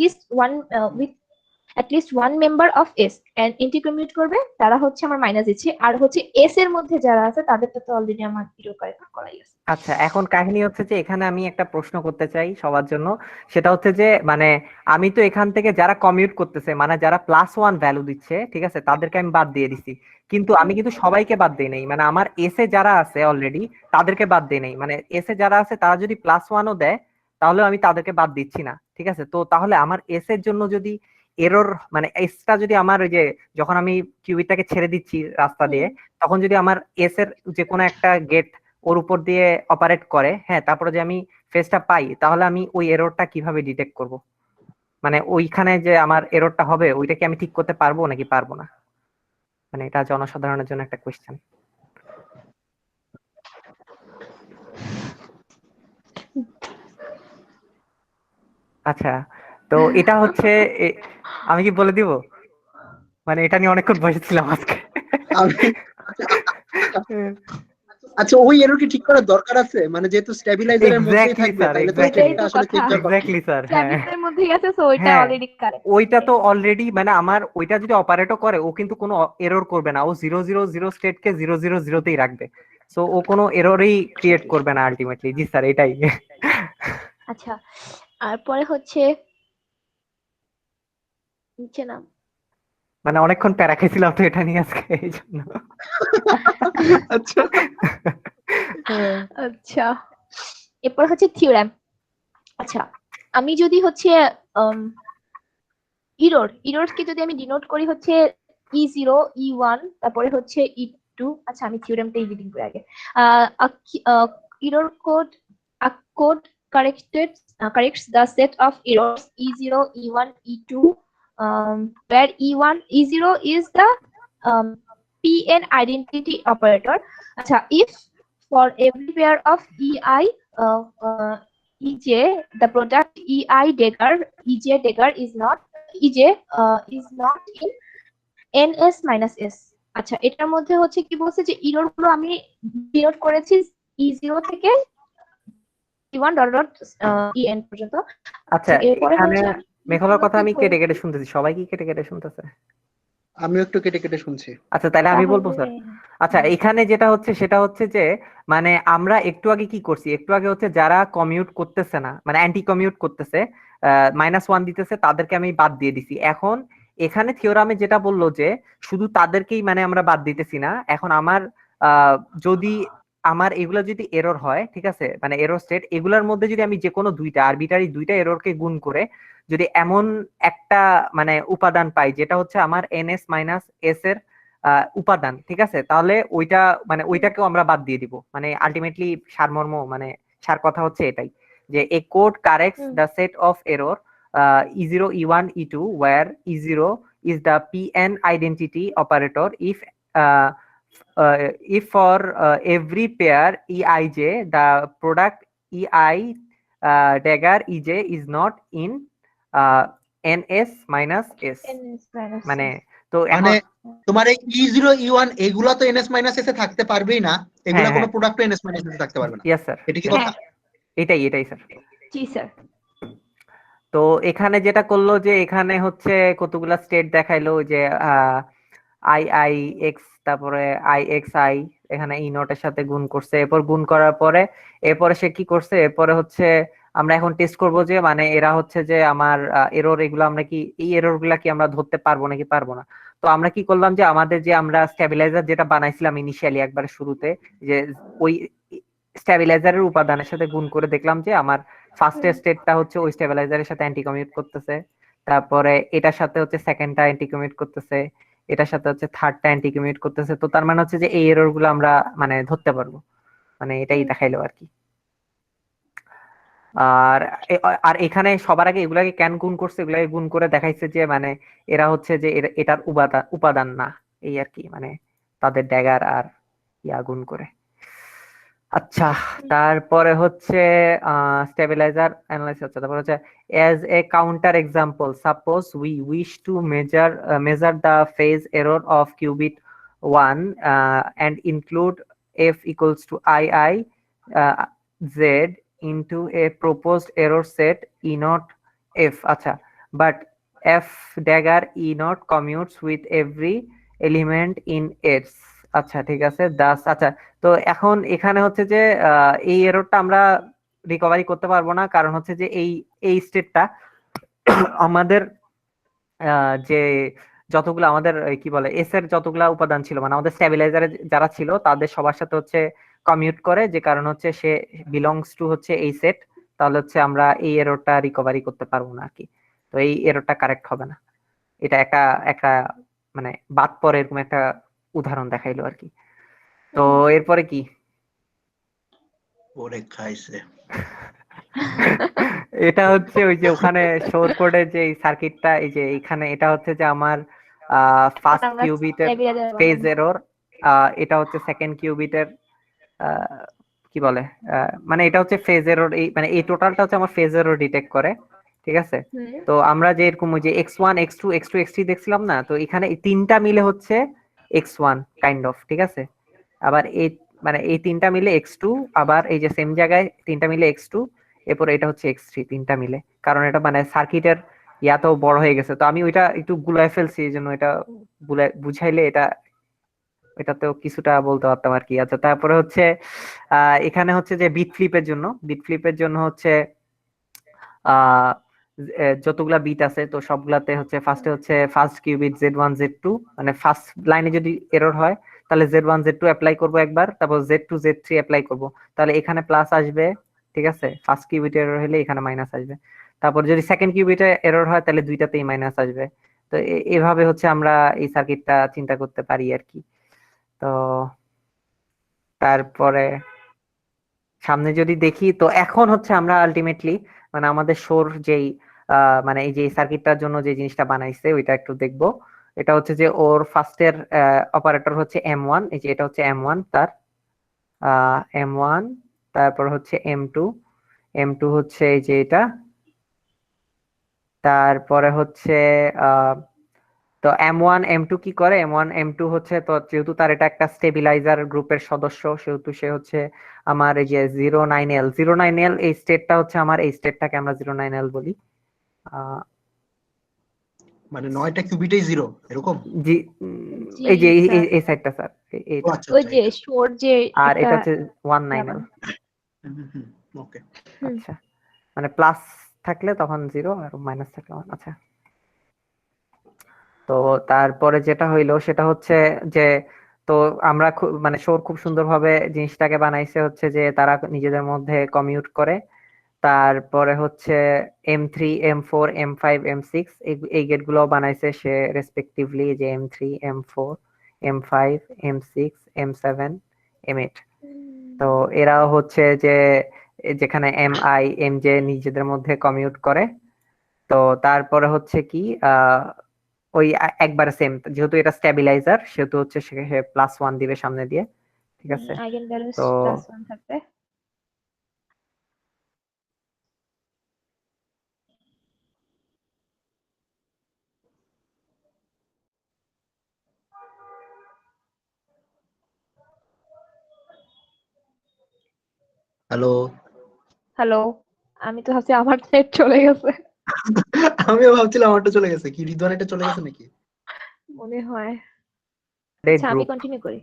least one member of S and anti commute করবে, তারা হচ্ছে আমার মাইনাস দিচ্ছে। আর হচ্ছে এস এর মধ্যে যারা আছে তাদেরটা তো অলরেডি আমার জিরো করে করাই আছে। আচ্ছা, এখন কাহিনী হচ্ছে যে এখানে আমি একটা প্রশ্ন করতে চাই সবার জন্য। সেটা হচ্ছে যে মানে আমি তো এখান থেকে যারা কমিউট করতেছে, মানে যারা +1 ভ্যালু দিচ্ছে, ঠিক আছে, তাদেরকে আমি বাদ দিয়ে দিছি, কিন্তু আমি কিন্তু সবাইকে বাদ দিই নাই। মানে আমার এস এ যারা আছে অলরেডি তাদেরকে বাদ দিই নাই। মানে এস এ যারা আছে তারা যদি +1ও দেয় তাহলে আমি তাদেরকে বাদ দিচ্ছি না, ঠিক আছে। তো তাহলে আমার এস এর জন্য যদি এরর, মানে এসটা যদি আমার ওই যে যখন আমি কিউবিটটাকে ছেড়ে দিচ্ছি রাস্তা দিয়ে, তখন যদি আমার এস এর যে কোনো একটা গেট ওর উপর দিয়ে অপারেট করে, হ্যাঁ, তারপরে যে আমি ফেজটা পাই, তাহলে আমি ওই এররটা কিভাবে ডিটেক্ট করব? মানে ওইখানে যে আমার এররটা হবে ওইটা কি আমি ঠিক করতে পারবো নাকি পারবো না? মানে এটা জনসাধারণের জন্য একটা কোয়েশ্চেন। আচ্ছা, তো এটা হচ্ছে আমি কি বলে দিব? মানে এটা নিয়ে অনেকক্ষণ বসেছিলাম আজকে। আচ্ছা, ওই এরর কি ঠিক করার দরকার আছে? মানে যেহেতু স্টেবিলাইজারের মধ্যেই এক্স্যাক্টলি থাকবে, স্যার, তাহলে তো এক্স্যাক্টলি, স্টেটটা আসলে চেঞ্জ করা এক্স্যাক্টলি স্যার, হ্যাঁ, স্ট্যাবিলিটির মধ্যে গেছে, সো ওইটা হ্যাঁ, অলরেডি কারেক্ট। ওইটা তো অলরেডি, মানে আমার ওইটা যদি অপারেটও করে ও কিন্তু কোনো এরর করবে না, ও 000 স্টেটকে 000তেই রাখবে, সো ও কোনো এররই ক্রিয়েট করবে না আলটিমেটলি। জি স্যার, এটাই। আচ্ছা, আর পরে হচ্ছে নিচে নাম। মানে অনেকক্ষণ প্যারা খেয়েছিলাম তো এটা নিয়ে আজকে, এই জন্য। আচ্ছা, আচ্ছা, এরপর হচ্ছে থিওরেম। আচ্ছা, আমি যদি হচ্ছে ইরোরকে যদি আমি ডিনোট করি হচ্ছে E0 E1 তারপরে হচ্ছে E2। আচ্ছা, আমি থিওরেমটাই রিডিং করে আগে। Error code corrects the set of errors E0 E1 E2, where E0 is the PN identity operator. আচ্ছা, if for every pair of EJ the product EJ dagger is not in NS minus S। আচ্ছা, এটার মধ্যে হচ্ছে কি বলছে যে ইরর গুলো আমি ডিনোট করেছি E0 থেকে E1 EN পর্যন্ত। আচ্ছা, এরপরে এখানে হচ্ছে মেঘলার কথা আমি কেটে কেটে শুনতেছি, সবাই কি কেটে কেটে শুনতেছে? আমিও একটু কেটে কেটে শুনছি। আচ্ছা, তাহলে আমি বলবো স্যার। আচ্ছা, এখানে যেটা হচ্ছে সেটা হচ্ছে যে মানে আমরা একটু আগে কি করছি, একটু আগে হচ্ছে যারা কমিউট করতেছে না, মানে অ্যান্টি কমিউট করতেছে, -1 দিতেছে, তাদেরকে আমি বাদ দিয়ে দিছি। এখন এখানে থিওরামে যেটা বললো যে শুধু তাদেরকেই মানে আমরা বাদ দিতেছি না, এখন আমার যদি আমার এগুলা যদি এরর হয়, ঠিক আছে, মানে এরর স্টেট, এগুলার মধ্যে যদি আমি যে কোনো আরবিটারি দুইটা এররকে গুণ করে যদি এমন একটা মানে উপাদান পাই যেটা হচ্ছে আমার NS মাইনাস এস এর উপাদান, ঠিক আছে, তাহলে ওইটা মানে ওইটাকেও আমরা বাদ দিয়ে দিব। মানে আলটিমেটলি সারমর্ম, মানে সার কথা হচ্ছে এটাই, যে a code corrects the set of error E0 E1 E2 where E0 is the PN identity operator if for every pair EIJ the product EI dagger EJ is not in NS minus S। মানে তো মানে এখন তোমার এই E0 E1 এগুলা তো NS মাইনাস এসে থাকতে পারবেই না, এগুলা হ্যাঁ, কোনো হ্যাঁ, প্রোডাক্ট NS মাইনাস এসে থাকতে পারবে না, ইয়েস স্যার, এটা কি কথা? এটাই স্যার। জি স্যার। তো এখানে যেটা করলো যে এখানে হচ্ছে কতগুলা স্টেট দেখাইলো যে IIX, তারপরে IXI, এখানে ই নোটের সাথে গুণ করছে, এরপর গুণ করার পরে এরপরে সে কি করছে, এরপরে হচ্ছে আমরা এখন টেস্ট করব যে মানে এরা হচ্ছে যে আমার এরর, এগুলো আমরা কি এই এরর গুলা কি আমরা ধরতে পারবো নাকি পারবো না। তো আমরা কি করলাম যে আমাদের যে আমরা স্টেবিলাইজার যেটা বানাইছিলাম ইনিশিয়ালি একবার শুরুতে, যে ওই স্টেবিলাইজারের উপাদানের সাথে গুণ করে দেখলাম যে আমার ফার্স্ট স্টেটটা হচ্ছে ওই স্টেবিলাইজারের সাথে অ্যান্টি কমিউট করতেছে, তারপরে এটার সাথে হচ্ছে সেকেন্ডটা অ্যান্টি কমিউট করতেছে, এটার সাথে হচ্ছে থার্ডটা অ্যান্টি কমিউট করতেছে। তো তার মানে হচ্ছে যে এই এরর গুলো আমরা মানে ধরতে পারবো, মানে এটাই দেখাইলো আর কি। আর আর এখানে সবার আগে এগুলাকে কেন গুণ করছে, এগুলাকে গুণ করে দেখাইছে যে মানে এরা হচ্ছে যে এটার উপাদান না, এই আর কি, মানে তাদের ড্যাগার আর ইয়া গুণ করে। আচ্ছা, তারপরে হচ্ছে স্টেবিলাইজার অ্যানালাইসিস হচ্ছে, তারপর হচ্ছে as a counter example suppose we wish to measure the phase error of qubit 1 and include f equals to I z into a proposed error set e naught f আচ্ছা but f dagger e naught commutes with every element in its আচ্ছা ঠিক আছে দাস আচ্ছা তো এখন এখানে হচ্ছে যে এই এররটা আমরা রিকভারি করতে পারবো না কারণ হচ্ছে যে এই স্টেটটা আমাদের যে যতগুলো আমাদের কি বলে এস এর যতগুলা উপাদান ছিল মানে আমাদের স্ট্যাবিলাইজারে যারা ছিল তাদের সবার সাথে হচ্ছে কমিউট করে যে কারণ হচ্ছে সে বিলংস টু হচ্ছে এই সেট তাহলে হচ্ছে আমরা এই এররটা রিকভারি করতে পারবো না আর কি তো এই এররটা কারেক্ট হবে না এটা একটা একটা মানে বাদ পরে এরকম একটা উদাহরণ দেখাইলো আর কি তো এরপরে কি ওরে খাইছে এটা হচ্ছে ওই যে ওখানে শোর কোডে যে সার্কিটটা এই যে এখানে এটা হচ্ছে যে আমার ফার্স্ট আমরা কিউবিটের stabilizer ফেজ বানাবো। এরর এটা হচ্ছে সেকেন্ড কিউবিটের কি বলে মানে এটা হচ্ছে ফেজ এরর এই মানে এই টোটালটা হচ্ছে আমার ফেজ এরর ডিটেক্ট করে ঠিক আছে হুম। তো আমরা যে এরকম ওই যে x1 x2 x2 x3 দেখছিলাম না তো এখানে এই তিনটা মিলে হচ্ছে x1 কাইন্ড অফ ঠিক আছে আবার এই মানে এই তিনটা মিলে x2 আবার এই যে সেম জায়গায় তিনটা মিলে x2 এরপর এটা হচ্ছে x3 তিনটা মিলে কারণ এটা মানে সার্কিটের ইয়াতো বড় হয়ে গেছে তো আমি ওইটা একটু গুলায় ফেলছি এই জন্য এটা বুঝাইলে এটাতেও কিছুটা বলতে পারতাম আর কি আচ্ছা তারপরে হচ্ছে এখানে হচ্ছে যে বিট ফ্লিপের জন্য হচ্ছে আহ যতগুলা বিট আছে তো সবগুলাতে হচ্ছে ফার্স্টে হচ্ছে ফার্স্ট কিউবিট z1 z2 মানে ফার্স্ট লাইনে যদি এরর হয় তাহলে z1 z2 অ্যাপ্লাই করব একবার তারপর z2 z3 অ্যাপ্লাই করব তাহলে এখানে প্লাস আসবে ঠিক আছে ফার্স্ট কিউবিট এরর হলে এখানে মাইনাস আসবে তারপর যদি সেকেন্ড কিউবিটে এরর হয় তাহলে দুইটাতেই মাইনাস আসবে তো এভাবে হচ্ছে আমরা এই সার্কিটটা চিন্তা করতে পারি আর কি তো তারপরে সামনে যদি দেখি তো এখন হচ্ছে আমরা আলটিমেটলি মানে আমাদের শোর যেই মানে এই যে সার্কিটটার জন্য যে জিনিসটা বানাইছে ওইটা একটু দেখবো এটা হচ্ছে যে ওর ফার্স্টের অপারেটর হচ্ছে M1 এই যে এটা হচ্ছে M1 তার M1 তারপর হচ্ছে M2 হচ্ছে এই যে এটা তারপরে হচ্ছে তো M1 M2 কি করে M1 M2 হচ্ছে তো যেহেতু তার এটা একটা স্টেবিলাইজার গ্রুপের সদস্য সেহেতু সে হচ্ছে আমার এই যে 09L এই স্টেটটা হচ্ছে আমার এই স্টেটটাকে আমরা 09L বলি মানে 9টা কিউবিটেই 0 এরকম জি জি, এই যে স্যার। এই সাইডটা স্যার ও আচ্ছা ওই যে শোর যে আর এটা এটা হচ্ছে 19L ওকে হুম। আচ্ছা মানে প্লাস থাকলে তখন 0 আর মাইনাস থাকলে 1 আচ্ছা তো তারপরে যেটা হইলো সেটা হচ্ছে যে তো আমরা মানে শোর খুব সুন্দরভাবে জিনিসটাকে বানাইছে হচ্ছে যে তারা নিজেদের মধ্যে কমিউট করে তারপরে হচ্ছে M3 M4 M5 M6 এই গেটগুলো বানাইছে সে রেসপেক্টিভলি যে M3 M4 M5 M6 M7 M8 তো এরাও হচ্ছে যে যেখানে MI MJ নিজেদের মধ্যে কমিউট করে তো তারপরে হচ্ছে কি ওই একবারে সেম যেহেতু এটা স্ট্যাবিলাইজার সেহেতু হচ্ছে সে +1 দিবে সামনে দিয়ে ঠিক আছে আইগেন ভ্যালুস তো +1 থাকবে হ্যালো হ্যালো আমি তো ভাবছি আমার নেট চলে গেছে আমিও ভাবছিলাম আমারটা চলে গেছে কি রিদওয়ান এটা চলে গেছে নাকি মনে হয় রেড আচ্ছা আমি গ্রুপ কন্টিনিউ করি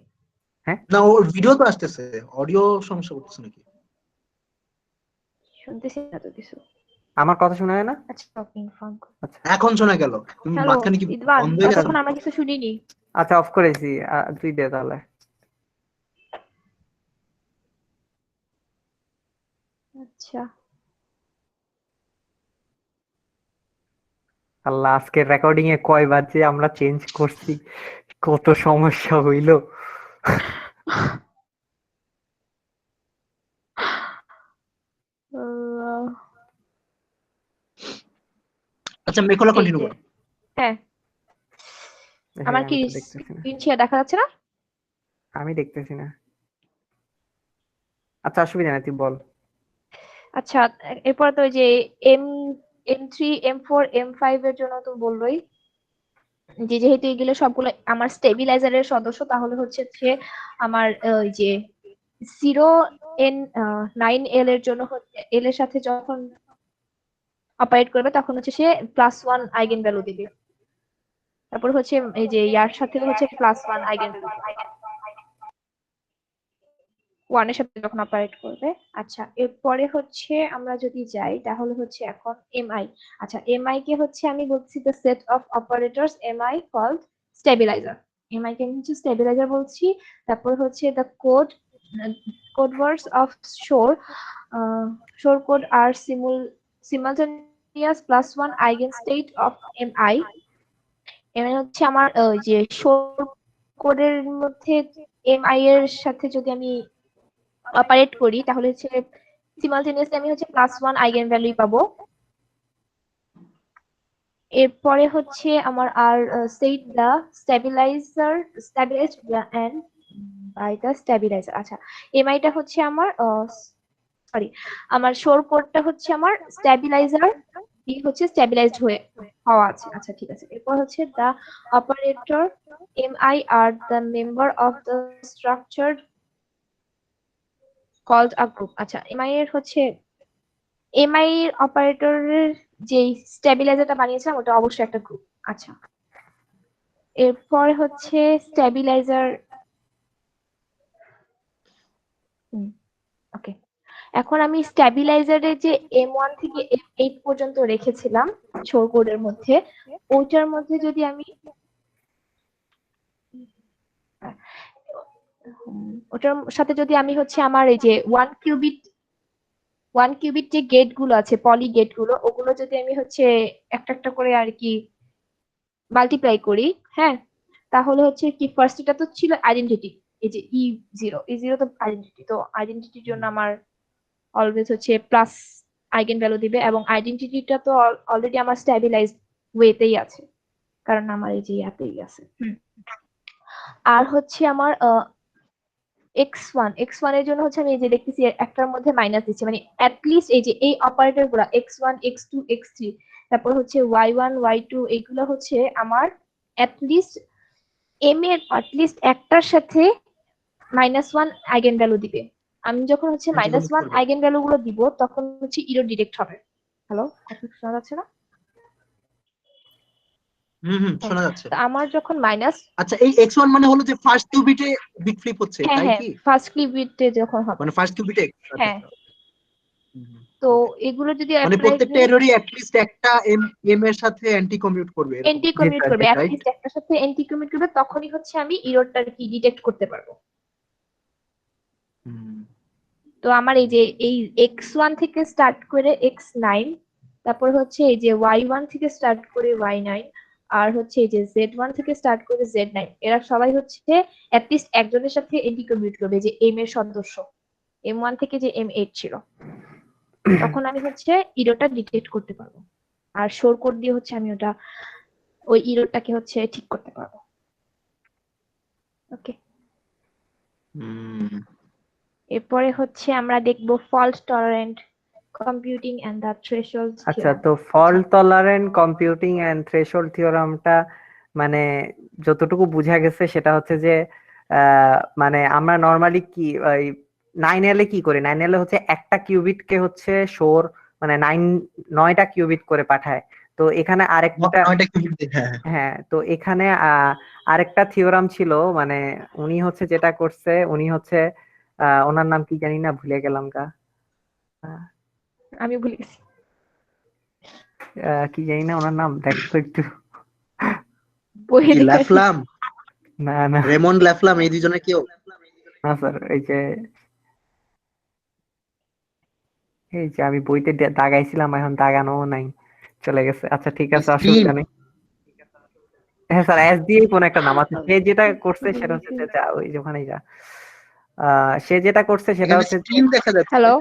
না ওর ভিডিও তো আসতেছে অডিও সমস্যা করতেছে নাকি শুনতেছি না তো কিছু আমার কথা শোনা যায় না আচ্ছা ওকে ইনফর্ম কর এখন শোনা গেল তুমি হ্যালো মাঝখানে কি ইদওয়ান বন্ধ হয়ে গেছে তখন আমরা কিছু শুনিনি আচ্ছা অফ করেছি তুই দে তাহলে আচ্ছা আল্লাহ আজকের রেকর্ডিং এ কয়বার যে আমরা চেঞ্জ করছি কত সমস্যা হইলো আচ্ছা মেকলা এই কন্টিনিউ যে, করো হ্যাঁ আমার কি আমি তো দেখতেছি না স্ক্রিন শেয়ার দেখা যাচ্ছে না আমি দেখতেছি না আচ্ছা অসুবিধা নাই তুই বল আচ্ছা এরপর তো ওই যে M3 M4 M5 এর জন্য তো বললোই যেহেতু এগুলো সবগুলো আমার স্টেবিলাইজারের সদস্য, তাহলে হচ্ছে যে আমার ওই যে 0n9l এর জন্য এল এর সাথে যখন অপারেট করবে তখন হচ্ছে সে +1 আইগেন ভ্যালু দিবে। তারপর হচ্ছে এই যে ইয়ার সাথে হচ্ছে +1 আইগেন ভ্যালু দিবে 1 এর সাথে যখন অপারেট করবে। আচ্ছা, এরপরে হচ্ছে আমরা যদি যাই তাহলে হচ্ছে এখন এমআই। আচ্ছা, এমআই কে হচ্ছে আমি বলছি the set of operators MI called stabilizer. MI কে আমি হচ্ছে স্টেবিলাইজার বলছি। তারপর হচ্ছে the code words of Shor code আর simultaneous +1 eigenstate of MI. MI হচ্ছে আমার যে শোর কোডের মধ্যে এমআই এর সাথে যদি আমি অপারেট করি তাহলে হচ্ছে সিমালটেনিয়াসলি আমি হচ্ছে +1 আইগেন ভ্যালু পাবো। এরপরে হচ্ছে আমার আর set the stabilized and by the stabilizer. আচ্ছা, এমআইটা হচ্ছে আমার সরি, আমার শোর কোডটা হচ্ছে আমার স্টেবিলাইজার হচ্ছে স্টেবিলাইজড হওয়া আছে। আচ্ছা, ঠিক আছে। এরপর হচ্ছে দা অপারেটর এমআই আর the member of the structure called a group. আচ্ছা, এমআই এর হচ্ছে এমআই এর অপারেটরের যে স্টেবিলাইজারটা বানিয়েছিলাম ওটা অবশ্যই একটা গ্রুপ। আচ্ছা, এরপর হচ্ছে স্টেবিলাইজার। ওকে, এখন আমি স্টেবিলাইজারে যে M1 থেকে M8 পর্যন্ত রেখেছিলাম শোর কোডের মধ্যে, ওইটার মধ্যে যদি আমি ওটার সাথে যদি আমি হচ্ছে আমার এই যে 1 কিউবিট যে গেট গুলো আছে, পলি গেট গুলো, ওগুলো যদি আমি হচ্ছে একটা একটা করে আর কি মাল্টিপ্লাই করি, হ্যাঁ, তাহলে হচ্ছে কি ফার্স্ট এটা তো ছিল আইডেন্টিটি, এই যে E0 তো আইডেন্টিটি, তো আইডেন্টিটির জন্য আমার অলওয়েজ হচ্ছে প্লাস আইগেন ভ্যালু দিবে, এবং আইডেন্টিটিটা তো অলরেডি আমার স্টেবিলাইজড ওয়েতেই আছে কারণ আমার এই যে ইয়াতেই আছে। আর হচ্ছে আমার x1 এর জন্য হচ্ছে আমি এই যে দেখতেছি একটার মধ্যে মাইনাস দিচ্ছি, মানে অ্যাটলিস্ট এই যে এই অপারেটর গুলা x1 x2 x3 তারপর হচ্ছে y1 y2 এগুলো হচ্ছে আমার অ্যাটলিস্ট m এর অ্যাটলিস্ট একটার সাথে -1 আইগেন ভ্যালু দিবে। আমি যখন হচ্ছে -1 আইগেন ভ্যালু গুলো দিব তখন হচ্ছে ইরো ডিটেক্ট হবে। হ্যালো, কথা শোনা যাচ্ছে না? শোনা যাচ্ছে। আমার যখন মাইনাস, আচ্ছা, এই x1 মানে হলো যে ফার্স্ট কিউবিটে বিট ফ্লিপ হচ্ছে, হ্যাঁ তাই হ্যাঁ, কি? ফার্স্ট কিউবিটে যখন হবে, মানে ফার্স্ট কিউবিটে হ্যাঁ। তো এগুলো যদি মানে প্রত্যেকটা এররই অ্যাট লিস্ট একটা এম এর সাথে অ্যান্টি কমিউট করবে, এন্টি কমিউট করবে, অ্যাটলিস্ট একটার সাথে এন্টি কমিউট করবে, তখনই হচ্ছে আমি এররটা কি ডিটেক্ট করতে পারবো। তো আমার এই যে এই x1 থেকে স্টার্ট করে x9, তারপর হচ্ছে এই যে y1 থেকে স্টার্ট করে y9, আর হচ্ছে এই যে z1 থেকে স্টার্ট করে z9, এরা সবাই হচ্ছে অ্যাটলিস্ট একজনের সাথে এন্টি কমিউট করবে, যে m এর সদস্য m1 থেকে যে m8 ছিল, তখন আমি হচ্ছে ইরোটা ডিটেক্ট করতে পারবো, আর শোর কোড দিয়ে হচ্ছে আমি ওই ইরোটাকে হচ্ছে ঠিক করতে পারবো। ওকে, এরপরে হচ্ছে আমরা দেখবো fault tolerant computing and the threshold. আচ্ছা, তো fault tolerant computing and threshold থিওরামটা মানে যতটুকু বোঝা গেছে সেটা হচ্ছে যে মানে আমরা নরমালি কি ওই 9L এ কি করি, 9L এ হচ্ছে একটা কিউবিট কে হচ্ছে শোর মানে 9টা কিউবিট করে পাঠায়। তো এখানে আরেকটা, হ্যাঁ, তো এখানে আরেকটা থিওরাম ছিল, মানে উনি হচ্ছে যেটা করছে, উনি হচ্ছে ওনার নাম কি জানি না, ভুলে গেলাম গা, আমি ভুলে গেছি কি জানি না ওনার নাম, দেখো একটু। ল্যাফলাম, না না রেমন্ড ল্যাফলাম, এই দুজনে কেউ না স্যার, এই যে আমি বইতে দাগাইছিলাম, এখন দাগানো নাই, চলে গেছে। আচ্ছা ঠিক আছে, অসুবিধা নেই। হ্যাঁ স্যার, এস দিয়ে কোন একটা নাম আছে। সে যেটা করছে সেটা হচ্ছে যে ওই ওখানেই যা, সে যেটা করছে সেটা হচ্ছে স্ক্রিন দেখা যাচ্ছে। হ্যালো,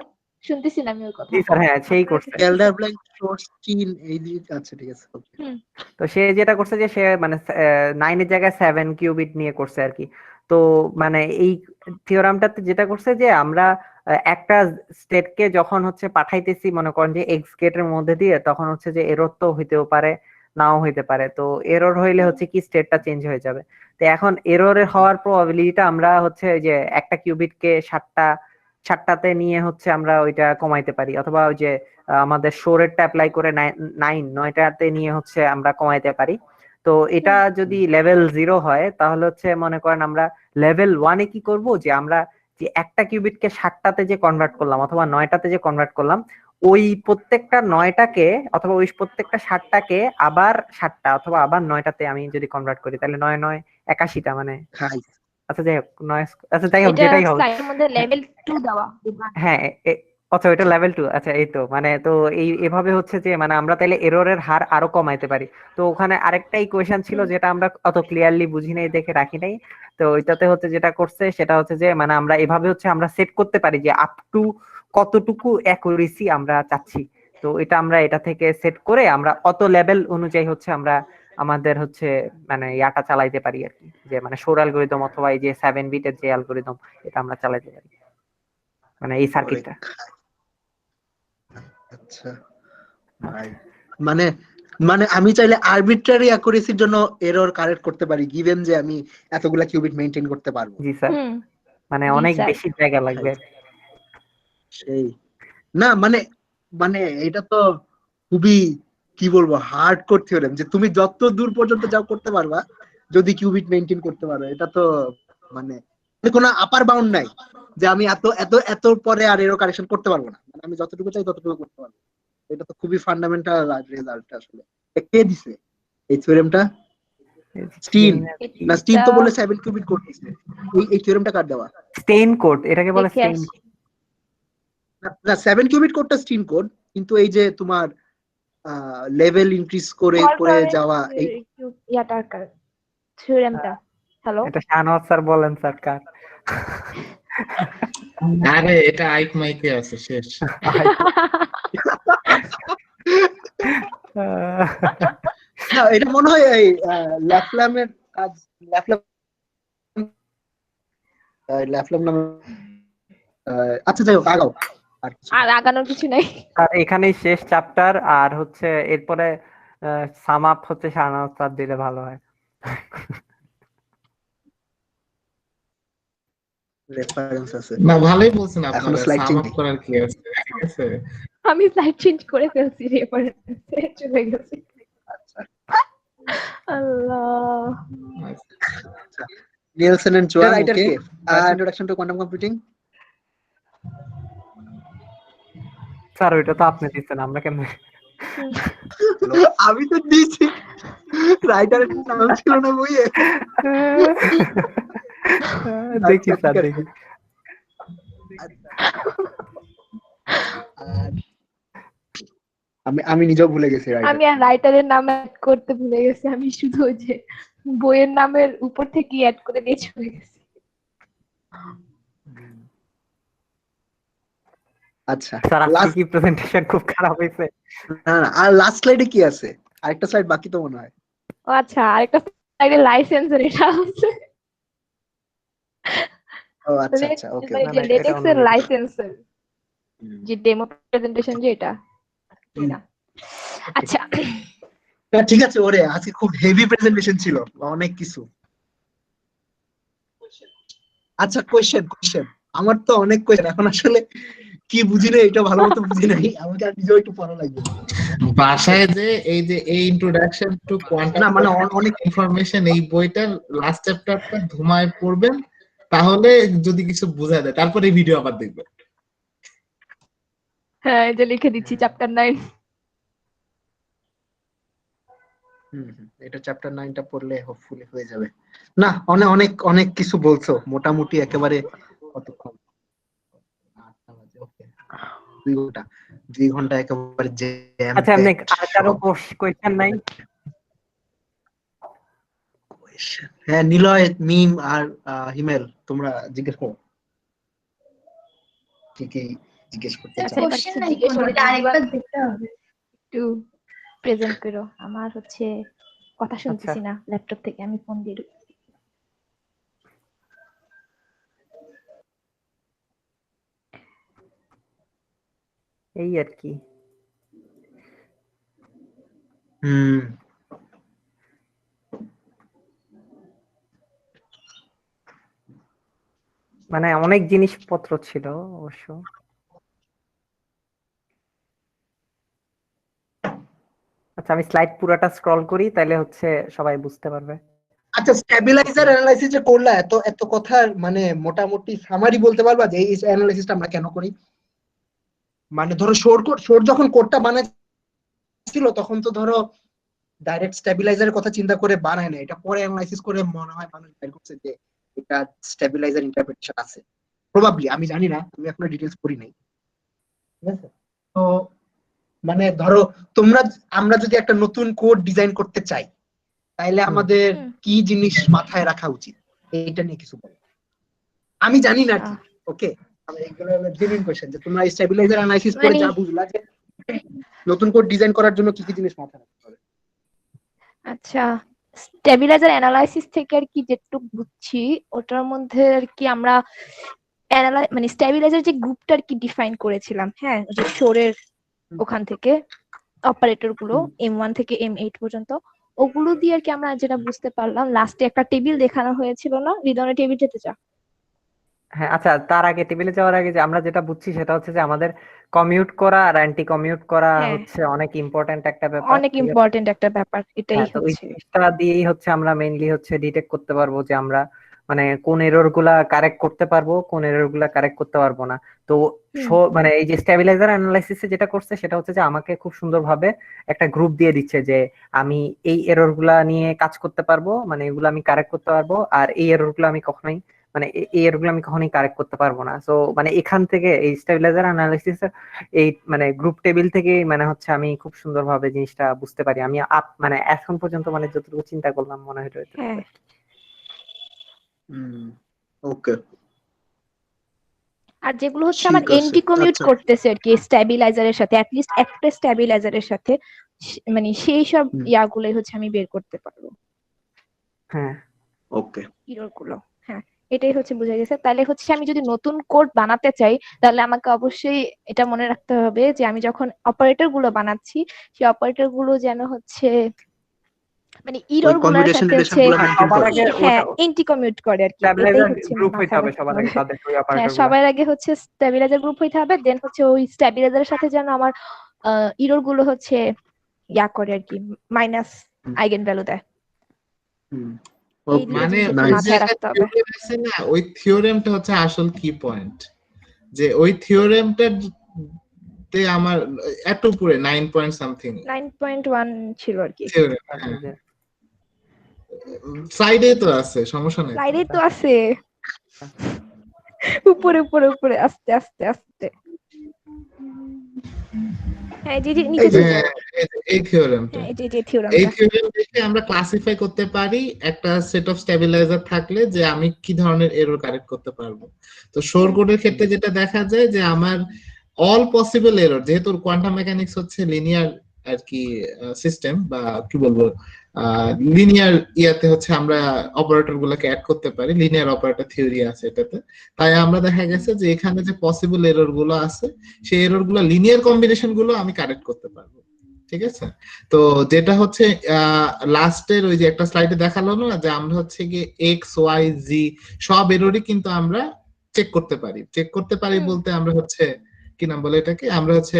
শুনতেছি না আমি ওই কথা। জি স্যার, হ্যাঁ সেই করছে। এল্ডার ব্ল্যাঙ্ক সোর্স স্ক্রিন এই দিকে আছে, ঠিক আছে। তো সে যেটা করছে যে সে মানে 9 এর জায়গায় 7 কিউবিট নিয়ে করছে আর কি। তো মানে এই থিওরামটাতে যেটা করছে যে আমরা একটা স্টেটকে যখন হচ্ছে পাঠাইতেছি, মনে করেন যে এক্স গেটের মধ্যে দিয়ে, তখন হচ্ছে যে এরর তো হইতেও পারে, নাও হইতে পারে। তো এরর হইলে হচ্ছে কি স্টেটটা চেঞ্জ হয়ে যাবে। তো এখন এররের হওয়ার প্রবাবিলিটিটা আমরা হচ্ছে ওই যে একটা কিউবিটকে 7টাতে নিয়ে হচ্ছে আমরা ওইটা কমাইতে পারি, অথবা ওই যে আমাদের শোরেটটা অ্যাপ্লাই করে 9টাতে নিয়ে হচ্ছে আমরা কমাইতে পারি। তো এটা যদি লেভেল 0 হয় তাহলে হচ্ছে মনে করেন আমরা লেভেল 1-এ কি করব, যে আমরা যে একটা কিউবিটকে 7টাতে যে কনভার্ট করলাম অথবা 9টাতে যে কনভার্ট করলাম, ওই প্রত্যেকটা 9টাকে অথবা ওই প্রত্যেকটা 7টাকে আবার 7টা অথবা আবার 9টাতে আমি যদি কনভার্ট করি, তাহলে 9 9 81টা মানে, খাই আচ্ছা যাই হোক, আচ্ছা যাই হোক, এটা যেটাই হোক। স্লাইডের মধ্যে লেভেল 2 দেওয়া। হ্যাঁ, আচ্ছা ওইটা লেভেল 2। আচ্ছা এই তো মানে, তো এভাবে হচ্ছে যে মানে আমরা তাইলে এররের হার আরো কমাইতে পারি। তো ওখানে আরেকটা ইকুয়েশন ছিল যেটা আমরা অত ক্লিয়ারলি বুঝি নাই দেখে রাখি নাই। তো ওইটাতে হচ্ছে যেটা করছে সেটা হচ্ছে যে মানে আমরা এভাবে হচ্ছে আমরা সেট করতে পারি যে আপ টু কতটুকু অ্যাকুরেসি আমরা চাচ্ছি। তো এটা আমরা এটা থেকে সেট করে আমরা অত লেভেল অনুযায়ী হচ্ছে আমরা আমাদের হচ্ছে মানে ইয়াটা চালাইতে পারি আর কি, যে মানে শোর অ্যালগরিদম অথবা এই যে 7 বিটের যে অ্যালগরিদম, এটা আমরা চালাইতে পারি, মানে এই সার্কিটটা। আচ্ছা ভাই, মানে মানে আমি চাইলে আরবিট্রারি অ্যাকুরেসির জন্য এরর কারেক্ট করতে পারি, গিভেন যে আমি এতগুলা কিউবিট মেইনটেইন করতে পারবো। জি স্যার, মানে জি অনেক স্যার। বেশি জায়গা লাগবে। সেই না মানে মানে এটা তো খুবই কি বলবো হার্ডকোর থিওরেম, যে তুমি যত দূর পর্যন্ত যাও করতে পারবা যদি কিউবিট মেইনটেইন করতে পারো। এটা তো মানে কোনো আপার বাউন্ড নাই যে আমি এত এত এত পরে আর এরর কারেকশন করতে পারবো না, মানে আমি যতটুকু চাই ততটুকু করতে পারবো। এটা তো খুবই ফান্ডামেন্টাল রেজাল্ট আসলে। কে দিছে এই থিওরেমটা? স্টিন না, স্টিন তো বলে 7 কিউবিট করতেছে। এই থিওরেমটা কার দেওয়া? স্টেইন কোড, এটাকে বলে দেখে স্টেইন। আসি। না 7 কিউবিট কোডটা স্টিন কোড, কিন্তু এই যে তোমার লেভেল ইনক্রিজ করে করে যাওয়া এই ইয়াটার থিওরেমটা। হ্যালো, এটা শাহনওয়াজ স্যার বলেন স্যার কার? আরে এটা আইক মাইকে আছে শেষ। হ্যাঁ, এটা মনে হয় এই ল্যাফলামের কাজ। ল্যাফলাম ল্যাফলাম নামে আচ্ছা যাই হোক আগাও। আর কিছু আর আগানোর কিছু নাই। আর এখানেই শেষ চ্যাপ্টার, আর হচ্ছে এরপরে সাম আপ হচ্ছে শাহনওয়াজ স্যার দিলে ভালো হয়। রেফারেন্স আছে না ভালোই বলছেন এখনো আপনারা, স্লাইড সাম চেঞ্জ আপ করার কি আছে, ঠিক আছে। আমি স্লাইড চেঞ্জ করে ফেলছি, রেফারেন্সে চলে গেছি। আচ্ছা আল্লাহ। আচ্ছা নিলসন এন্ড জোয়ান writer K introduction to quantum computing. Sir ওইটা তো আপনি দিচ্ছেন, আমরা কেমনে? আমি তো দিয়েছি, রাইটারের নাম ছিল না বইয়ে। দেখি আচ্ছা, স্যার ঠিক আছে। দেখি। আর আমি নিজেও ভুলে গেছি রাইটার। আমি আর রাইটারের নাম অ্যাড করতে ভুলে গেছি, আমি শুধু ওই যে বইয়ের নামের উপর থেকে অ্যাড করে দিয়ে চলে গেছি। আচ্ছা স্যার আজকে লাস্ট কি প্রেজেন্টেশন খুব খারাপ হয়েছে? না না, আর লাস্ট স্লাইডে কি আছে? আরেকটা স্লাইড বাকি তো মনে হয়। ও আচ্ছা, আরেকটা স্লাইডে লাইসেন্সের এটা আছে। ও আচ্ছা আচ্ছা ওকে না, না, এটা লেটেক্স অন্য এর কিছু। লাইসেন্সের যে ডেমো প্রেজেন্টেশন যে এটা। আচ্ছা ঠিক আছে। ওরে আজকে খুব হেভি প্রেজেন্টেশন ছিল, অনেক কিছু। আচ্ছা কোয়েশ্চেন আমার তো অনেক কোয়েশ্চেন, এখন আসলে কি বুঝি না, এটা ভালো মতো বুঝি নাই, আমাকে আর নিজেও একটু পড়া লাগবে। বাসায় যে এই ইন্ট্রোডাকশন টু কোয়ান্টাম না মানে অনেক ইনফরমেশন, এই বইটার লাস্ট চ্যাপ্টারটা ধুমায় পড়বেন, তাহলে যদি কিছু বোঝা যায় তারপরে এই ভিডিও আবার দেখবেন। হ্যাঁ, এই যে লিখে দিচ্ছি চ্যাপ্টার 9। এটা চ্যাপ্টার 9টা পড়লে হোপফুলি হয়ে যাবে। না অনেক অনেক অনেক কিছু বলছো, মোটামুটি একেবারে কতক্ষণ 8টা বাজে, ওকে 2 ঘন্টা 2 ঘন্টা একেবারে জ্যাম আচ্ছা এমনি প্যাকড আর কারো কোয়েশ্চেন নাই? কোয়েশ্চেন। হ্যাঁ নিলয়, মিম আর হিমেল, তোমরা জিজ্ঞেস করো কি কি জিজ্ঞেস করতে চাও। কোশ্চেন নাই, কোনটা আরেকবার দেখতে হবে। একটু প্রেজেন্ট করো, আমার হচ্ছে কথা শুনতেছি না ল্যাপটপ থেকে, আমি ফোন দিয়ে ঢুকছি। এই আর কি। মানে অনেক জিনিসপত্র ছিল অবশ্য। আচ্ছা আমি স্লাইড পুরাটা স্ক্রল করি তাহলে হচ্ছে সবাই বুঝতে পারবে। আচ্ছা, স্ট্যাবিলাইজার অ্যানালাইসিস যে করলা, এত এত কথার মানে মোটামুটি সামারি বলতে পারবা যে এই অ্যানালাইসিসটা আমরা কেন করি? মানে ধরো সোর যখন কোডটা বানাইছিল তখন তো ধরো ডাইরেক্ট স্ট্যাবিলাইজারের কথা চিন্তা করে বানায় না, এটা পরে অ্যানালাইসিস করে মনে হয় মানুষ বের করছে যে এটা স্ট্যাবিলাইজার ইন্টারপ্রিটেশন আছে প্রবাবলি, আমি জানি না, আমি এখনো ডিটেইলস পড়ি নাই। ঠিক আছে, তো মানে ধরো আমরা যদি একটা নতুন কোড ডিজাইন করতে চাই তাইলে আমাদের কি জিনিস মাথায় রাখা উচিত এইটা নিয়ে কিছু বলো। আমি জানি না ঠিক, ওকে, আমি এগুলো জেনুইন কোশ্চেন যে তোমরা স্ট্যাবিলাইজার অ্যানালাইসিস করে যা বুঝলা যে নতুন কোড ডিজাইন করার জন্য কি কি জিনিস মাথায় রাখতে হবে। আচ্ছা, স্টেবিলাইজার অ্যানালাইসিস থেকে আর কি যেটুকু বুঝছি ওটার মধ্যে আর কি আমরা মানে স্টেবিলাইজার যে গ্রুপটা আর কি ডিফাইন করেছিলাম, হ্যাঁ, যে শোরের ওখান থেকে অপারেটর গুলো M1 থেকে M8 পর্যন্ত, ওগুলো দিয়ে আর কি আমরা যেটা বুঝতে পারলাম, লাস্টে একটা টেবিল দেখানো হয়েছিল না? হৃদয় টেবিল যেতে চা। হ্যাঁ আচ্ছা, তার আগে টেবিলে যাওয়ার আগে যে আমরা যেটা বুঝছি সেটা হচ্ছে যে আমাদের কমিউট করা আর অ্যান্টি কমিউট করা হচ্ছে অনেক ইম্পর্টেন্ট একটা ব্যাপার। অনেক ইম্পর্টেন্ট একটা ব্যাপার, এটাই তো ওই হচ্ছে। জিনিসটা দিয়েই হচ্ছে আমরা মেইনলি হচ্ছে ডিটেক্ট করতে পারবো যে আমরা মানে কোন এরর গুলা কারেক্ট করতে পারবো, কোন এরর গুলা কারেক্ট করতে পারবো না। তো মানে এই যে স্টেবিলাইজার অ্যানালাইসিসে যেটা করছে সেটা হচ্ছে যে আমাকে খুব সুন্দরভাবে একটা গ্রুপ দিয়ে দিচ্ছে যে আমি এই এরর গুলা নিয়ে কাজ করতে পারবো, মানে এগুলো আমি কারেক্ট করতে পারবো, আর এই এরর গুলো আমি কখনোই মানে এই এরর গুলো আমি কখনোই কারেক্ট করতে পারবো না। তো মানে এখান থেকে এই স্টেবিলাইজার অ্যানালাইসিস এই মানে গ্রুপ টেবিল থেকে মানে হচ্ছে আমি খুব সুন্দরভাবে জিনিসটা বুঝতে পারি। আমি মানে এখন পর্যন্ত মানে যতটুকু চিন্তা করলাম মনে হয় ওকে। আর যেগুলো হচ্ছে আমার এন্টি কমিউট করতেছে আর কি স্টেবিলাইজারের সাথে, অ্যাট লিস্ট একটা স্টেবিলাইজারের সাথে, মানে সেই সব ইয়াগুলোই হচ্ছে আমি বের করতে পারবো। হ্যাঁ ওকে, এরর গুলো, হ্যাঁ, এটাই হচ্ছে বোঝা গেছে। তাহলে হচ্ছে আমি যদি নতুন কোড বানাতে চাই তাহলে আমাকে অবশ্যই এটা মনে রাখতে হবে যে আমি যখন অপারেটর গুলো বানাচ্ছি সেই অপারেটর গুলো যেন হচ্ছে মানে এরর গুলোর সাথে হচ্ছে হ্যাঁ এন্টি কমিউট করে আর কি। এটাই হচ্ছে গ্রুপ হইতে হবে সবার আগে, তাদের ওই অপারেটর হ্যাঁ, সবার আগে হচ্ছে স্টেবিলাইজার গ্রুপ হইতে হবে, দেন হচ্ছে ওই স্টেবিলাইজারের সাথে যেন আমার এরর গুলো হচ্ছে ইয়া করে আর কি, মাইনাস আইগেন ভ্যালু দেয়। মানে ওই থিওরেমটা হচ্ছে আসল কি পয়েন্ট, যে ওই থিওরেমটা তে আমার এত উপরে 9 পয়েন্ট সামথিং 9.1 ছিল আর কি। স্লাইডে তো আছে, সমস্যা নেই, স্লাইডে তো আছে, উপরে উপরে উপরে আস্তে আস্তে আস্তে। হ্যাঁ জি জি, নিচে যাও। এই থিওরেমটা, এই থিওরেম দেখে আমরা ক্লাসিফাই করতে পারি একটা সেট অফ স্টেবিলাইজার থাকলে যে আমি কি ধরনের এরর কারেক্ট করতে পারবো। তো শোর কোডের ক্ষেত্রে যেটা দেখা যায় যে আমার অল পসিবল এরর, যেহেতু কোয়ান্টাম মেকানিক্স হচ্ছে লিনিয়ার আর কি সিস্টেম, বা কি বলবো লিনিয়ার ইয়াতে হচ্ছে আমরা অপারেটর গুলোকে অ্যাড করতে পারি, লিনিয়ার অপারেটর থিওরি আছে এটাতে। তাই আমরা দেখা গেছে যে এখানে যে পসিবল এরর গুলো আছে সেই এরর গুলো লিনিয়ার কম্বিনেশন গুলো আমি কারেক্ট করতে পারবো। ঠিক আছে, তো যেটা হচ্ছে লাস্টের ওই যে একটা স্লাইডে দেখালো না যে আমরা হচ্ছে গিয়ে এক্স ওয়াই জি সব এররই কিন্তু আমরা চেক করতে পারি বলতে আমরা হচ্ছে কি নাম বলে এটাকে, আমরা হচ্ছে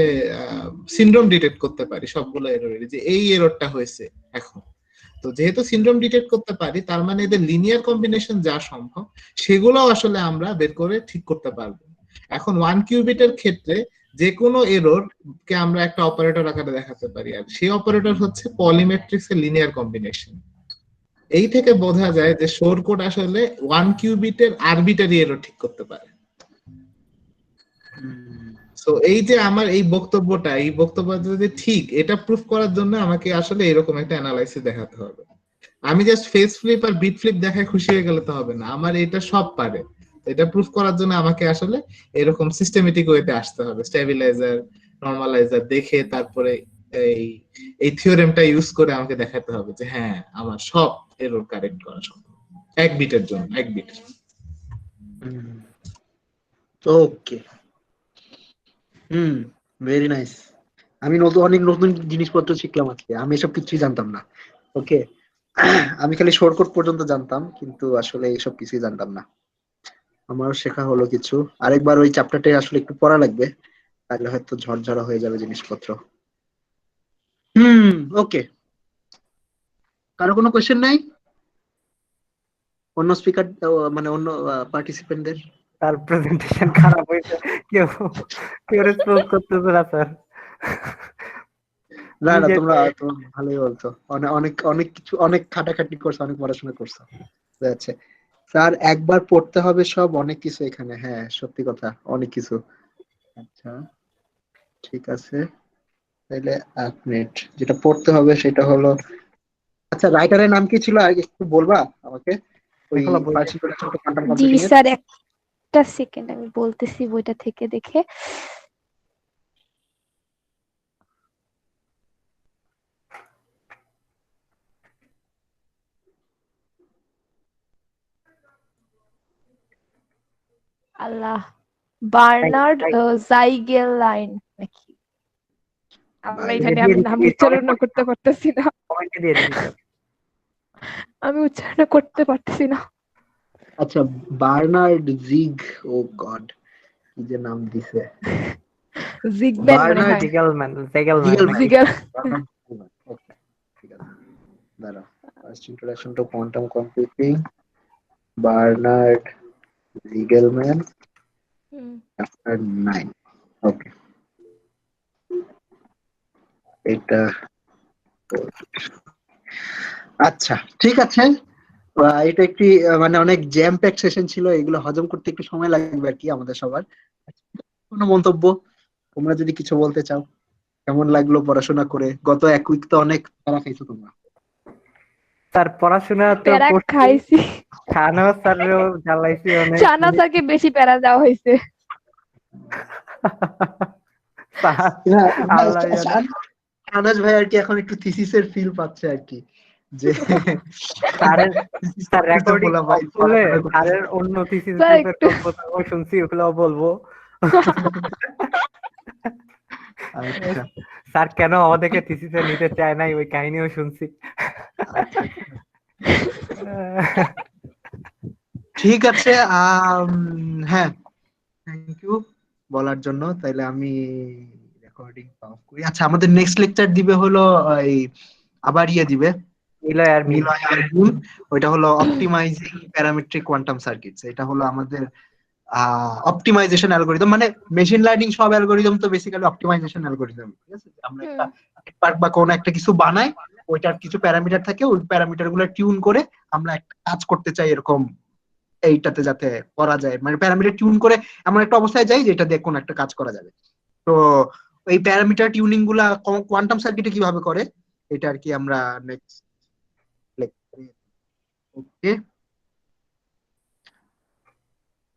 সিনড্রোম ডিটেক্ট করতে পারি সবগুলো এররের, যে এই এররটা হয়েছে এখন। তো যেহেতু সিনড্রোম ডিটেক্ট করতে পারি তার মানে এদের লিনিয়ার কম্বিনেশন যা সম্ভব সেগুলো আসলে আমরা বের করে ঠিক করতে পারবো। এখন 1 কিউবিটের ক্ষেত্রে যে কোনো এরর কে আমরা একটা অপারেটর আকারে দেখাতে পারি, আর সেই অপারেটর হচ্ছে পলিমেট্রিক্স এর লিনিয়ার কম্বিনেশন। এই থেকে বোঝা যায় যে শোর কোড আসলে 1 কিউবিটের আরবিটারি এরর ঠিক করতে পারে। সো এই যে আমার এই বক্তব্যটা যদি ঠিক, এটা প্রুফ করার জন্য আমাকে আসলে এরকম একটা অ্যানালাইসিস দেখাতে হবে। আমি জাস্ট ফেস ফ্লিপ আর বিট ফ্লিপ দেখায় খুশি হয়ে গেলে তো হবে না, আমার এটা সব পারে। এটা প্রুফ করার জন্য আমাকে আসলে এরকম সিস্টেমেটিক ওয়েতে আসতে হবে, স্টেবিলাইজার নরমালাইজার দেখে তারপরে এই থিওরেমটা ইউজ করে আমাকে দেখাতে হবে যে হ্যাঁ আমার সব এরর কারেক্ট করা সম্ভব এক বিটের জন্য, এক বিট। ওকে, ভেরি নাইস। আমি অনেক নতুন জিনিসপত্র শিখলাম আজকে, আমি এসব কিছুই জানতাম না। ওকে, আমি খালি শর্টকাট পর্যন্ত জানতাম কিন্তু আসলে এসব কিছুই জানতাম না। আমারও শেখা হলো কিছু। আরেকবার ওই চ্যাপ্টারটাই আসলে একটু পড়া লাগবে, তাহলে হয়তো ঝরঝরা হয়ে যাবে জিনিসপত্র। ওকে, কারো কোনো কোয়েশ্চেন নাই অন্য স্পিকার, মানে অন্য পার্টিসিপেন্টদের? তার প্রেজেন্টেশন খারাপ হয়েছে, কেউ কেউ রেসপন্স করতেছে না স্যার। না না, নিজের তোমরা তোমরা ভালোই বলছো, অনেক অনেক অনেক কিছু, অনেক খাটাখাটি করছো, অনেক পড়াশোনা করছো, বুঝা যাচ্ছে। স্যার একবার পড়তে হবে সব, অনেক কিছু এখানে, হ্যাঁ সত্যি কথা, অনেক কিছু। আচ্ছা ঠিক আছে, তাহলে 1 মিনিট, যেটা পড়তে হবে সেটা হলো, আচ্ছা রাইটারের নাম কি ছিল আগে একটু বলবা আমাকে, ওই এগুলো বই first introduction to quantum G computing এর? স্যার, একটা সেকেন্ড আমি বলতেছি বইটা থেকে দেখে। আল্লাহ, বার্নার্ড জাইগেলাইন নাকি? আমরা এখানে আমি নাম উচ্চারণ করতে পারতেছি না, কমেন্টে দিয়ে দিচ্ছি স্যার। আমি উচ্চারণ করতে পারতেছি না। আচ্ছা, বার্নার্ড জিগ, ও গড, কি যে নাম দিছে, জিগবেন মনে বার্নার্ড হয়। জেগেলম্যান জিগেলম্যান। জিগেল। ওকে ঠিক আছে, দাঁড়াও, first introduction to quantum computing, Bernard Zygelman, hmm. Chapter 9। Okay, এটা আচ্ছা ঠিক আছে। এটা একটি মানে অনেক জ্যাম প্যাক সেশন ছিল, এগুলো হজম করতে একটু সময় লাগবে আর কি আমাদের সবার। কোনো মন্তব্য, তোমরা যদি কিছু বলতে চাও? কেমন লাগলো পড়াশোনা করে? গত 1 উইক তো অনেক প্যারা খাইছো তোমরা। স্যার পড়াশোনা তো প্যারা করছি, খাইছি, খানাও স্যারও জ্বালাইছি অনেক। চানা স্যারকে বেশি প্যারা দেওয়া হয়েছে। স্যার, না, আল্লাহ জানে। আনাজ ভাই আর কি এখন একটু থিসিসের ফিল পাচ্ছে আর কি, যে স্যারের thesis স্যার করতেছে রেকর্ডিং বলা ভাই, করলে পড়াশোনা করতেছে। স্যারের অন্য থিসিস স্যার গ্রুপের একটু গল্প শুনছি, ওগুলোও বলবো। আচ্ছা স্যার কেন আমাদেরকে থিসিসে নিতে চায় নাই, ওই কাহিনীও শুনছি। আচ্ছা, ঠিক আছে। হ্যাঁ, থ্যাংক ইউ বলার জন্য। তাইলে আমি রেকর্ডিং অফ করি। আচ্ছা, আমাদের নেক্সট লেকচার দিবে হলো এই, আবার দিবে নিলয় আর মিম। নিলয় আর মিম। ওইটা হলো অপটিমাইজিং প্যারামেট্রিক কোয়ান্টাম সার্কিটস। এটা হলো আমাদের অপটিমাইজেশন অ্যালগোরিদম, মানে মেশিন লার্নিং সব অ্যালগোরিদম তো বেসিক্যালি অপটিমাইজেশন অ্যালগোরিদম, ঠিক আছে? যে আমরা একটা নেটওয়ার্ক বা কোনো একটা কিছু বানাই, ওইটার কিছু প্যারামিটার থাকে, ওই প্যারামিটার গুলো টিউন করে আমরা একটা কাজ করতে চাই এরকম, এইটাতে যাতে করা যায়, মানে প্যারামিটার টিউন করে এমন একটা অবস্থায় যাই যেটা দিয়ে কোনো একটা কাজ করা যাবে। তো এই প্যারামিটার টিউনিং গুলা কোয়ান্টাম সার্কিটে কিভাবে করে, এটা আর কি আমরা নেক্সট লেকচারে। ওকে।